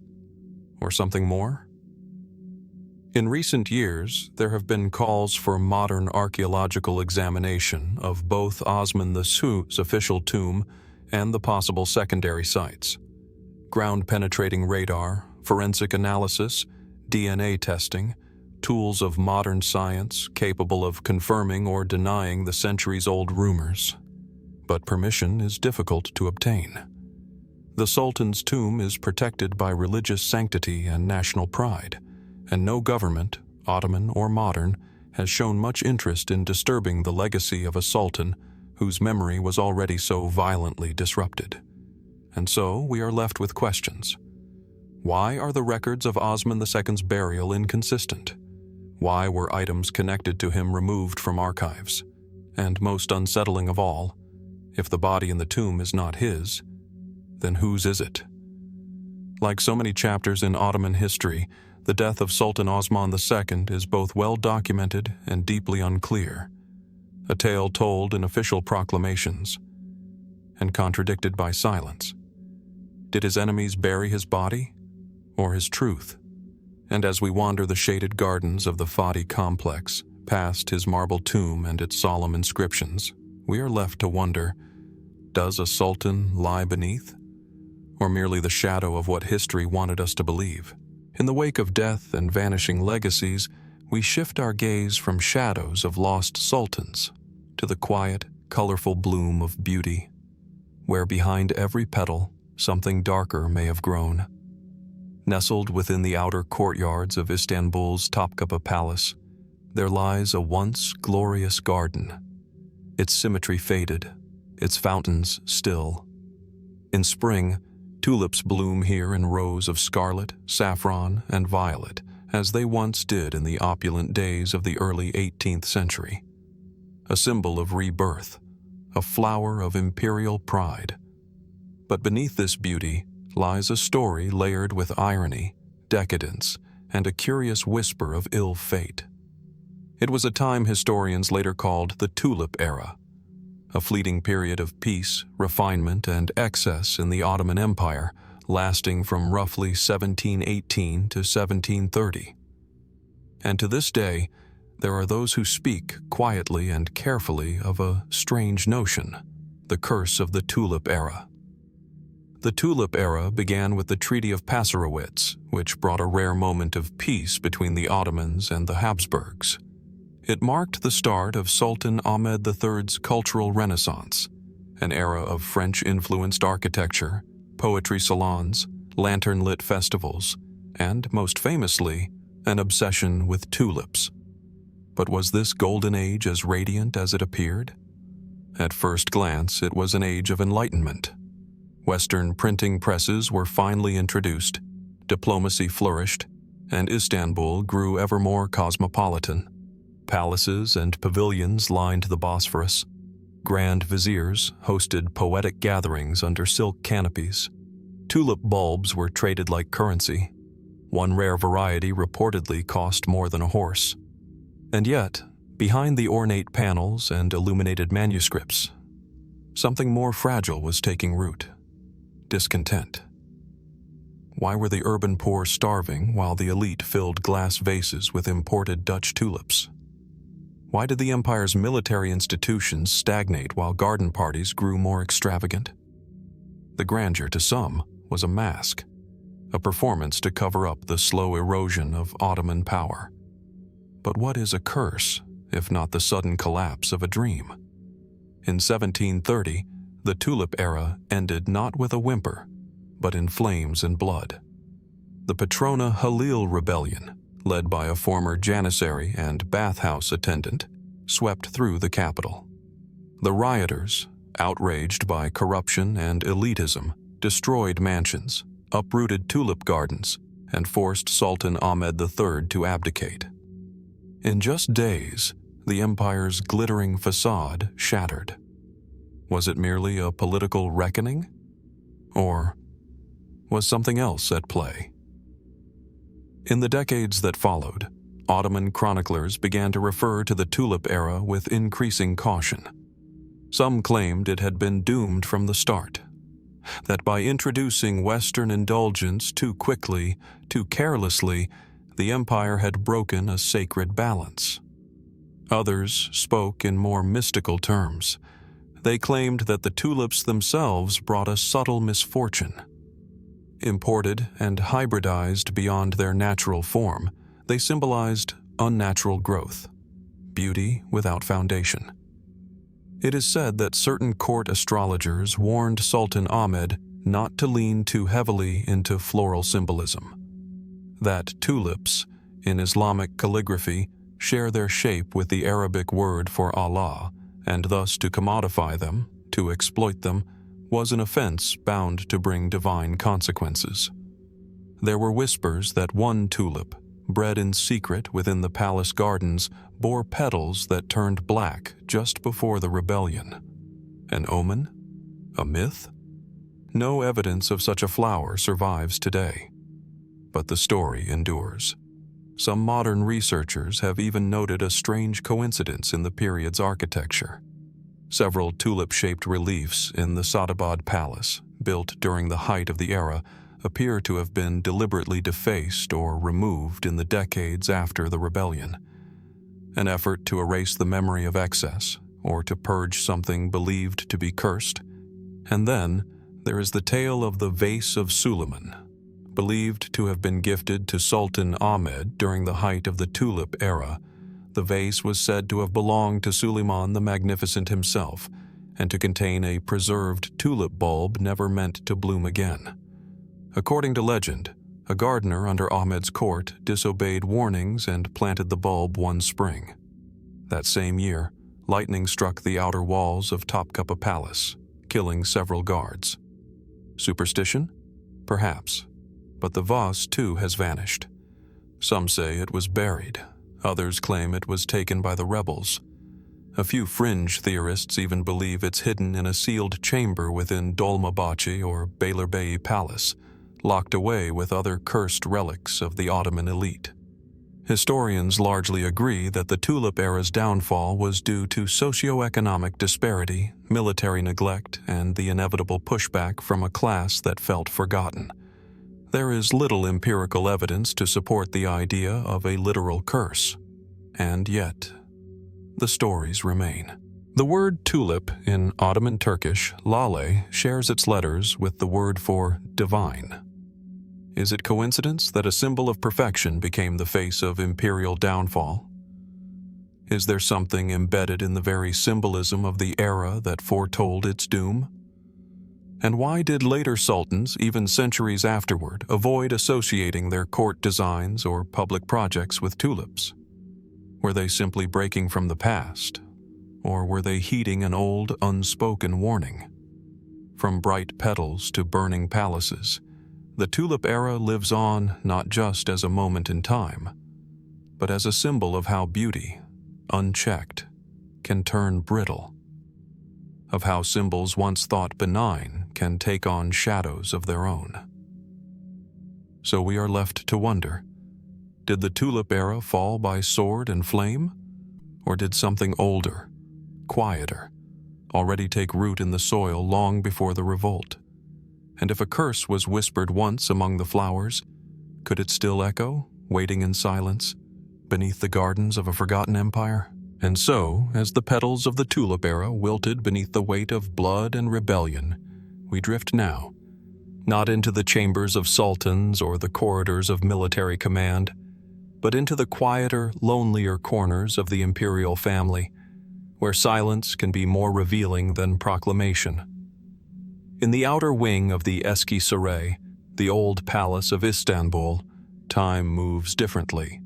Or something more? In recent years, there have been calls for modern archaeological examination of both Osman II's official tomb and the possible secondary sites. Ground-penetrating radar, forensic analysis, DNA testing, tools of modern science capable of confirming or denying the centuries-old rumors. But permission is difficult to obtain. The Sultan's tomb is protected by religious sanctity and national pride, and no government, Ottoman or modern, has shown much interest in disturbing the legacy of a sultan whose memory was already so violently disrupted. And so we are left with questions. Why are the records of Osman II's burial inconsistent? Why were items connected to him removed from archives? And most unsettling of all, if the body in the tomb is not his, then whose is it? Like so many chapters in Ottoman history, the death of Sultan Osman II is both well documented and deeply unclear, a tale told in official proclamations, and contradicted by silence. Did his enemies bury his body, or his truth? And as we wander the shaded gardens of the Fadi complex, past his marble tomb and its solemn inscriptions, we are left to wonder, does a sultan lie beneath? Or merely the shadow of what history wanted us to believe? In the wake of death and vanishing legacies, we shift our gaze from shadows of lost sultans to the quiet, colorful bloom of beauty, where behind every petal, something darker may have grown. Nestled within the outer courtyards of Istanbul's Topkapi Palace, there lies a once glorious garden, its symmetry faded, its fountains still. In spring, Tulips bloom here in rows of scarlet, saffron, and violet, as they once did in the opulent days of the early 18th century. A symbol of rebirth, a flower of imperial pride. But beneath this beauty lies a story layered with irony, decadence, and a curious whisper of ill fate. It was a time historians later called the Tulip Era, a fleeting period of peace, refinement, and excess in the Ottoman Empire, lasting from roughly 1718 to 1730. And to this day, there are those who speak quietly and carefully of a strange notion, the curse of the Tulip Era. The Tulip Era began with the Treaty of Passarowitz, which brought a rare moment of peace between the Ottomans and the Habsburgs. It marked the start of Sultan Ahmed III's cultural renaissance, an era of French-influenced architecture, poetry salons, lantern-lit festivals, and, most famously, an obsession with tulips. But was this golden age as radiant as it appeared? At first glance, it was an age of enlightenment. Western printing presses were finally introduced, diplomacy flourished, and Istanbul grew ever more cosmopolitan. Palaces and pavilions lined the Bosphorus. Grand viziers hosted poetic gatherings under silk canopies. Tulip bulbs were traded like currency. One rare variety reportedly cost more than a horse. And yet, behind the ornate panels and illuminated manuscripts, something more fragile was taking root: discontent. Why were the urban poor starving while the elite filled glass vases with imported Dutch tulips? Why did the empire's military institutions stagnate while garden parties grew more extravagant? The grandeur, to some, was a mask, a performance to cover up the slow erosion of Ottoman power. But what is a curse, if not the sudden collapse of a dream? In 1730, the Tulip Era ended not with a whimper, but in flames and blood. The Patrona Halil Rebellion, led by a former Janissary and bathhouse attendant, swept through the capital. The rioters, outraged by corruption and elitism, destroyed mansions, uprooted tulip gardens, and forced Sultan Ahmed III to abdicate. In just days, the empire's glittering facade shattered. Was it merely a political reckoning? Or was something else at play? In the decades that followed, Ottoman chroniclers began to refer to the Tulip Era with increasing caution. Some claimed it had been doomed from the start, that by introducing Western indulgence too quickly, too carelessly, the empire had broken a sacred balance. Others spoke in more mystical terms. They claimed that the tulips themselves brought a subtle misfortune. Imported and hybridized beyond their natural form, they symbolized unnatural growth, beauty without foundation. It is said that certain court astrologers warned Sultan Ahmed not to lean too heavily into floral symbolism, that tulips, in Islamic calligraphy, share their shape with the Arabic word for Allah, and thus to commodify them, to exploit them, was an offense bound to bring divine consequences. There were whispers that one tulip, bred in secret within the palace gardens, bore petals that turned black just before the rebellion. An omen? A myth? No evidence of such a flower survives today. But the story endures. Some modern researchers have even noted a strange coincidence in the period's architecture. Several tulip-shaped reliefs in the Sadabad Palace, built during the height of the era, appear to have been deliberately defaced or removed in the decades after the rebellion. An effort to erase the memory of excess, or to purge something believed to be cursed. And then, there is the tale of the Vase of Suleiman, believed to have been gifted to Sultan Ahmed during the height of the Tulip Era. The vase was said to have belonged to Suleiman the Magnificent himself, and to contain a preserved tulip bulb never meant to bloom again. According to legend, a gardener under Ahmed's court disobeyed warnings and planted the bulb one spring. That same year, lightning struck the outer walls of Topkapi Palace, killing several guards. Superstition? Perhaps. But the vase, too, has vanished. Some say it was buried. Others claim it was taken by the rebels. A few fringe theorists even believe it's hidden in a sealed chamber within Dolmabahce or Beylerbeyi Palace, locked away with other cursed relics of the Ottoman elite. Historians largely agree that the Tulip era's downfall was due to socio-economic disparity, military neglect, and the inevitable pushback from a class that felt forgotten. There is little empirical evidence to support the idea of a literal curse. And yet, the stories remain. The word tulip in Ottoman Turkish, lale, shares its letters with the word for divine. Is it coincidence that a symbol of perfection became the face of imperial downfall? Is there something embedded in the very symbolism of the era that foretold its doom? And why did later sultans, even centuries afterward, avoid associating their court designs or public projects with tulips? Were they simply breaking from the past? Or were they heeding an old, unspoken warning? From bright petals to burning palaces, the tulip era lives on not just as a moment in time, but as a symbol of how beauty, unchecked, can turn brittle, of how symbols once thought benign can take on shadows of their own. So we are left to wonder, did the tulip era fall by sword and flame? Or did something older, quieter, already take root in the soil long before the revolt? And if a curse was whispered once among the flowers, could it still echo, waiting in silence, beneath the gardens of a forgotten empire? And so, as the petals of the tulip era wilted beneath the weight of blood and rebellion, we drift now, not into the chambers of sultans or the corridors of military command, but into the quieter, lonelier corners of the imperial family, where silence can be more revealing than proclamation. In the outer wing of the Eski Saray, the old palace of Istanbul, time moves differently.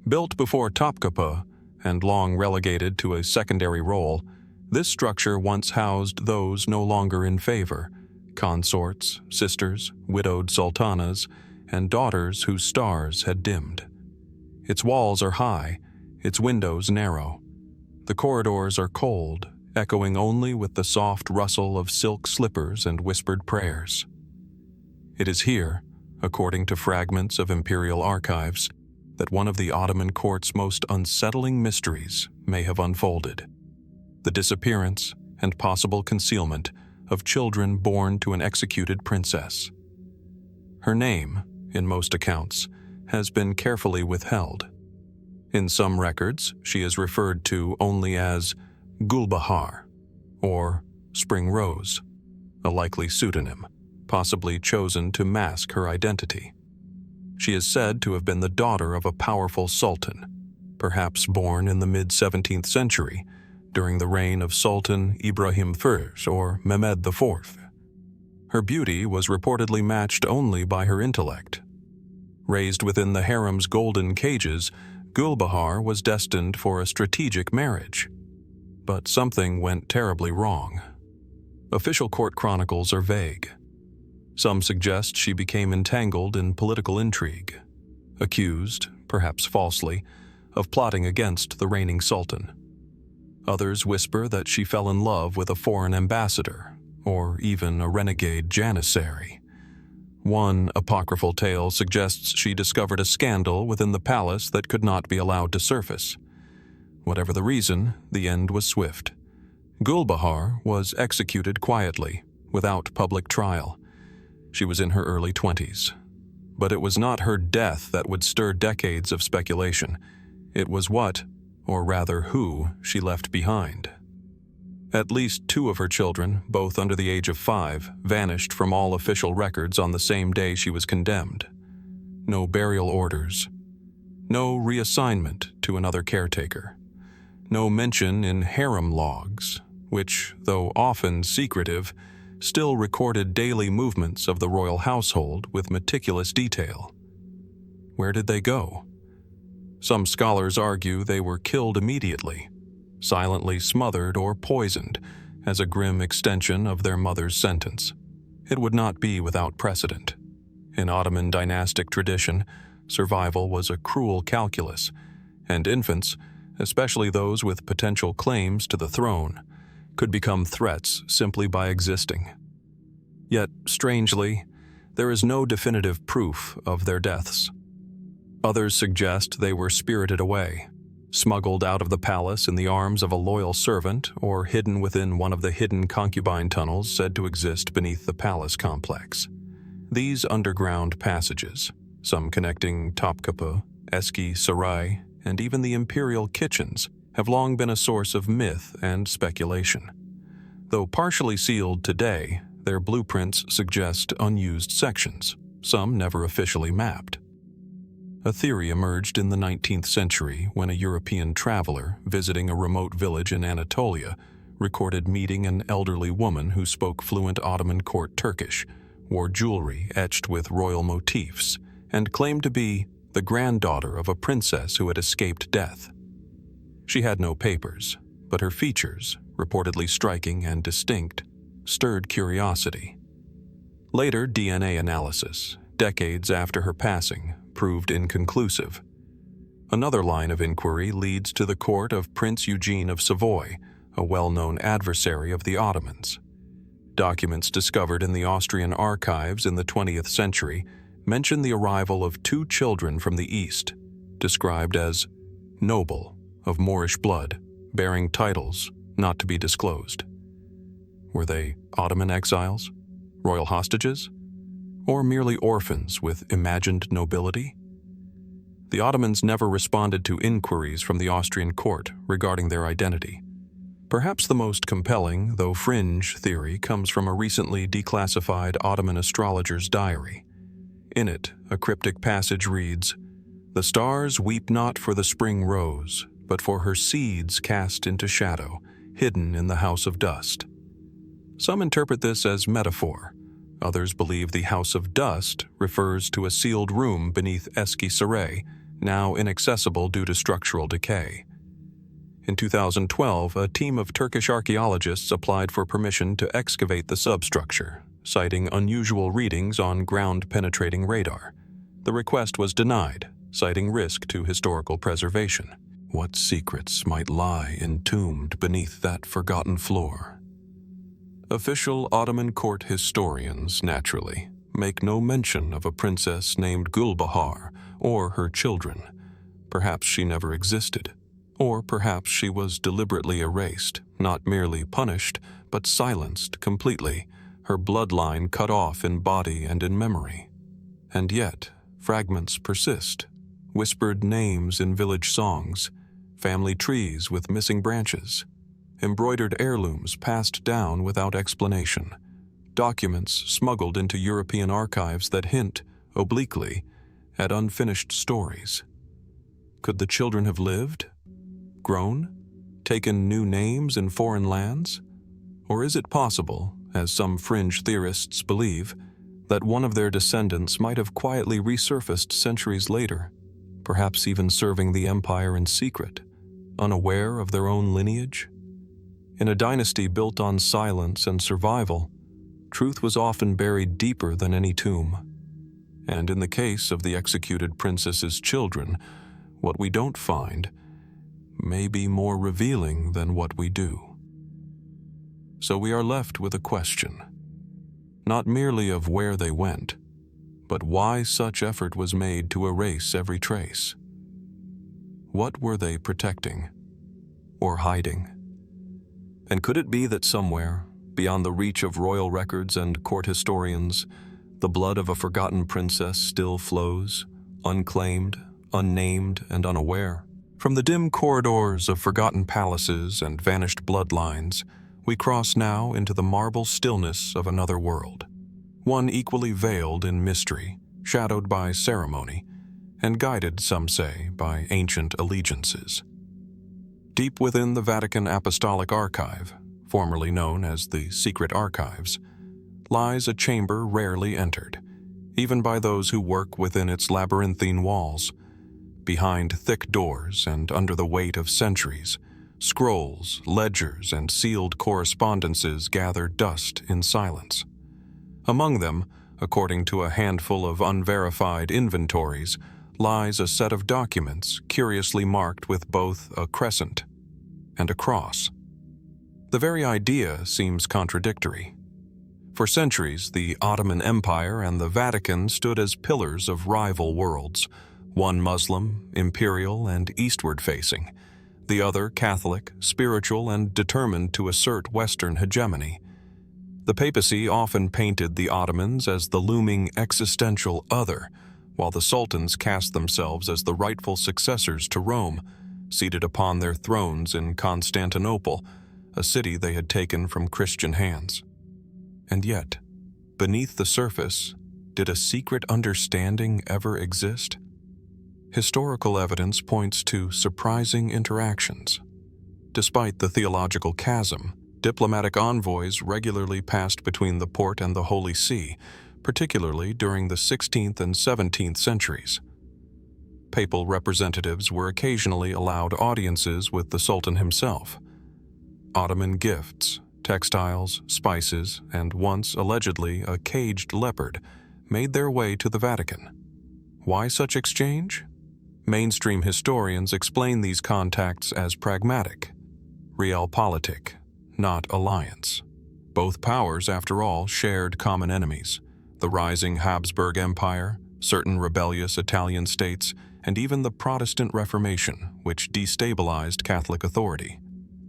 Built before Topkapi and long relegated to a secondary role, this structure once housed those no longer in favor, consorts, sisters, widowed sultanas, and daughters whose stars had dimmed. Its walls are high, its windows narrow. The corridors are cold, echoing only with the soft rustle of silk slippers and whispered prayers. It is here, according to fragments of imperial archives, that one of the Ottoman court's most unsettling mysteries may have unfolded: the disappearance and possible concealment of children born to an executed princess. Her name, in most accounts, has been carefully withheld. In some records, she is referred to only as Gulbahar, or Spring Rose, a likely pseudonym, possibly chosen to mask her identity. She is said to have been the daughter of a powerful sultan, perhaps born in the mid-17th century, during the reign of Sultan Ibrahim I or Mehmed IV. Her beauty was reportedly matched only by her intellect. Raised within the harem's golden cages, Gulbahar was destined for a strategic marriage. But something went terribly wrong. Official court chronicles are vague. Some suggest she became entangled in political intrigue, accused, perhaps falsely, of plotting against the reigning sultan. Others whisper that she fell in love with a foreign ambassador, or even a renegade janissary. One apocryphal tale suggests she discovered a scandal within the palace that could not be allowed to surface. Whatever the reason, the end was swift. Gulbahar was executed quietly, without public trial. She was in her early 20s. But it was not her death that would stir decades of speculation. It was what, or rather who, she left behind. At least 2 of her children, both under the age of 5, vanished from all official records on the same day she was condemned. No burial orders. No reassignment to another caretaker. No mention in harem logs, which, though often secretive, still recorded daily movements of the royal household with meticulous detail. Where did they go? Some scholars argue they were killed immediately, silently smothered or poisoned, as a grim extension of their mother's sentence. It would not be without precedent. In Ottoman dynastic tradition, survival was a cruel calculus, and infants, especially those with potential claims to the throne, could become threats simply by existing. Yet, strangely, there is no definitive proof of their deaths. Others suggest they were spirited away, smuggled out of the palace in the arms of a loyal servant, or hidden within one of the hidden concubine tunnels said to exist beneath the palace complex. These underground passages, some connecting Topkapi, Eski Saray, and even the imperial kitchens, have long been a source of myth and speculation. Though partially sealed today, their blueprints suggest unused sections, some never officially mapped. A theory emerged in the 19th century when a European traveler visiting a remote village in Anatolia recorded meeting an elderly woman who spoke fluent Ottoman court Turkish, wore jewelry etched with royal motifs, and claimed to be the granddaughter of a princess who had escaped death. She had no papers, but her features, reportedly striking and distinct, stirred curiosity. Later DNA analysis, decades after her passing, proved inconclusive. Another line of inquiry leads to the court of Prince Eugene of Savoy, a well-known adversary of the Ottomans. Documents discovered in the Austrian archives in the 20th century mention the arrival of 2 children from the east, described as noble, of Moorish blood, bearing titles not to be disclosed. Were they Ottoman exiles, royal hostages, or merely orphans with imagined nobility? The Ottomans never responded to inquiries from the Austrian court regarding their identity. Perhaps the most compelling, though fringe, theory comes from a recently declassified Ottoman astrologer's diary. In it, a cryptic passage reads, "The stars weep not for the spring rose, but for her seeds cast into shadow, hidden in the house of dust." Some interpret this as metaphor. Others believe the house of dust refers to a sealed room beneath Eski Saray, now inaccessible due to structural decay. In 2012, a team of Turkish archaeologists applied for permission to excavate the substructure, citing unusual readings on ground-penetrating radar. The request was denied, citing risk to historical preservation. What secrets might lie entombed beneath that forgotten floor? Official Ottoman court historians, naturally, make no mention of a princess named Gulbahar or her children. Perhaps she never existed. Or perhaps she was deliberately erased, not merely punished, but silenced completely, her bloodline cut off in body and in memory. And yet, fragments persist, whispered names in village songs, family trees with missing branches, embroidered heirlooms passed down without explanation, documents smuggled into European archives that hint, obliquely, at unfinished stories. Could the children have lived? Grown? Taken new names in foreign lands? Or is it possible, as some fringe theorists believe, that one of their descendants might have quietly resurfaced centuries later, perhaps even serving the empire in secret, unaware of their own lineage? In a dynasty built on silence and survival, truth was often buried deeper than any tomb. And in the case of the executed princess's children, what we don't find may be more revealing than what we do. So we are left with a question, not merely of where they went, but why such effort was made to erase every trace. What were they protecting or hiding? And could it be that somewhere, beyond the reach of royal records and court historians, the blood of a forgotten princess still flows, unclaimed, unnamed, and unaware? From the dim corridors of forgotten palaces and vanished bloodlines, we cross now into the marble stillness of another world, one equally veiled in mystery, shadowed by ceremony, and guided, some say, by ancient allegiances. Deep within the Vatican Apostolic Archive, formerly known as the Secret Archives, lies a chamber rarely entered, even by those who work within its labyrinthine walls. Behind thick doors and under the weight of centuries, scrolls, ledgers, and sealed correspondences gather dust in silence. Among them, according to a handful of unverified inventories, lies a set of documents curiously marked with both a crescent and a cross. The very idea seems contradictory. For centuries, the Ottoman Empire and the Vatican stood as pillars of rival worlds, one Muslim, imperial, and eastward-facing, the other Catholic, spiritual, and determined to assert Western hegemony. The papacy often painted the Ottomans as the looming existential other, while the sultans cast themselves as the rightful successors to Rome, seated upon their thrones in Constantinople, a city they had taken from Christian hands. And yet, beneath the surface, did a secret understanding ever exist? Historical evidence points to surprising interactions. Despite the theological chasm, diplomatic envoys regularly passed between the Porte and the Holy See, particularly during the 16th and 17th centuries. Papal representatives were occasionally allowed audiences with the Sultan himself. Ottoman gifts, textiles, spices, and once allegedly a caged leopard made their way to the Vatican. Why such exchange? Mainstream historians explain these contacts as pragmatic, realpolitik, not alliance. Both powers, after all, shared common enemies: the rising Habsburg Empire, certain rebellious Italian states, and even the Protestant Reformation, which destabilized Catholic authority.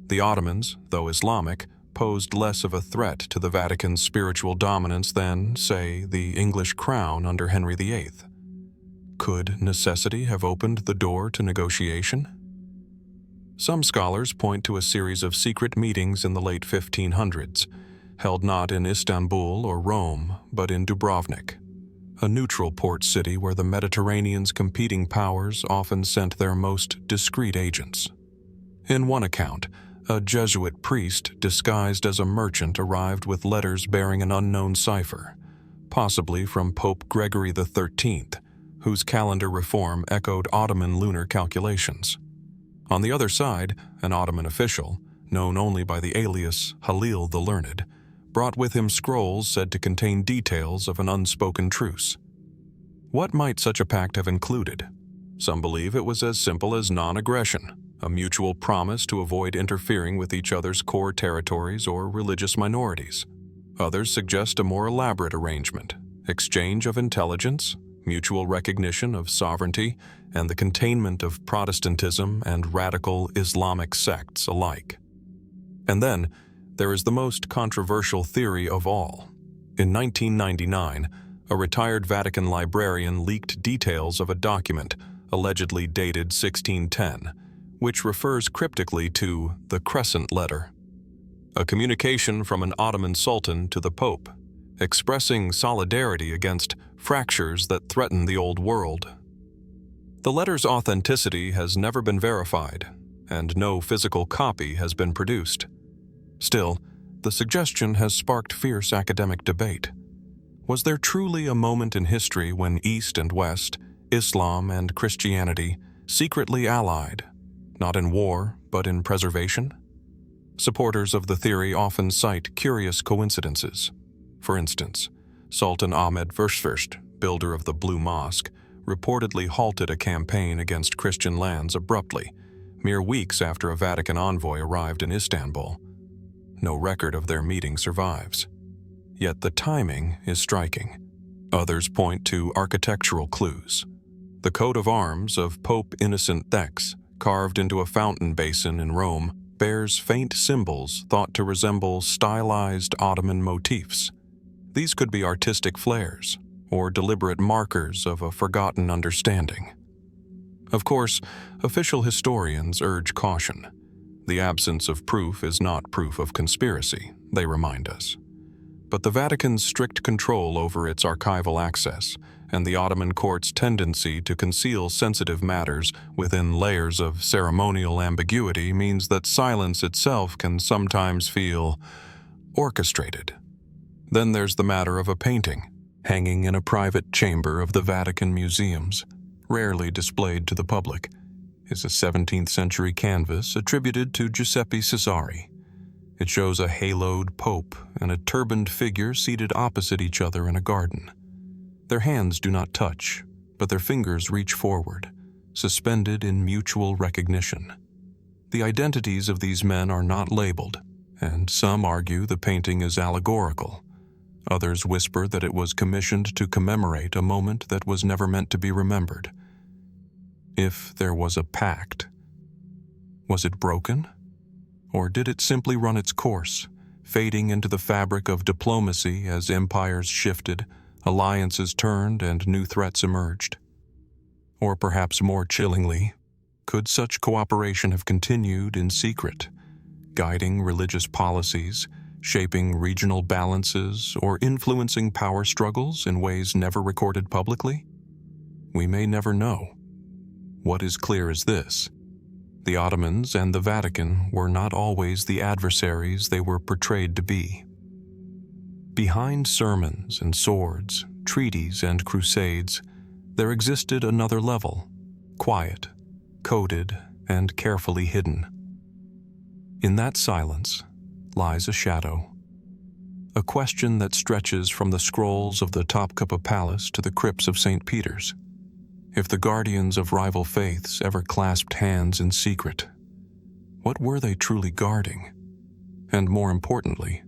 The Ottomans, though Islamic, posed less of a threat to the Vatican's spiritual dominance than, say, the English crown under Henry VIII. Could necessity have opened the door to negotiation? Some scholars point to a series of secret meetings in the late 1500s, held not in Istanbul or Rome, but in Dubrovnik, a neutral port city where the Mediterranean's competing powers often sent their most discreet agents. In one account, a Jesuit priest disguised as a merchant arrived with letters bearing an unknown cipher, possibly from Pope Gregory XIII, whose calendar reform echoed Ottoman lunar calculations. On the other side, an Ottoman official, known only by the alias Halil the Learned, brought with him scrolls said to contain details of an unspoken truce. What might such a pact have included? Some believe it was as simple as non-aggression, a mutual promise to avoid interfering with each other's core territories or religious minorities. Others suggest a more elaborate arrangement: exchange of intelligence, mutual recognition of sovereignty, and the containment of Protestantism and radical Islamic sects alike. And then, there is the most controversial theory of all. In 1999, a retired Vatican librarian leaked details of a document, allegedly dated 1610, which refers cryptically to the Crescent Letter, a communication from an Ottoman sultan to the Pope, expressing solidarity against fractures that threaten the old world. The letter's authenticity has never been verified, and no physical copy has been produced. Still, the suggestion has sparked fierce academic debate. Was there truly a moment in history when East and West, Islam and Christianity, secretly allied, not in war, but in preservation? Supporters of the theory often cite curious coincidences. For instance, Sultan Ahmed I, builder of the Blue Mosque, reportedly halted a campaign against Christian lands abruptly, mere weeks after a Vatican envoy arrived in Istanbul. No record of their meeting survives. Yet the timing is striking. Others point to architectural clues. The coat of arms of Pope Innocent X, carved into a fountain basin in Rome, bears faint symbols thought to resemble stylized Ottoman motifs. These could be artistic flares, or deliberate markers of a forgotten understanding. Of course, official historians urge caution. The absence of proof is not proof of conspiracy, they remind us. But the Vatican's strict control over its archival access, and the Ottoman court's tendency to conceal sensitive matters within layers of ceremonial ambiguity means that silence itself can sometimes feel orchestrated. Then there's the matter of a painting, hanging in a private chamber of the Vatican museums, rarely displayed to the public. Is a 17th century canvas attributed to Giuseppe Cesari. It shows a haloed pope and a turbaned figure seated opposite each other in a garden. Their hands do not touch, but their fingers reach forward, suspended in mutual recognition. The identities of these men are not labeled, and some argue the painting is allegorical. Others whisper that it was commissioned to commemorate a moment that was never meant to be remembered. If there was a pact, was it broken? Or did it simply run its course, fading into the fabric of diplomacy as empires shifted, alliances turned, and new threats emerged? Or perhaps more chillingly, could such cooperation have continued in secret, guiding religious policies, shaping regional balances, or influencing power struggles in ways never recorded publicly? We may never know. What is clear is this: the Ottomans and the Vatican were not always the adversaries they were portrayed to be. Behind sermons and swords, treaties and crusades, there existed another level, quiet, coded, and carefully hidden. In that silence lies a shadow, a question that stretches from the scrolls of the Topkapi Palace to the crypts of St. Peter's. If the guardians of rival faiths ever clasped hands in secret, what were they truly guarding? And more importantly,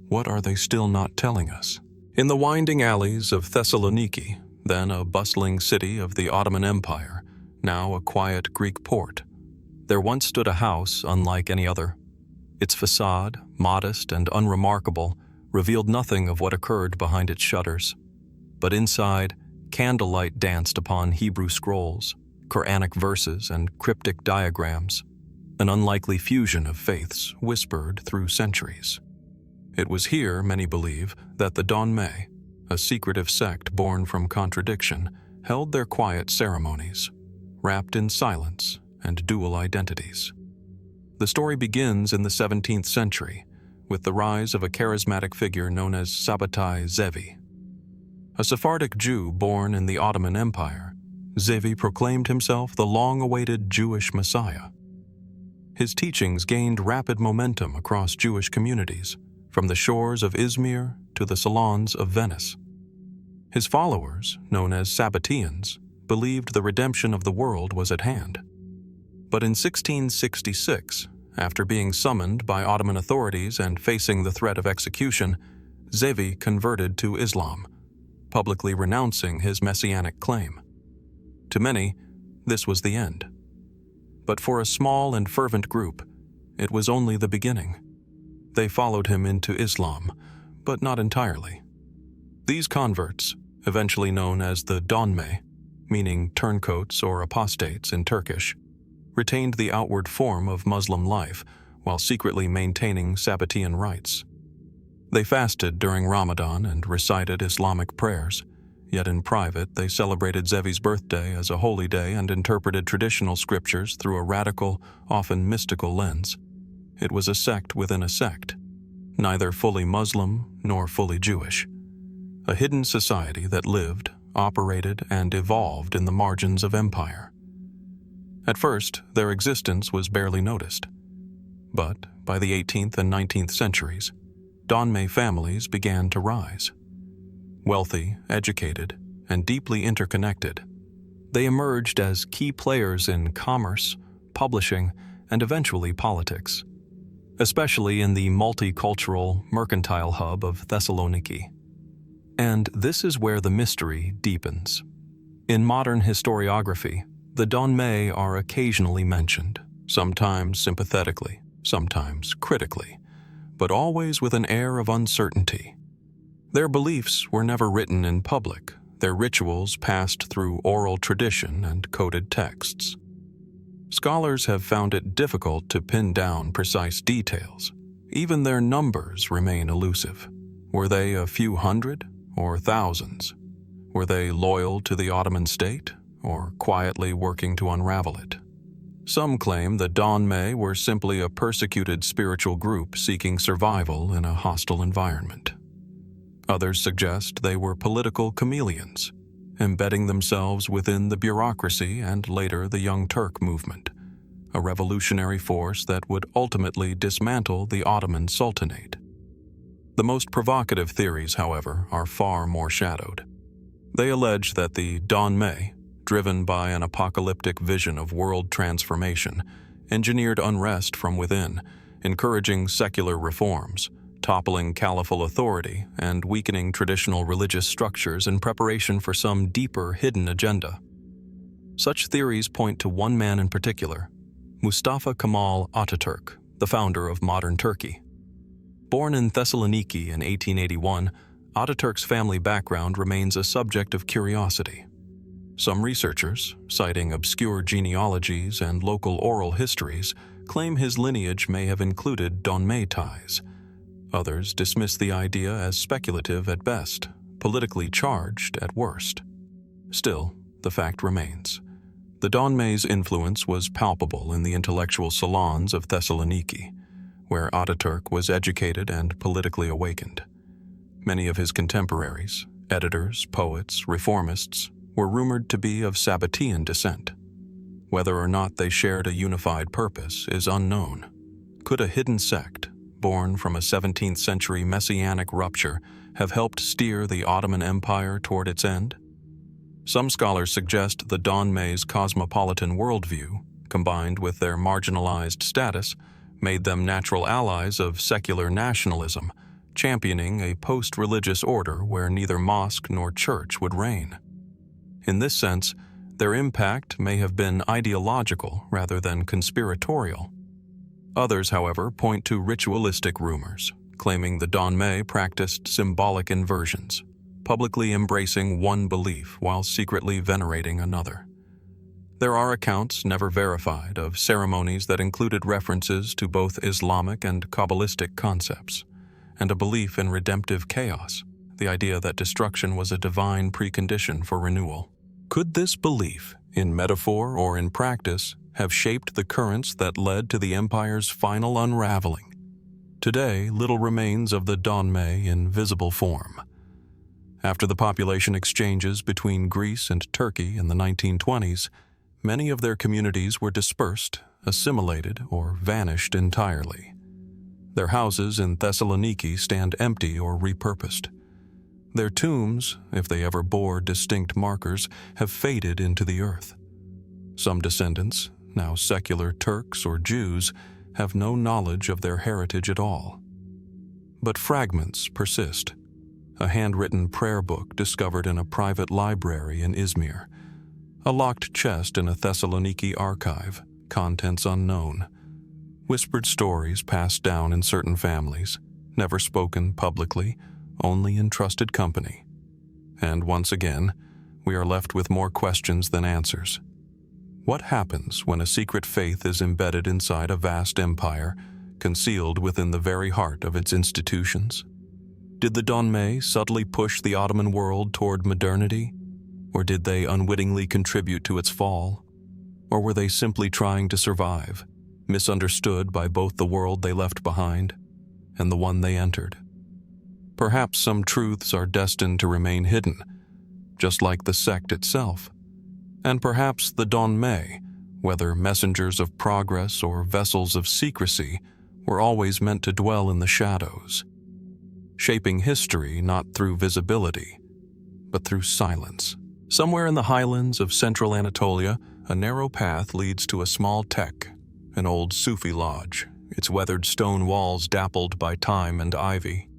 what are they still not telling us? In the winding alleys of Thessaloniki, then a bustling city of the Ottoman Empire, now a quiet Greek port, there once stood a house unlike any other. Its facade, modest and unremarkable, revealed nothing of what occurred behind its shutters. But inside, candlelight danced upon Hebrew scrolls, Quranic verses, and cryptic diagrams, an unlikely fusion of faiths whispered through centuries. It was here, many believe, that the Donmei, a secretive sect born from contradiction, held their quiet ceremonies, wrapped in silence and dual identities. The story begins in the 17th century, with the rise of a charismatic figure known as Sabbatai Zevi. A Sephardic Jew born in the Ottoman Empire, Zevi proclaimed himself the long-awaited Jewish Messiah. His teachings gained rapid momentum across Jewish communities, from the shores of Izmir to the salons of Venice. His followers, known as Sabbateans, believed the redemption of the world was at hand. But in 1666, after being summoned by Ottoman authorities and facing the threat of execution, Zevi converted to Islam, publicly renouncing his messianic claim. To many, this was the end. But for a small and fervent group, it was only the beginning. They followed him into Islam, but not entirely. These converts, eventually known as the Donmei, meaning turncoats or apostates in Turkish, retained the outward form of Muslim life while secretly maintaining Sabbatean rites. They fasted during Ramadan and recited Islamic prayers, yet in private they celebrated Zevi's birthday as a holy day and interpreted traditional scriptures through a radical, often mystical lens. It was a sect within a sect, neither fully Muslim nor fully Jewish. A hidden society that lived, operated, and evolved in the margins of empire. At first, their existence was barely noticed. But by the 18th and 19th centuries, Donmei families began to rise. Wealthy, educated, and deeply interconnected, they emerged as key players in commerce, publishing, and eventually politics, especially in the multicultural, mercantile hub of Thessaloniki. And this is where the mystery deepens. In modern historiography, the Donmei are occasionally mentioned, sometimes sympathetically, sometimes critically, but always with an air of uncertainty. Their beliefs were never written in public, their rituals passed through oral tradition and coded texts. Scholars have found it difficult to pin down precise details. Even their numbers remain elusive. Were they a few hundred or thousands? Were they loyal to the Ottoman state or quietly working to unravel it? Some claim the Donmei were simply a persecuted spiritual group seeking survival in a hostile environment. Others suggest they were political chameleons, embedding themselves within the bureaucracy and later the Young Turk movement, a revolutionary force that would ultimately dismantle the Ottoman Sultanate. The most provocative theories, however, are far more shadowed. They allege that the Donmei, driven by an apocalyptic vision of world transformation, engineered unrest from within, encouraging secular reforms, toppling caliphal authority, and weakening traditional religious structures in preparation for some deeper hidden agenda. Such theories point to one man in particular, Mustafa Kemal Ataturk, the founder of modern Turkey. Born in Thessaloniki in 1881, Ataturk's family background remains a subject of curiosity. Some researchers, citing obscure genealogies and local oral histories, claim his lineage may have included Donmei ties. Others dismiss the idea as speculative at best, politically charged at worst. Still, the fact remains. The Donmei's influence was palpable in the intellectual salons of Thessaloniki, where Ataturk was educated and politically awakened. Many of his contemporaries, editors, poets, reformists, were rumored to be of Sabbatean descent. Whether or not they shared a unified purpose is unknown. Could a hidden sect, born from a 17th century messianic rupture, have helped steer the Ottoman Empire toward its end? Some scholars suggest the Donmei's cosmopolitan worldview, combined with their marginalized status, made them natural allies of secular nationalism, championing a post-religious order where neither mosque nor church would reign. In this sense, their impact may have been ideological rather than conspiratorial. Others, however, point to ritualistic rumors, claiming the Donmei practiced symbolic inversions, publicly embracing one belief while secretly venerating another. There are accounts, never verified, of ceremonies that included references to both Islamic and Kabbalistic concepts, and a belief in redemptive chaos, the idea that destruction was a divine precondition for renewal. Could this belief, in metaphor or in practice, have shaped the currents that led to the empire's final unraveling? Today, little remains of the Donmei in visible form. After the population exchanges between Greece and Turkey in the 1920s, many of their communities were dispersed, assimilated, or vanished entirely. Their houses in Thessaloniki stand empty or repurposed. Their tombs, if they ever bore distinct markers, have faded into the earth. Some descendants, now secular Turks or Jews, have no knowledge of their heritage at all. But fragments persist. A handwritten prayer book discovered in a private library in Izmir, a locked chest in a Thessaloniki archive, contents unknown, whispered stories passed down in certain families, never spoken publicly, only in trusted company. And once again, we are left with more questions than answers. What happens when a secret faith is embedded inside a vast empire, concealed within the very heart of its institutions? Did the Donmei subtly push the Ottoman world toward modernity? Or did they unwittingly contribute to its fall? Or were they simply trying to survive, misunderstood by both the world they left behind and the one they entered? Perhaps some truths are destined to remain hidden, just like the sect itself. And perhaps the Donmei, whether messengers of progress or vessels of secrecy, were always meant to dwell in the shadows, shaping history not through visibility, but through silence. Somewhere in the highlands of central Anatolia, a narrow path leads to a small tek, an old Sufi lodge, its weathered stone walls dappled by time and ivy.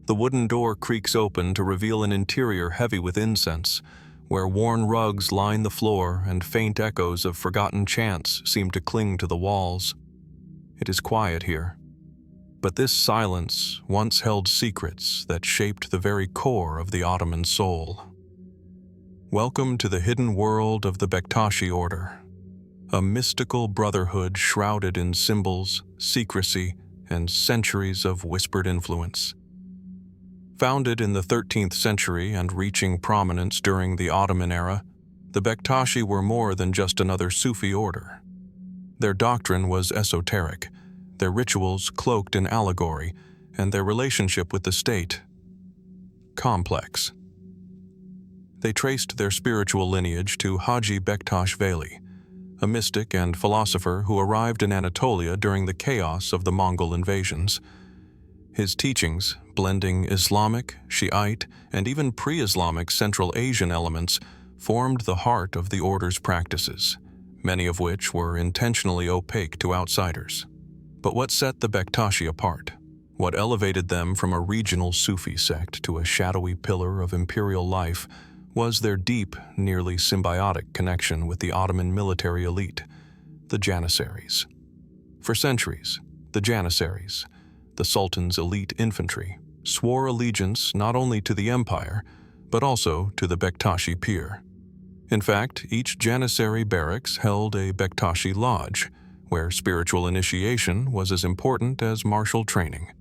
The wooden door creaks open to reveal an interior heavy with incense, where worn rugs line the floor and faint echoes of forgotten chants seem to cling to the walls. It is quiet here, but this silence once held secrets that shaped the very core of the Ottoman soul. Welcome to the hidden world of the Bektashi order, a mystical brotherhood shrouded in symbols, secrecy, and centuries of whispered influence. Founded in the 13th century and reaching prominence during the Ottoman era, the Bektashi were more than just another Sufi order. Their doctrine was esoteric, their rituals cloaked in allegory, and their relationship with the state complex. They traced their spiritual lineage to Haji Bektash Veli, a mystic and philosopher who arrived in Anatolia during the chaos of the Mongol invasions. His teachings, blending Islamic, Shiite, and even pre-Islamic Central Asian elements, formed the heart of the order's practices, many of which were intentionally opaque to outsiders. But what set the Bektashi apart? What elevated them from a regional Sufi sect to a shadowy pillar of imperial life was their deep, nearly symbiotic connection with the Ottoman military elite, the Janissaries. For centuries, the Janissaries, the Sultan's elite infantry, swore allegiance not only to the empire, but also to the Bektashi peer. In fact, each Janissary barracks held a Bektashi lodge, where spiritual initiation was as important as martial training.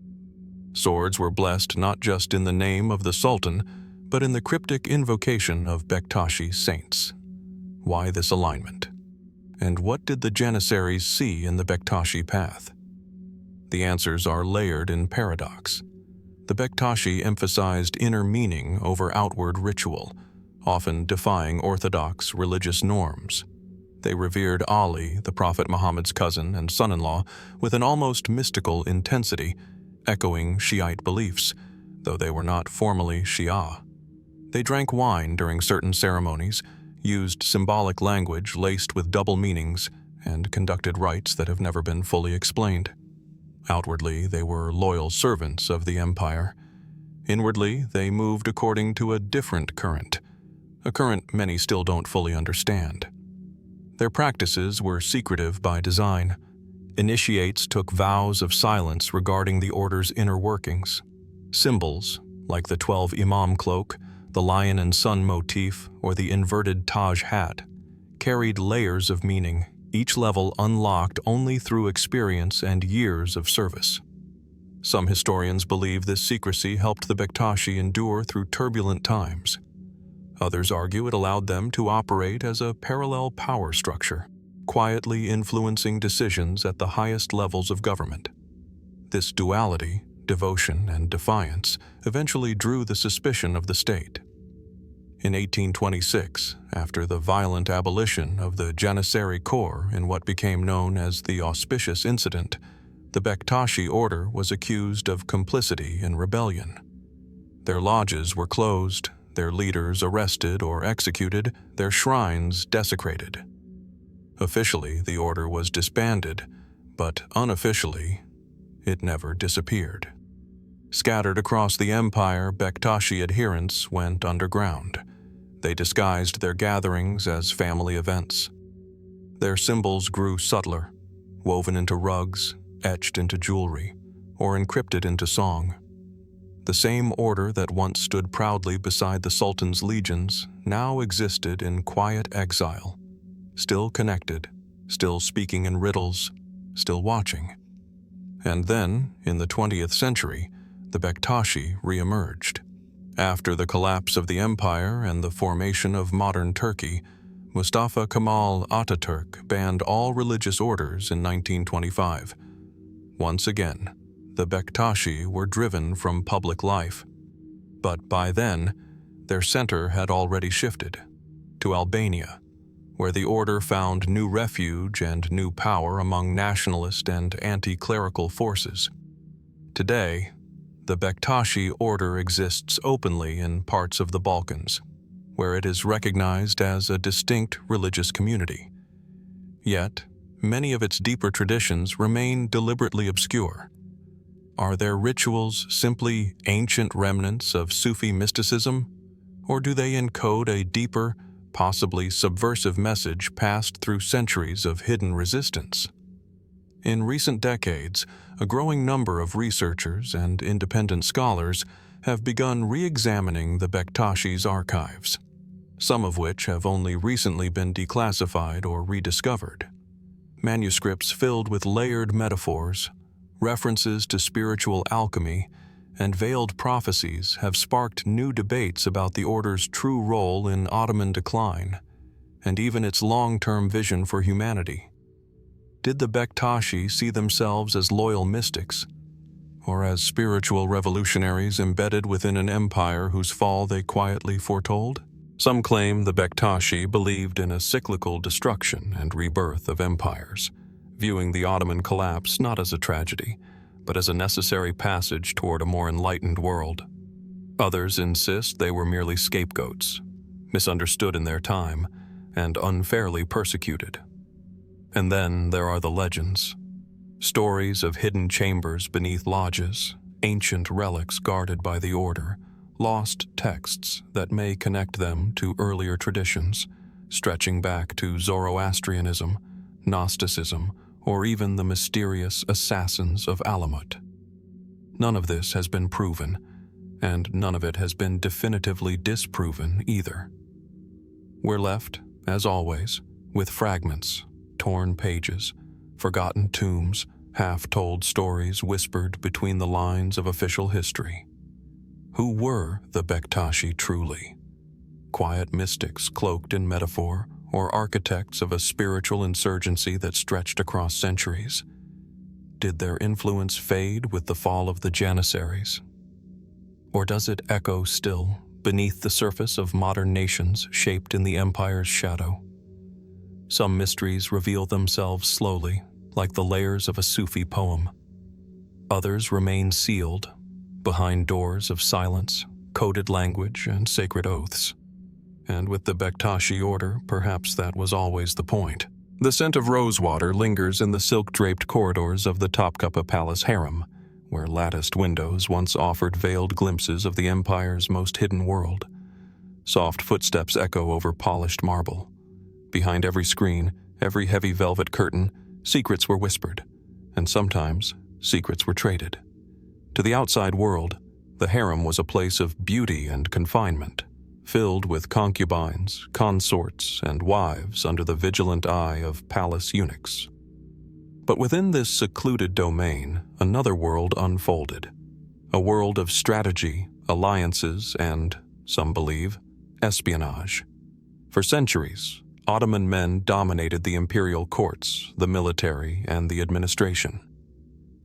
Swords were blessed not just in the name of the Sultan, but in the cryptic invocation of Bektashi saints. Why this alignment? And what did the Janissaries see in the Bektashi path? The answers are layered in paradox. The Bektashi emphasized inner meaning over outward ritual, often defying orthodox religious norms. They revered Ali, the Prophet Muhammad's cousin and son-in-law, with an almost mystical intensity, echoing Shiite beliefs, though they were not formally Shia. They drank wine during certain ceremonies, used symbolic language laced with double meanings, and conducted rites that have never been fully explained. Outwardly, they were loyal servants of the empire. Inwardly, they moved according to a different current, a current many still don't fully understand. Their practices were secretive by design. Initiates took vows of silence regarding the order's inner workings. Symbols, like the 12 Imam cloak, the lion and sun motif, or the inverted Taj hat, carried layers of meaning, each level unlocked only through experience and years of service. Some historians believe this secrecy helped the Bektashi endure through turbulent times. Others argue it allowed them to operate as a parallel power structure, quietly influencing decisions at the highest levels of government. This duality, devotion and defiance, eventually drew the suspicion of the state. In 1826, after the violent abolition of the Janissary Corps in what became known as the Auspicious Incident, the Bektashi order was accused of complicity in rebellion. Their lodges were closed, their leaders arrested or executed, their shrines desecrated. Officially, the order was disbanded, but unofficially, it never disappeared. Scattered across the empire, Bektashi adherents went underground. They disguised their gatherings as family events. Their symbols grew subtler, woven into rugs, etched into jewelry, or encrypted into song. The same order that once stood proudly beside the Sultan's legions now existed in quiet exile, still connected, still speaking in riddles, still watching. And then, in the 20th century, the Bektashi re-emerged. After the collapse of the empire and the formation of modern Turkey, Mustafa Kemal Ataturk banned all religious orders in 1925. Once again, the Bektashi were driven from public life. But by then, their center had already shifted to Albania, where the order found new refuge and new power among nationalist and anti-clerical forces. Today, the Bektashi order exists openly in parts of the Balkans, where it is recognized as a distinct religious community. Yet, many of its deeper traditions remain deliberately obscure. Are their rituals simply ancient remnants of Sufi mysticism, or do they encode a deeper, possibly subversive message passed through centuries of hidden resistance? In recent decades, a growing number of researchers and independent scholars have begun re-examining the Bektashi's archives, some of which have only recently been declassified or rediscovered. Manuscripts filled with layered metaphors, references to spiritual alchemy, and veiled prophecies have sparked new debates about the order's true role in Ottoman decline, and even its long-term vision for humanity. Did the Bektashi see themselves as loyal mystics, or as spiritual revolutionaries embedded within an empire whose fall they quietly foretold? Some claim the Bektashi believed in a cyclical destruction and rebirth of empires, viewing the Ottoman collapse not as a tragedy, but as a necessary passage toward a more enlightened world. Others insist they were merely scapegoats, misunderstood in their time, and unfairly persecuted. And then there are the legends. Stories of hidden chambers beneath lodges, ancient relics guarded by the order, lost texts that may connect them to earlier traditions, stretching back to Zoroastrianism, Gnosticism, or even the mysterious assassins of Alamut. None of this has been proven, and none of it has been definitively disproven either. We're left, as always, with fragments, torn pages, forgotten tombs, half-told stories whispered between the lines of official history. Who were the Bektashi truly? Quiet mystics cloaked in metaphor, or architects of a spiritual insurgency that stretched across centuries? Did their influence fade with the fall of the Janissaries? Or does it echo still beneath the surface of modern nations shaped in the empire's shadow? Some mysteries reveal themselves slowly, like the layers of a Sufi poem. Others remain sealed, behind doors of silence, coded language, and sacred oaths. And with the Bektashi order, perhaps that was always the point. The scent of rosewater lingers in the silk-draped corridors of the Topkapi Palace Harem, where latticed windows once offered veiled glimpses of the empire's most hidden world. Soft footsteps echo over polished marble. Behind every screen, every heavy velvet curtain, secrets were whispered, and sometimes secrets were traded. To the outside world, the harem was a place of beauty and confinement, filled with concubines, consorts, and wives under the vigilant eye of palace eunuchs. But within this secluded domain, another world unfolded, a world of strategy, alliances, and, some believe, espionage. For centuries, Ottoman men dominated the imperial courts, the military, and the administration.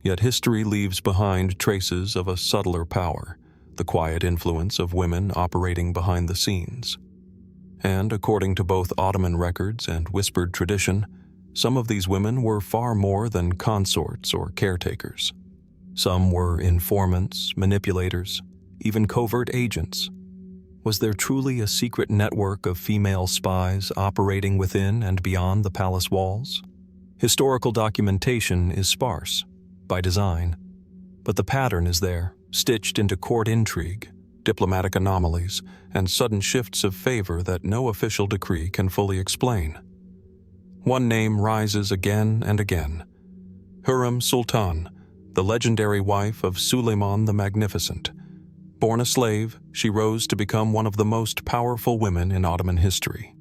Yet history leaves behind traces of a subtler power, the quiet influence of women operating behind the scenes. And according to both Ottoman records and whispered tradition, some of these women were far more than consorts or caretakers. Some were informants, manipulators, even covert agents. Was there truly a secret network of female spies operating within and beyond the palace walls? Historical documentation is sparse, by design, but the pattern is there, stitched into court intrigue, diplomatic anomalies, and sudden shifts of favor that no official decree can fully explain. One name rises again and again: Hürrem Sultan, the legendary wife of Suleiman the Magnificent. Born a slave, she rose to become one of the most powerful women in Ottoman history.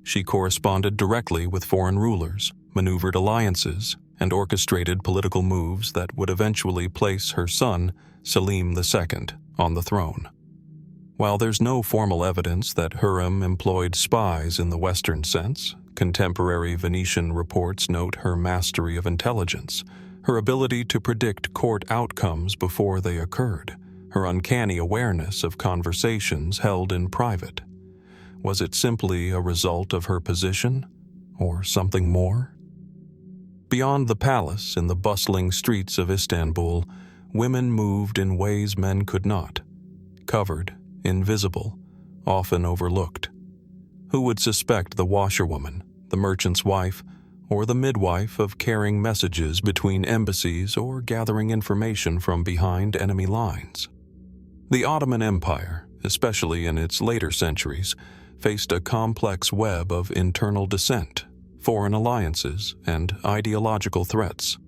She corresponded directly with foreign rulers, maneuvered alliances, and orchestrated political moves that would eventually place her son, Selim II, on the throne. While there's no formal evidence that Hürrem employed spies in the Western sense, contemporary Venetian reports note her mastery of intelligence, her ability to predict court outcomes before they occurred, her uncanny awareness of conversations held in private. Was it simply a result of her position, or something more? Beyond the palace, in the bustling streets of Istanbul, women moved in ways men could not. Covered, invisible, often overlooked. Who would suspect the washerwoman, the merchant's wife, or the midwife of carrying messages between embassies or gathering information from behind enemy lines? The Ottoman Empire, especially in its later centuries, faced a complex web of internal dissent, foreign alliances, and ideological threats.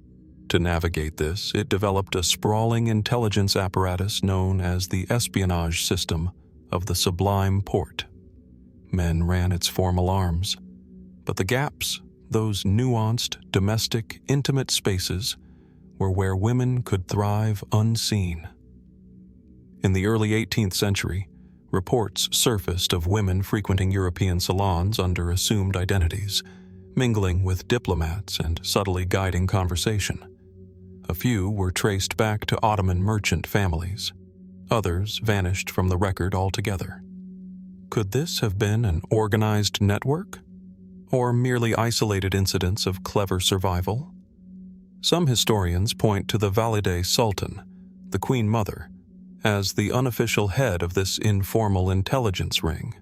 To navigate this, it developed a sprawling intelligence apparatus known as the espionage system of the Sublime Porte. Men ran its formal arms, but the gaps, those nuanced, domestic, intimate spaces, were where women could thrive unseen. In the early 18th century, reports surfaced of women frequenting European salons under assumed identities, mingling with diplomats and subtly guiding conversation. A few were traced back to Ottoman merchant families. Others vanished from the record altogether. Could this have been an organized network? Or merely isolated incidents of clever survival? Some historians point to the Valide Sultan, the Queen Mother, as the unofficial head of this informal intelligence ring.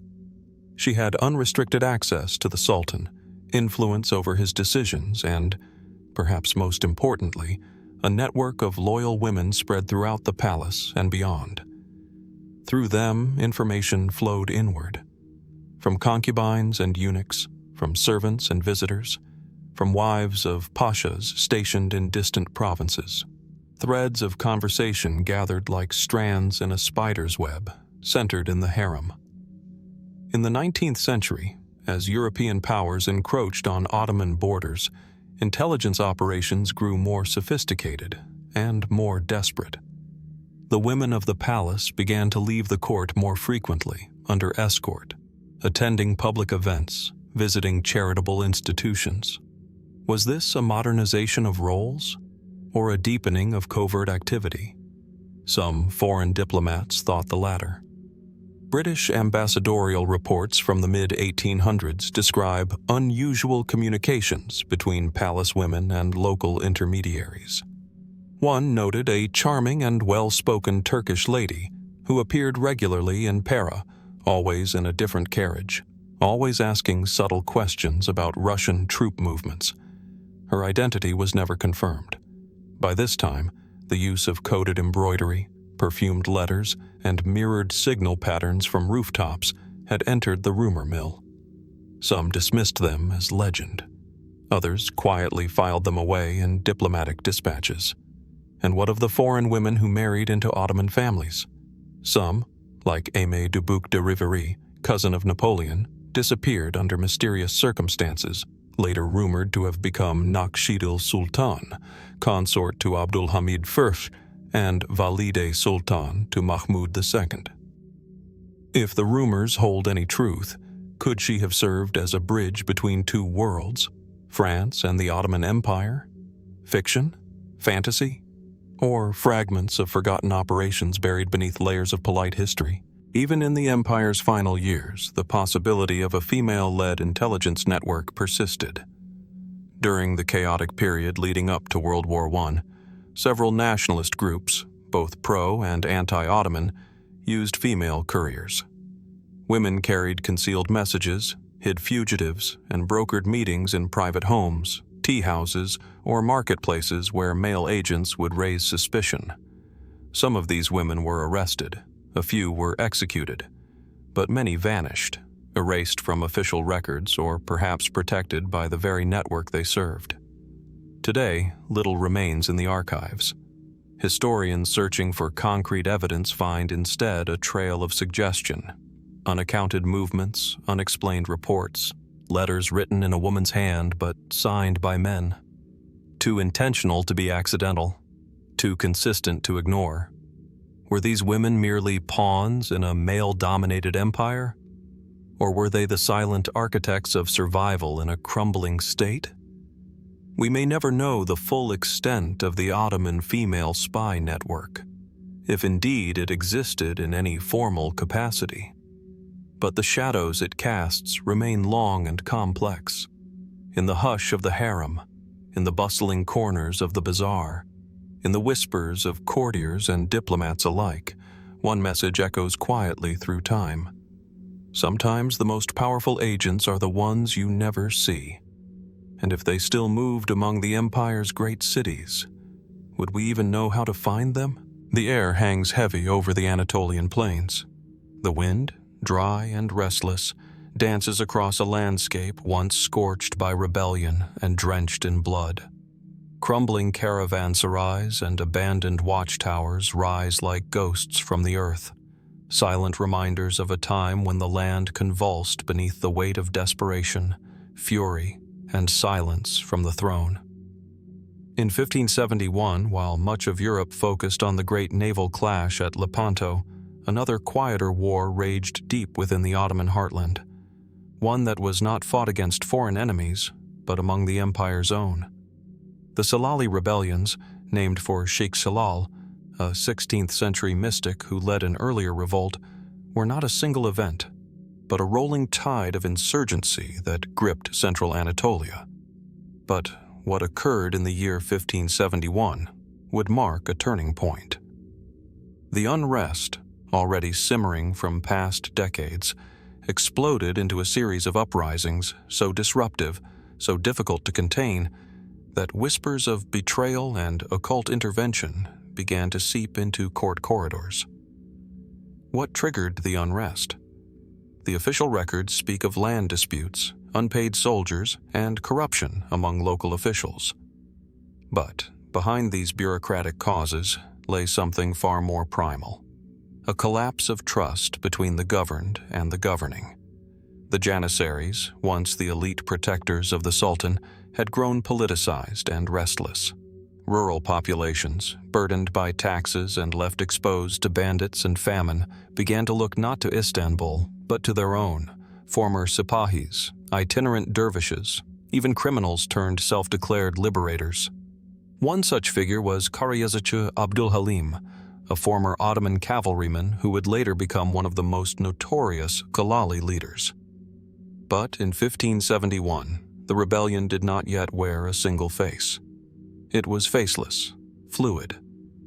She had unrestricted access to the Sultan, influence over his decisions, and, perhaps most importantly, a network of loyal women spread throughout the palace and beyond. Through them, information flowed inward. From concubines and eunuchs, from servants and visitors, from wives of pashas stationed in distant provinces. Threads of conversation gathered like strands in a spider's web, centered in the harem. In the 19th century, as European powers encroached on Ottoman borders, intelligence operations grew more sophisticated and more desperate. The women of the palace began to leave the court more frequently, under escort, attending public events, visiting charitable institutions. Was this a modernization of roles, or a deepening of covert activity? Some foreign diplomats thought the latter. British ambassadorial reports from the mid-1800s describe unusual communications between palace women and local intermediaries. One noted a charming and well-spoken Turkish lady who appeared regularly in Pera, always in a different carriage, always asking subtle questions about Russian troop movements. Her identity was never confirmed. By this time, the use of coded embroidery, perfumed letters, and mirrored signal patterns from rooftops had entered the rumor mill. Some dismissed them as legend. Others quietly filed them away in diplomatic dispatches. And what of the foreign women who married into Ottoman families? Some, like Aimée Dubuc de Riveri, cousin of Napoleon, disappeared under mysterious circumstances, later rumored to have become Nakshidil Sultan, consort to Abdul Hamid I, and Valide Sultan to Mahmud II. If the rumors hold any truth, could she have served as a bridge between two worlds, France and the Ottoman Empire? Fiction? Fantasy? Or fragments of forgotten operations buried beneath layers of polite history? Even in the empire's final years, the possibility of a female-led intelligence network persisted. During the chaotic period leading up to World War I, several nationalist groups, both pro- and anti-Ottoman, used female couriers. Women carried concealed messages, hid fugitives, and brokered meetings in private homes, tea houses, or marketplaces where male agents would raise suspicion. Some of these women were arrested, a few were executed, but many vanished, erased from official records or perhaps protected by the very network they served. Today, little remains in the archives. Historians searching for concrete evidence find instead a trail of suggestion, unaccounted movements, unexplained reports, letters written in a woman's hand but signed by men. Too intentional to be accidental, too consistent to ignore. Were these women merely pawns in a male-dominated empire? Or were they the silent architects of survival in a crumbling state? We may never know the full extent of the Ottoman female spy network, if indeed it existed in any formal capacity. But the shadows it casts remain long and complex. In the hush of the harem, in the bustling corners of the bazaar, in the whispers of courtiers and diplomats alike, one message echoes quietly through time. Sometimes the most powerful agents are the ones you never see. And if they still moved among the empire's great cities, would we even know how to find them? The air hangs heavy over the Anatolian plains. The wind, dry and restless, dances across a landscape once scorched by rebellion and drenched in blood. Crumbling caravanserais and abandoned watchtowers rise like ghosts from the earth, silent reminders of a time when the land convulsed beneath the weight of desperation, fury, and silence from the throne. In 1571, while much of Europe focused on the great naval clash at Lepanto, another quieter war raged deep within the Ottoman heartland, one that was not fought against foreign enemies, but among the empire's own. The Salali rebellions, named for Sheikh Salal, a 16th century mystic who led an earlier revolt, were not a single event, but a rolling tide of insurgency that gripped central Anatolia. But what occurred in the year 1571 would mark a turning point. The unrest, already simmering from past decades, exploded into a series of uprisings so disruptive, so difficult to contain, that whispers of betrayal and occult intervention began to seep into court corridors. What triggered the unrest? The official records speak of land disputes, unpaid soldiers, and corruption among local officials. But behind these bureaucratic causes lay something far more primal: a collapse of trust between the governed and the governing. The Janissaries, once the elite protectors of the Sultan, had grown politicized and restless. Rural populations, burdened by taxes and left exposed to bandits and famine, began to look not to Istanbul, but to their own, former sipahis, itinerant dervishes, even criminals turned self-declared liberators. One such figure was Karayazıcı Abdul Halim, a former Ottoman cavalryman who would later become one of the most notorious Galali leaders. But in 1571, the rebellion did not yet wear a single face. It was faceless, fluid,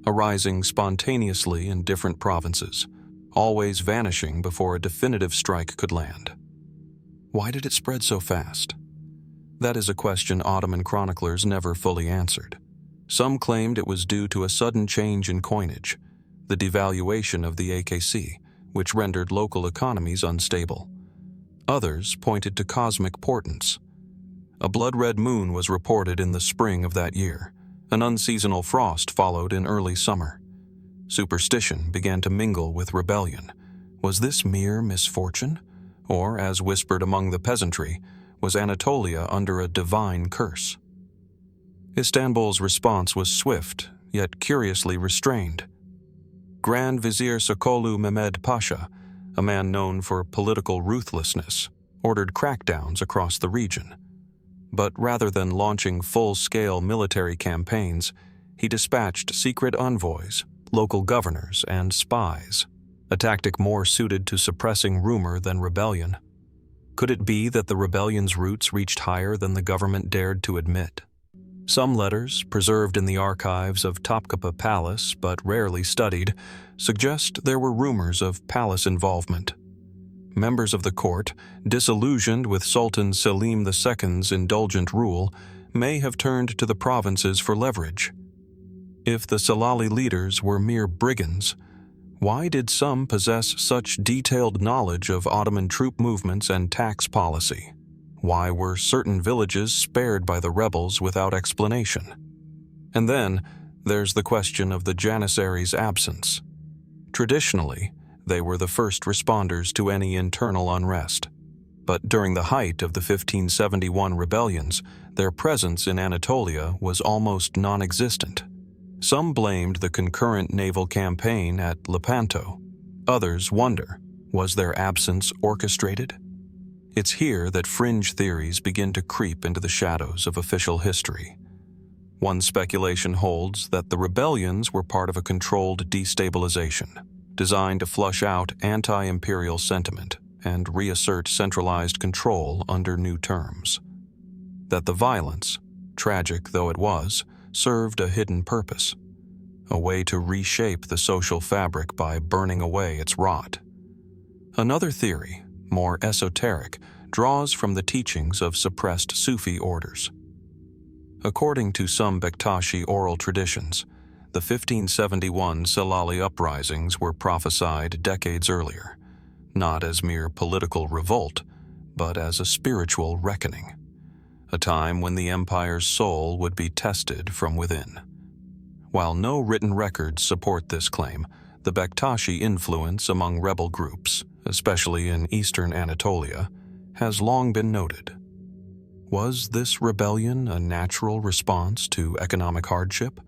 arising spontaneously in different provinces, always vanishing before a definitive strike could land. Why did it spread so fast? That is a question Ottoman chroniclers never fully answered. Some claimed it was due to a sudden change in coinage, the devaluation of the AKC, which rendered local economies unstable. Others pointed to cosmic portents. A blood-red moon was reported in the spring of that year. An unseasonal frost followed in early summer. Superstition began to mingle with rebellion. Was this mere misfortune? Or, as whispered among the peasantry, was Anatolia under a divine curse? Istanbul's response was swift, yet curiously restrained. Grand Vizier Sokolu Mehmed Pasha, a man known for political ruthlessness, ordered crackdowns across the region. But rather than launching full-scale military campaigns, he dispatched secret envoys, local governors, and spies, a tactic more suited to suppressing rumor than rebellion. Could it be that the rebellion's roots reached higher than the government dared to admit? Some letters, preserved in the archives of Topkapi Palace but rarely studied, suggest there were rumors of palace involvement. Members of the court, disillusioned with Sultan Selim II's indulgent rule, may have turned to the provinces for leverage. If the Salali leaders were mere brigands, why did some possess such detailed knowledge of Ottoman troop movements and tax policy? Why were certain villages spared by the rebels without explanation? And then, there's the question of the Janissaries' absence. Traditionally, they were the first responders to any internal unrest. But during the height of the 1571 rebellions, their presence in Anatolia was almost non-existent. Some blamed the concurrent naval campaign at Lepanto. Others wonder, was their absence orchestrated? It's here that fringe theories begin to creep into the shadows of official history. One speculation holds that the rebellions were part of a controlled destabilization, designed to flush out anti-imperial sentiment and reassert centralized control under new terms. That the violence, tragic though it was, served a hidden purpose, a way to reshape the social fabric by burning away its rot. Another theory, more esoteric, draws from the teachings of suppressed Sufi orders. According to some Bektashi oral traditions, the 1571 Salali uprisings were prophesied decades earlier, not as mere political revolt, but as a spiritual reckoning, a time when the empire's soul would be tested from within. While no written records support this claim, the Bektashi influence among rebel groups, especially in eastern Anatolia, has long been noted. Was this rebellion a natural response to economic hardship,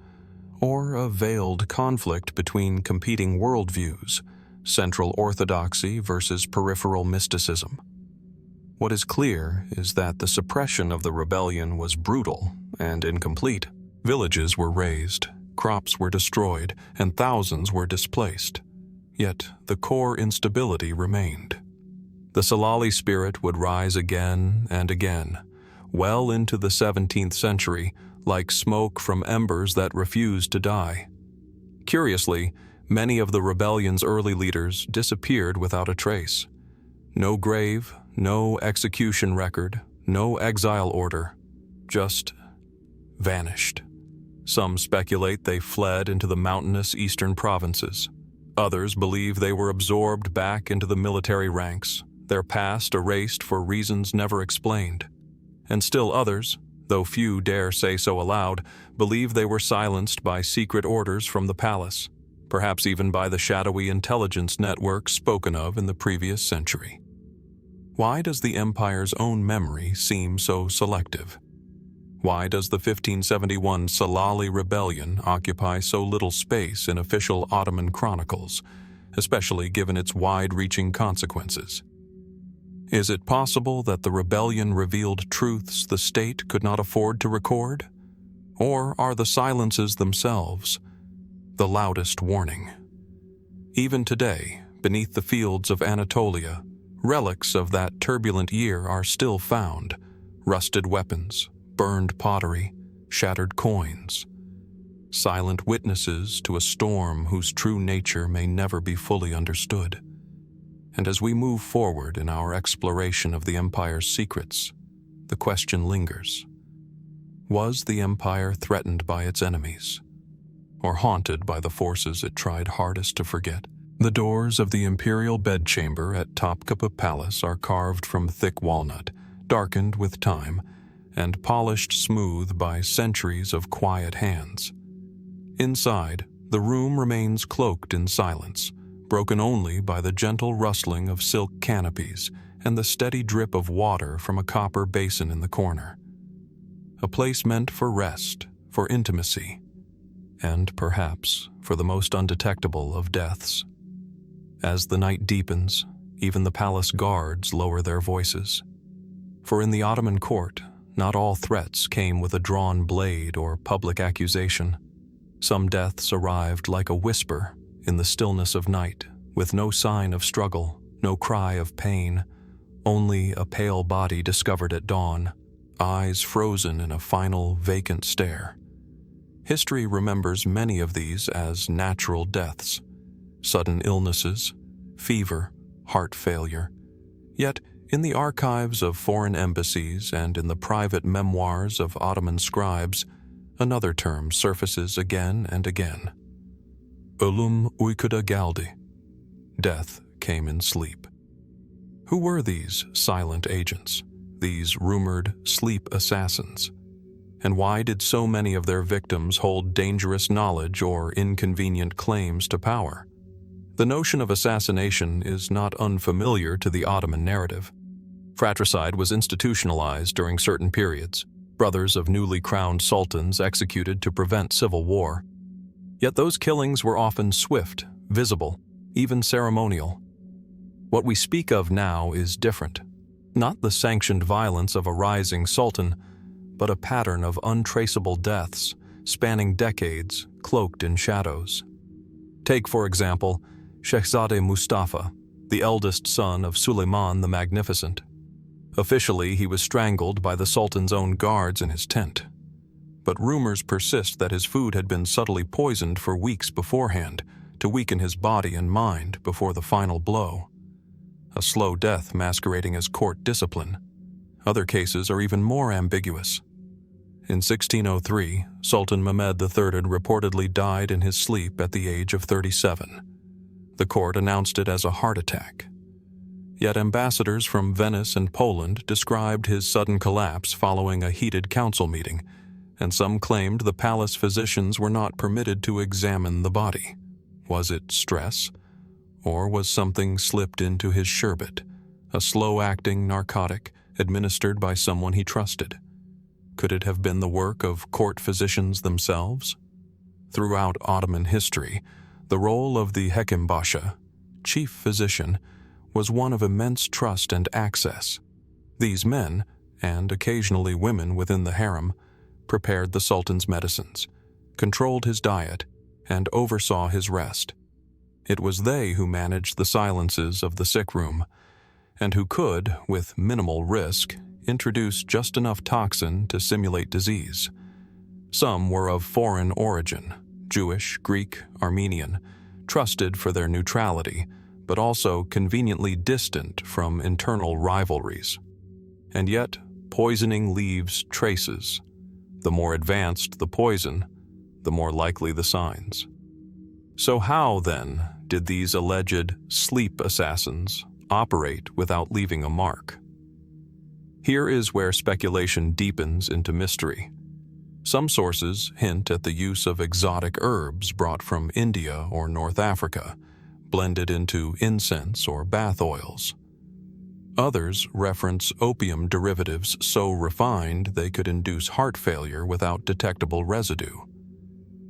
or a veiled conflict between competing worldviews, central orthodoxy versus peripheral mysticism? What is clear is that the suppression of the rebellion was brutal and incomplete. Villages were razed, crops were destroyed, and thousands were displaced. Yet the core instability remained. The Salali spirit would rise again and again, well into the 17th century, like smoke from embers that refused to die. Curiously, many of the rebellion's early leaders disappeared without a trace. No grave, no execution record, no exile order, just vanished. Some speculate they fled into the mountainous eastern provinces. Others believe they were absorbed back into the military ranks, their past erased for reasons never explained. And still others, though few dare say so aloud, believe they were silenced by secret orders from the palace, perhaps even by the shadowy intelligence network spoken of in the previous century. Why does the empire's own memory seem so selective? Why does the 1571 Salali rebellion occupy so little space in official Ottoman chronicles, especially given its wide-reaching consequences? Is it possible that the rebellion revealed truths the state could not afford to record? Or are the silences themselves the loudest warning? Even today, beneath the fields of Anatolia, relics of that turbulent year are still found: rusted weapons, burned pottery, shattered coins, silent witnesses to a storm whose true nature may never be fully understood. And as we move forward in our exploration of the empire's secrets, the question lingers: was the empire threatened by its enemies, or haunted by the forces it tried hardest to forget? The doors of the imperial bedchamber at Topkapi Palace are carved from thick walnut, darkened with time, and polished smooth by centuries of quiet hands. Inside, the room remains cloaked in silence, broken only by the gentle rustling of silk canopies and the steady drip of water from a copper basin in the corner. A place meant for rest, for intimacy, and perhaps for the most undetectable of deaths. As the night deepens, even the palace guards lower their voices. For in the Ottoman court, not all threats came with a drawn blade or public accusation. Some deaths arrived like a whisper in the stillness of night, with no sign of struggle, no cry of pain, only a pale body discovered at dawn, eyes frozen in a final vacant stare. History remembers many of these as natural deaths, sudden illnesses, fever, heart failure. Yet, in the archives of foreign embassies and in the private memoirs of Ottoman scribes, another term surfaces again and again: Ölüm uykuda geldi. Death came in sleep. Who were these silent agents, these rumored sleep assassins? And why did so many of their victims hold dangerous knowledge or inconvenient claims to power? The notion of assassination is not unfamiliar to the Ottoman narrative. Fratricide was institutionalized during certain periods, brothers of newly crowned sultans executed to prevent civil war. Yet those killings were often swift, visible, even ceremonial. What we speak of now is different. Not the sanctioned violence of a rising sultan, but a pattern of untraceable deaths, spanning decades, cloaked in shadows. Take, for example, Shehzade Mustafa, the eldest son of Suleiman the Magnificent. Officially, he was strangled by the Sultan's own guards in his tent. But rumors persist that his food had been subtly poisoned for weeks beforehand to weaken his body and mind before the final blow. A slow death masquerading as court discipline. Other cases are even more ambiguous. In 1603, Sultan Mehmed III reportedly died in his sleep at the age of 37. The court announced it as a heart attack. Yet ambassadors from Venice and Poland described his sudden collapse following a heated council meeting, and some claimed the palace physicians were not permitted to examine the body. Was it stress? Or was something slipped into his sherbet, a slow-acting narcotic administered by someone he trusted? Could it have been the work of court physicians themselves? Throughout Ottoman history, the role of the Hekim Basha, chief physician, was one of immense trust and access. These men, and occasionally women within the harem, prepared the Sultan's medicines, controlled his diet, and oversaw his rest. It was they who managed the silences of the sick room, and who could, with minimal risk, introduced just enough toxin to simulate disease. Some were of foreign origin, Jewish, Greek, Armenian, trusted for their neutrality, but also conveniently distant from internal rivalries. And yet, poisoning leaves traces. The more advanced the poison, the more likely the signs. So how, then, did these alleged sleep assassins operate without leaving a mark? Here is where speculation deepens into mystery. Some sources hint at the use of exotic herbs brought from India or North Africa, blended into incense or bath oils. Others reference opium derivatives so refined they could induce heart failure without detectable residue.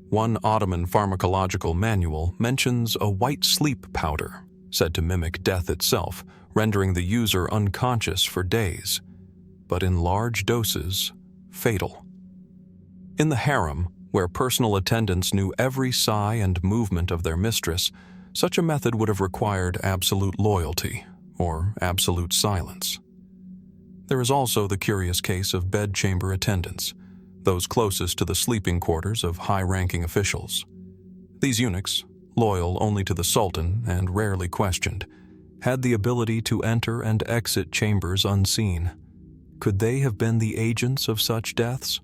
One Ottoman pharmacological manual mentions a white sleep powder, said to mimic death itself, rendering the user unconscious for days, but in large doses, fatal. In the harem, where personal attendants knew every sigh and movement of their mistress, such a method would have required absolute loyalty, or absolute silence. There is also the curious case of bedchamber attendants, those closest to the sleeping quarters of high-ranking officials. These eunuchs, loyal only to the Sultan and rarely questioned, had the ability to enter and exit chambers unseen. Could they have been the agents of such deaths,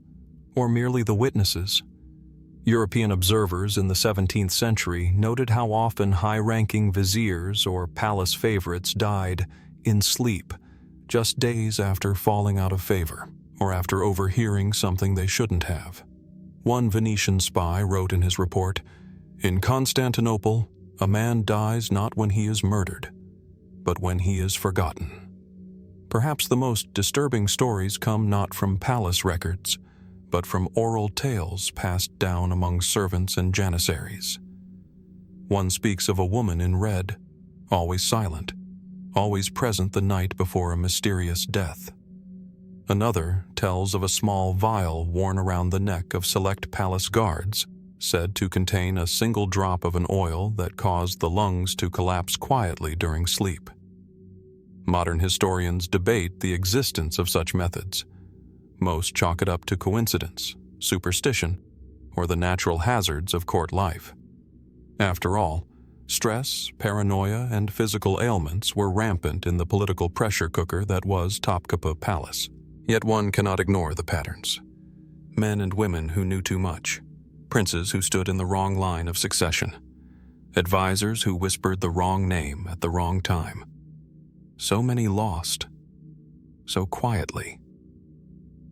or merely the witnesses? European observers in the 17th century noted how often high-ranking viziers or palace favorites died in sleep, just days after falling out of favor, or after overhearing something they shouldn't have. One Venetian spy wrote in his report, "In Constantinople, a man dies not when he is murdered, but when he is forgotten." Perhaps the most disturbing stories come not from palace records, but from oral tales passed down among servants and Janissaries. One speaks of a woman in red, always silent, always present the night before a mysterious death. Another tells of a small vial worn around the neck of select palace guards, said to contain a single drop of an oil that caused the lungs to collapse quietly during sleep. Modern historians debate the existence of such methods. Most chalk it up to coincidence, superstition, or the natural hazards of court life. After all, stress, paranoia, and physical ailments were rampant in the political pressure cooker that was Topkapi Palace. Yet one cannot ignore the patterns. Men and women who knew too much, princes who stood in the wrong line of succession, advisors who whispered the wrong name at the wrong time. So many lost, so quietly.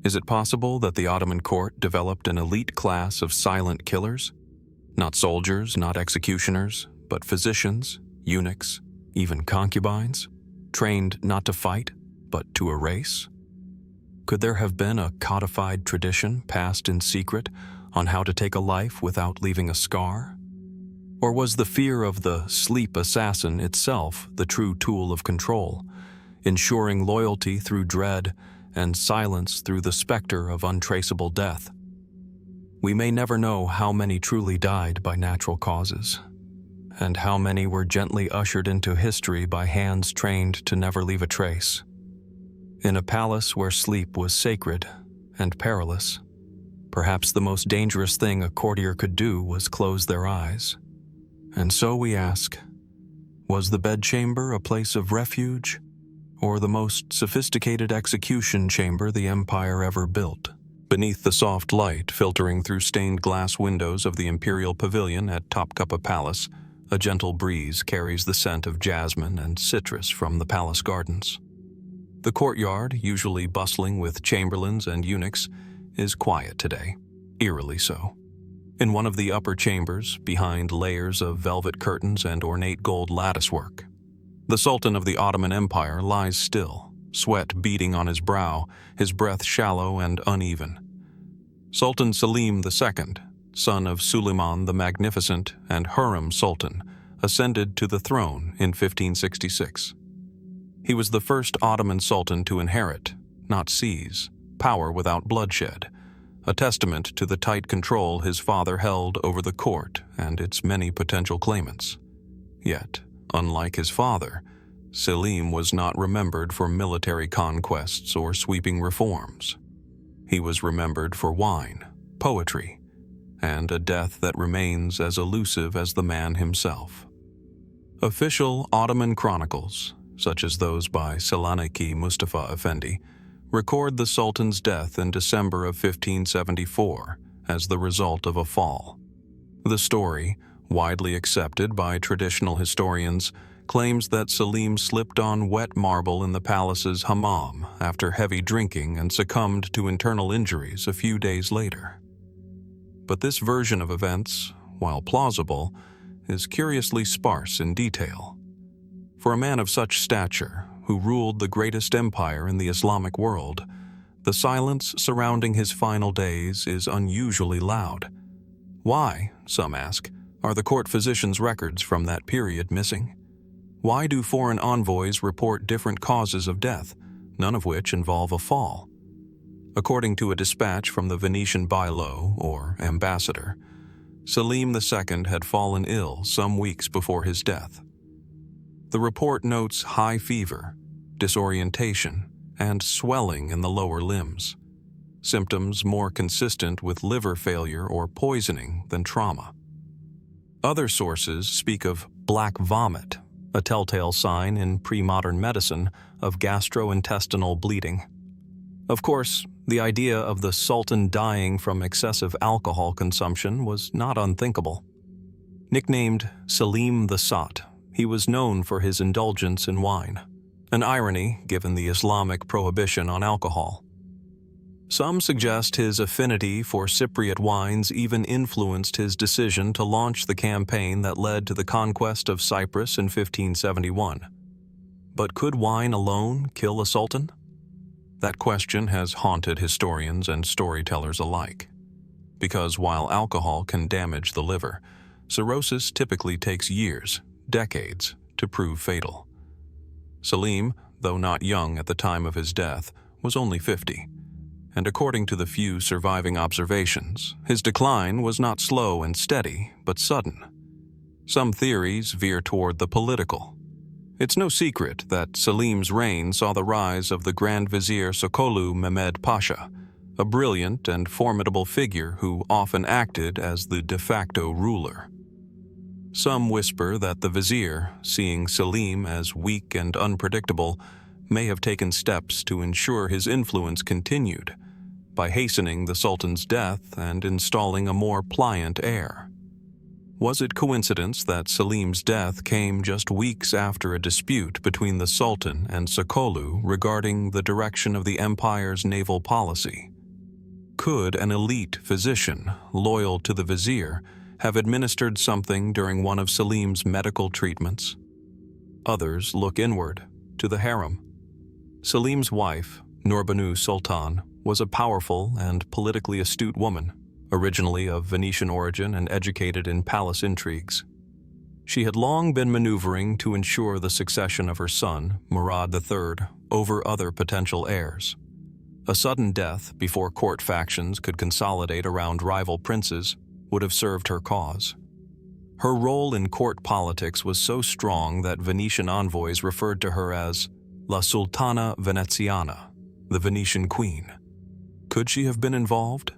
Is it possible that the Ottoman court developed an elite class of silent killers? Not soldiers, not executioners, but physicians, eunuchs, even concubines, trained not to fight, but to erase? Could there have been a codified tradition passed in secret on how to take a life without leaving a scar? Or was the fear of the sleep assassin itself the true tool of control, ensuring loyalty through dread and silence through the specter of untraceable death? We may never know how many truly died by natural causes, and how many were gently ushered into history by hands trained to never leave a trace. In a palace where sleep was sacred and perilous, perhaps the most dangerous thing a courtier could do was close their eyes. And so we ask, was the bedchamber a place of refuge, or the most sophisticated execution chamber the empire ever built? Beneath the soft light filtering through stained glass windows of the imperial pavilion at Topkapi Palace, a gentle breeze carries the scent of jasmine and citrus from the palace gardens. The courtyard, usually bustling with chamberlains and eunuchs, is quiet today, eerily so. In one of the upper chambers, behind layers of velvet curtains and ornate gold latticework, the Sultan of the Ottoman Empire lies still, sweat beading on his brow, his breath shallow and uneven. Sultan Selim II, son of Suleiman the Magnificent and Hürrem Sultan, ascended to the throne in 1566. He was the first Ottoman Sultan to inherit, not seize, power without bloodshed, a testament to the tight control his father held over the court and its many potential claimants. Yet, unlike his father, Selim was not remembered for military conquests or sweeping reforms. He was remembered for wine, poetry, and a death that remains as elusive as the man himself. Official Ottoman chronicles, such as those by Selanik'i Mustafa Efendi, record the Sultan's death in December of 1574 as the result of a fall. The story, widely accepted by traditional historians, claims that Selim slipped on wet marble in the palace's hammam after heavy drinking and succumbed to internal injuries a few days later. But this version of events, while plausible, is curiously sparse in detail. For a man of such stature, who ruled the greatest empire in the Islamic world, the silence surrounding his final days is unusually loud. Why, some ask, are the court physicians' records from that period missing? Why do foreign envoys report different causes of death, none of which involve a fall? According to a dispatch from the Venetian bailo, or ambassador, Selim II had fallen ill some weeks before his death. The report notes high fever, disorientation, and swelling in the lower limbs, symptoms more consistent with liver failure or poisoning than trauma. Other sources speak of black vomit, a telltale sign in pre-modern medicine of gastrointestinal bleeding. Of course, the idea of the Sultan dying from excessive alcohol consumption was not unthinkable. Nicknamed Selim the Sot, he was known for his indulgence in wine, an irony given the Islamic prohibition on alcohol. Some suggest his affinity for Cypriot wines even influenced his decision to launch the campaign that led to the conquest of Cyprus in 1571. But could wine alone kill a sultan? That question has haunted historians and storytellers alike. Because while alcohol can damage the liver, cirrhosis typically takes years, decades, to prove fatal. Selim, though not young at the time of his death, was only 50. And according to the few surviving observations, his decline was not slow and steady, but sudden. Some theories veer toward the political. It's no secret that Selim's reign saw the rise of the Grand Vizier Sokolu Mehmed Pasha, a brilliant and formidable figure who often acted as the de facto ruler. Some whisper that the vizier, seeing Selim as weak and unpredictable, may have taken steps to ensure his influence continued, by hastening the Sultan's death and installing a more pliant heir. Was it coincidence that Selim's death came just weeks after a dispute between the Sultan and Sokolu regarding the direction of the empire's naval policy? Could an elite physician, loyal to the vizier, have administered something during one of Selim's medical treatments? Others look inward, to the harem. Selim's wife, Nurbanu Sultan, was a powerful and politically astute woman, originally of Venetian origin and educated in palace intrigues. She had long been maneuvering to ensure the succession of her son, Murad III, over other potential heirs. A sudden death before court factions could consolidate around rival princes would have served her cause. Her role in court politics was so strong that Venetian envoys referred to her as La Sultana Veneziana, the Venetian queen. Could she have been involved?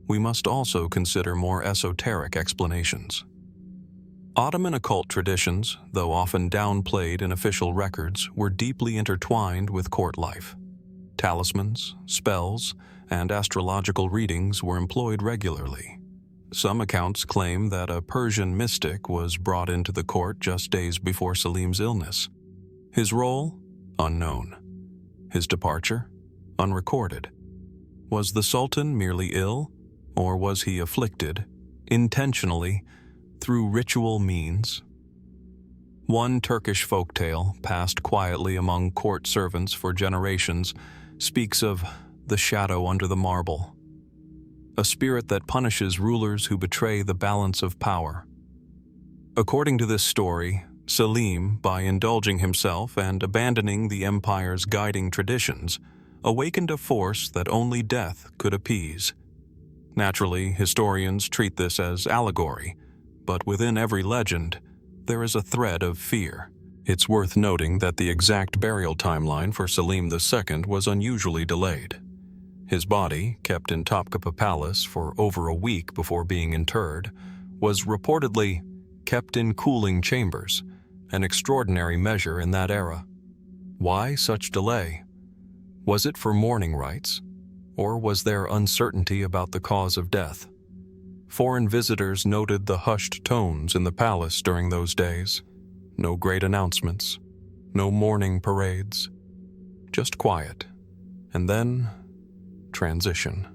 We must also consider more esoteric explanations. Ottoman occult traditions, though often downplayed in official records, were deeply intertwined with court life. Talismans, spells, and astrological readings were employed regularly. Some accounts claim that a Persian mystic was brought into the court just days before Selim's illness. His role? Unknown. His departure? Unrecorded. Was the Sultan merely ill, or was he afflicted, intentionally, through ritual means? One Turkish folktale, passed quietly among court servants for generations, speaks of the shadow under the marble, a spirit that punishes rulers who betray the balance of power. According to this story, Selim, by indulging himself and abandoning the empire's guiding traditions, awakened a force that only death could appease. Naturally, historians treat this as allegory, but within every legend, there is a thread of fear. It's worth noting that the exact burial timeline for Selim II was unusually delayed. His body, kept in Topkapi Palace for over a week before being interred, was reportedly kept in cooling chambers, an extraordinary measure in that era. Why such delay? Was it for mourning rites, or was there uncertainty about the cause of death? Foreign visitors noted the hushed tones in the palace during those days. No great announcements, no mourning parades, just quiet, and then transition.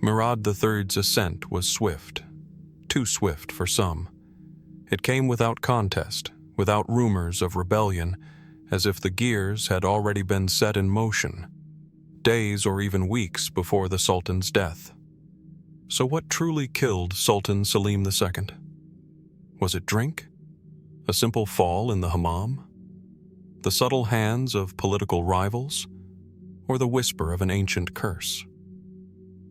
Murad III's ascent was swift, too swift for some. It came without contest, without rumors of rebellion, as if the gears had already been set in motion, days or even weeks before the Sultan's death. So what truly killed Sultan Selim II? Was it drink? A simple fall in the hammam? The subtle hands of political rivals? Or the whisper of an ancient curse?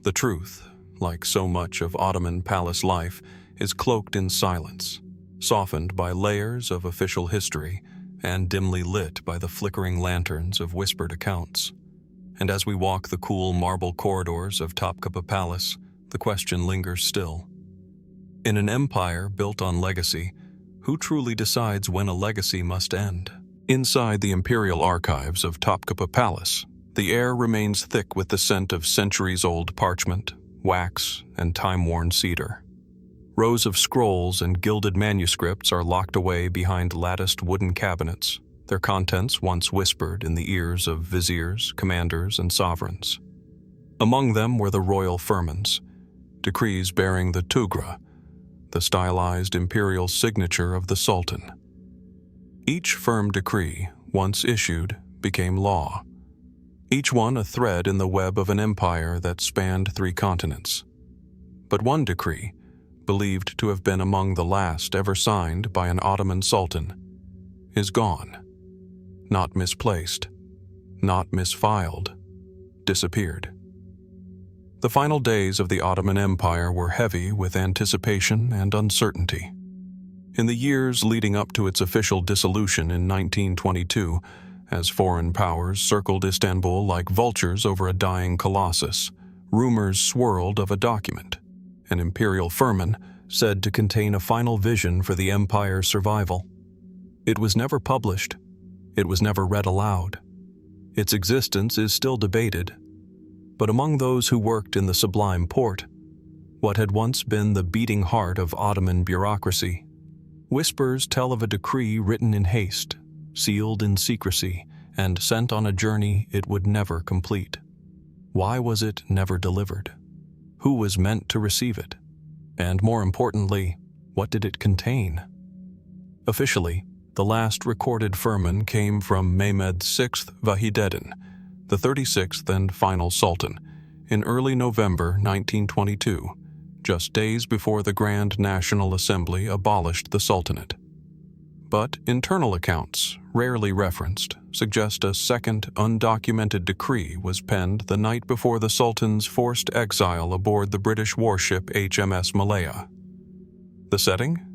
The truth, like so much of Ottoman palace life, is cloaked in silence, softened by layers of official history and dimly lit by the flickering lanterns of whispered accounts. And as we walk the cool marble corridors of Topkapi Palace, the question lingers still. In an empire built on legacy, who truly decides when a legacy must end? Inside the imperial archives of Topkapi Palace, the air remains thick with the scent of centuries-old parchment, wax, and time-worn cedar. Rows of scrolls and gilded manuscripts are locked away behind latticed wooden cabinets, their contents once whispered in the ears of viziers, commanders, and sovereigns. Among them were the royal firmans, decrees bearing the tugra, the stylized imperial signature of the Sultan. Each firm decree, once issued, became law, each one a thread in the web of an empire that spanned 3 continents. But one decree, believed to have been among the last ever signed by an Ottoman Sultan, is gone. Not misplaced, not misfiled, disappeared. The final days of the Ottoman Empire were heavy with anticipation and uncertainty. In the years leading up to its official dissolution in 1922, as foreign powers circled Istanbul like vultures over a dying colossus, rumors swirled of a document, an imperial firman said to contain a final vision for the empire's survival. It was never published. It was never read aloud. Its existence is still debated. But among those who worked in the Sublime Porte, what had once been the beating heart of Ottoman bureaucracy, whispers tell of a decree written in haste, sealed in secrecy, and sent on a journey it would never complete. Why was it never delivered? Who was meant to receive it? And more importantly, what did it contain? Officially, the last recorded firman came from Mehmed VI Vahideddin, the 36th and final Sultan, in early November 1922, just days before the Grand National Assembly abolished the Sultanate. But internal accounts, rarely referenced, suggest a second undocumented decree was penned the night before the Sultan's forced exile aboard the British warship HMS Malaya. The setting?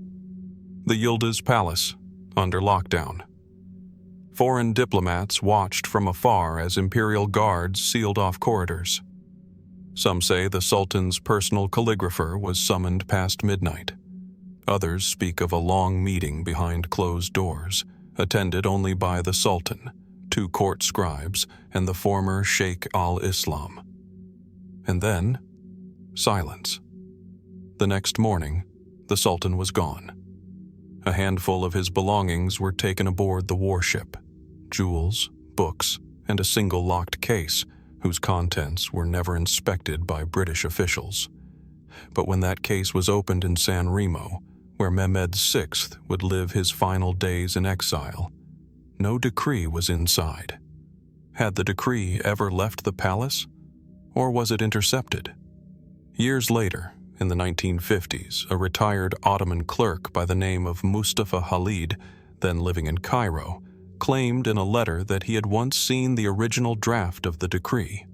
The Yildiz Palace, under lockdown. Foreign diplomats watched from afar as imperial guards sealed off corridors. Some say the Sultan's personal calligrapher was summoned past midnight. Others speak of a long meeting behind closed doors, attended only by the Sultan, 2 court scribes, and the former Sheikh al-Islam. And then, silence. The next morning, the Sultan was gone. A handful of his belongings were taken aboard the warship: jewels, books, and a single locked case whose contents were never inspected by British officials. But when that case was opened in San Remo, where Mehmed VI would live his final days in exile, no decree was inside. Had the decree ever left the palace, or was it intercepted? Years later, in the 1950s, a retired Ottoman clerk by the name of Mustafa Khalid, then living in Cairo, claimed in a letter that he had once seen the original draft of the decree.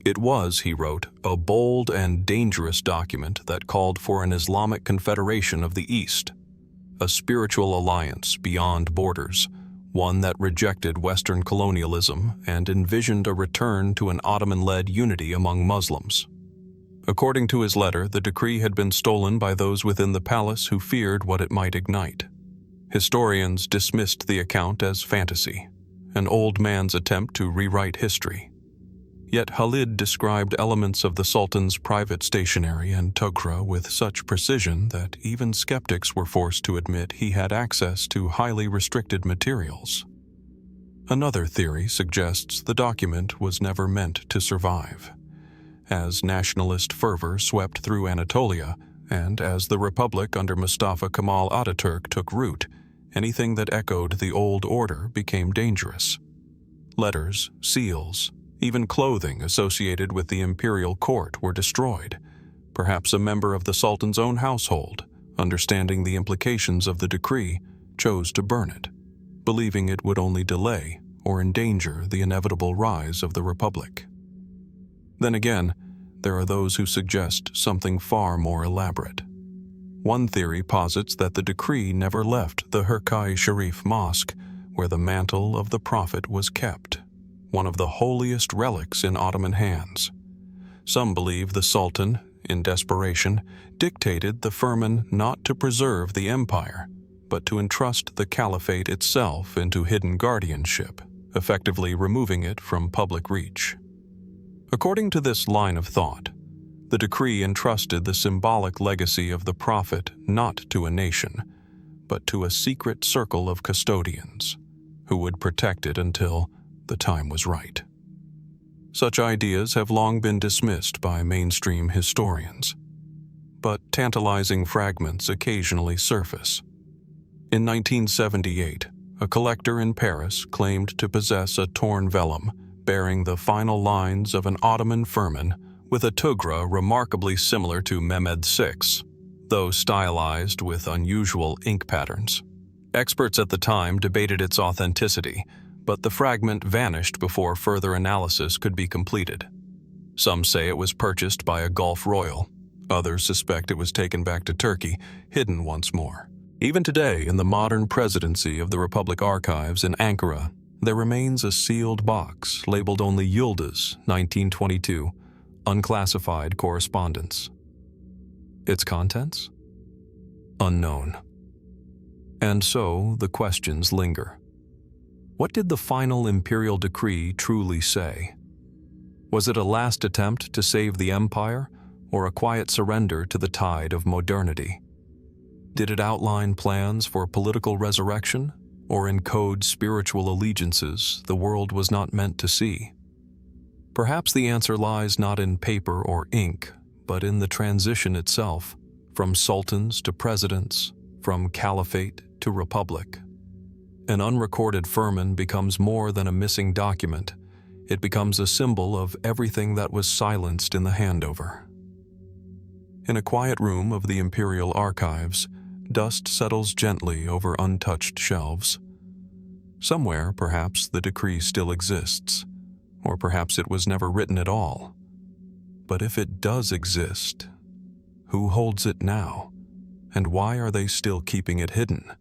It was, he wrote, a bold and dangerous document that called for an Islamic confederation of the East, a spiritual alliance beyond borders, one that rejected Western colonialism and envisioned a return to an Ottoman-led unity among Muslims. According to his letter, the decree had been stolen by those within the palace who feared what it might ignite. Historians dismissed the account as fantasy, an old man's attempt to rewrite history. Yet Khalid described elements of the Sultan's private stationery and Tokra with such precision that even skeptics were forced to admit he had access to highly restricted materials. Another theory suggests the document was never meant to survive. As nationalist fervor swept through Anatolia, and as the Republic under Mustafa Kemal Ataturk took root, anything that echoed the old order became dangerous. Letters, seals, even clothing associated with the imperial court were destroyed. Perhaps a member of the Sultan's own household, understanding the implications of the decree, chose to burn it, believing it would only delay or endanger the inevitable rise of the Republic. Then again, there are those who suggest something far more elaborate. One theory posits that the decree never left the Hürrem Sharif Mosque, where the mantle of the Prophet was kept, one of the holiest relics in Ottoman hands. Some believe the Sultan, in desperation, dictated the firman not to preserve the empire, but to entrust the caliphate itself into hidden guardianship, effectively removing it from public reach. According to this line of thought, the decree entrusted the symbolic legacy of the Prophet not to a nation, but to a secret circle of custodians, who would protect it until the time was right. Such ideas have long been dismissed by mainstream historians, but tantalizing fragments occasionally surface. In 1978, a collector in Paris claimed to possess a torn vellum bearing the final lines of an Ottoman firman with a tughra remarkably similar to Mehmed VI's, though stylized with unusual ink patterns. Experts at the time debated its authenticity, but the fragment vanished before further analysis could be completed. Some say it was purchased by a Gulf royal. Others suspect it was taken back to Turkey, hidden once more. Even today, in the modern presidency of the Republic Archives in Ankara, there remains a sealed box labeled only Yıldız, 1922, unclassified correspondence. Its contents? Unknown. And so the questions linger. What did the final imperial decree truly say? Was it a last attempt to save the empire, or a quiet surrender to the tide of modernity? Did it outline plans for political resurrection, or encode spiritual allegiances the world was not meant to see? Perhaps the answer lies not in paper or ink, but in the transition itself, from sultans to presidents, from caliphate to republic. An unrecorded firman becomes more than a missing document. It becomes a symbol of everything that was silenced in the handover. In a quiet room of the Imperial Archives, dust settles gently over untouched shelves. Somewhere, perhaps, the decree still exists, or perhaps it was never written at all. But if it does exist, who holds it now, and why are they still keeping it hidden?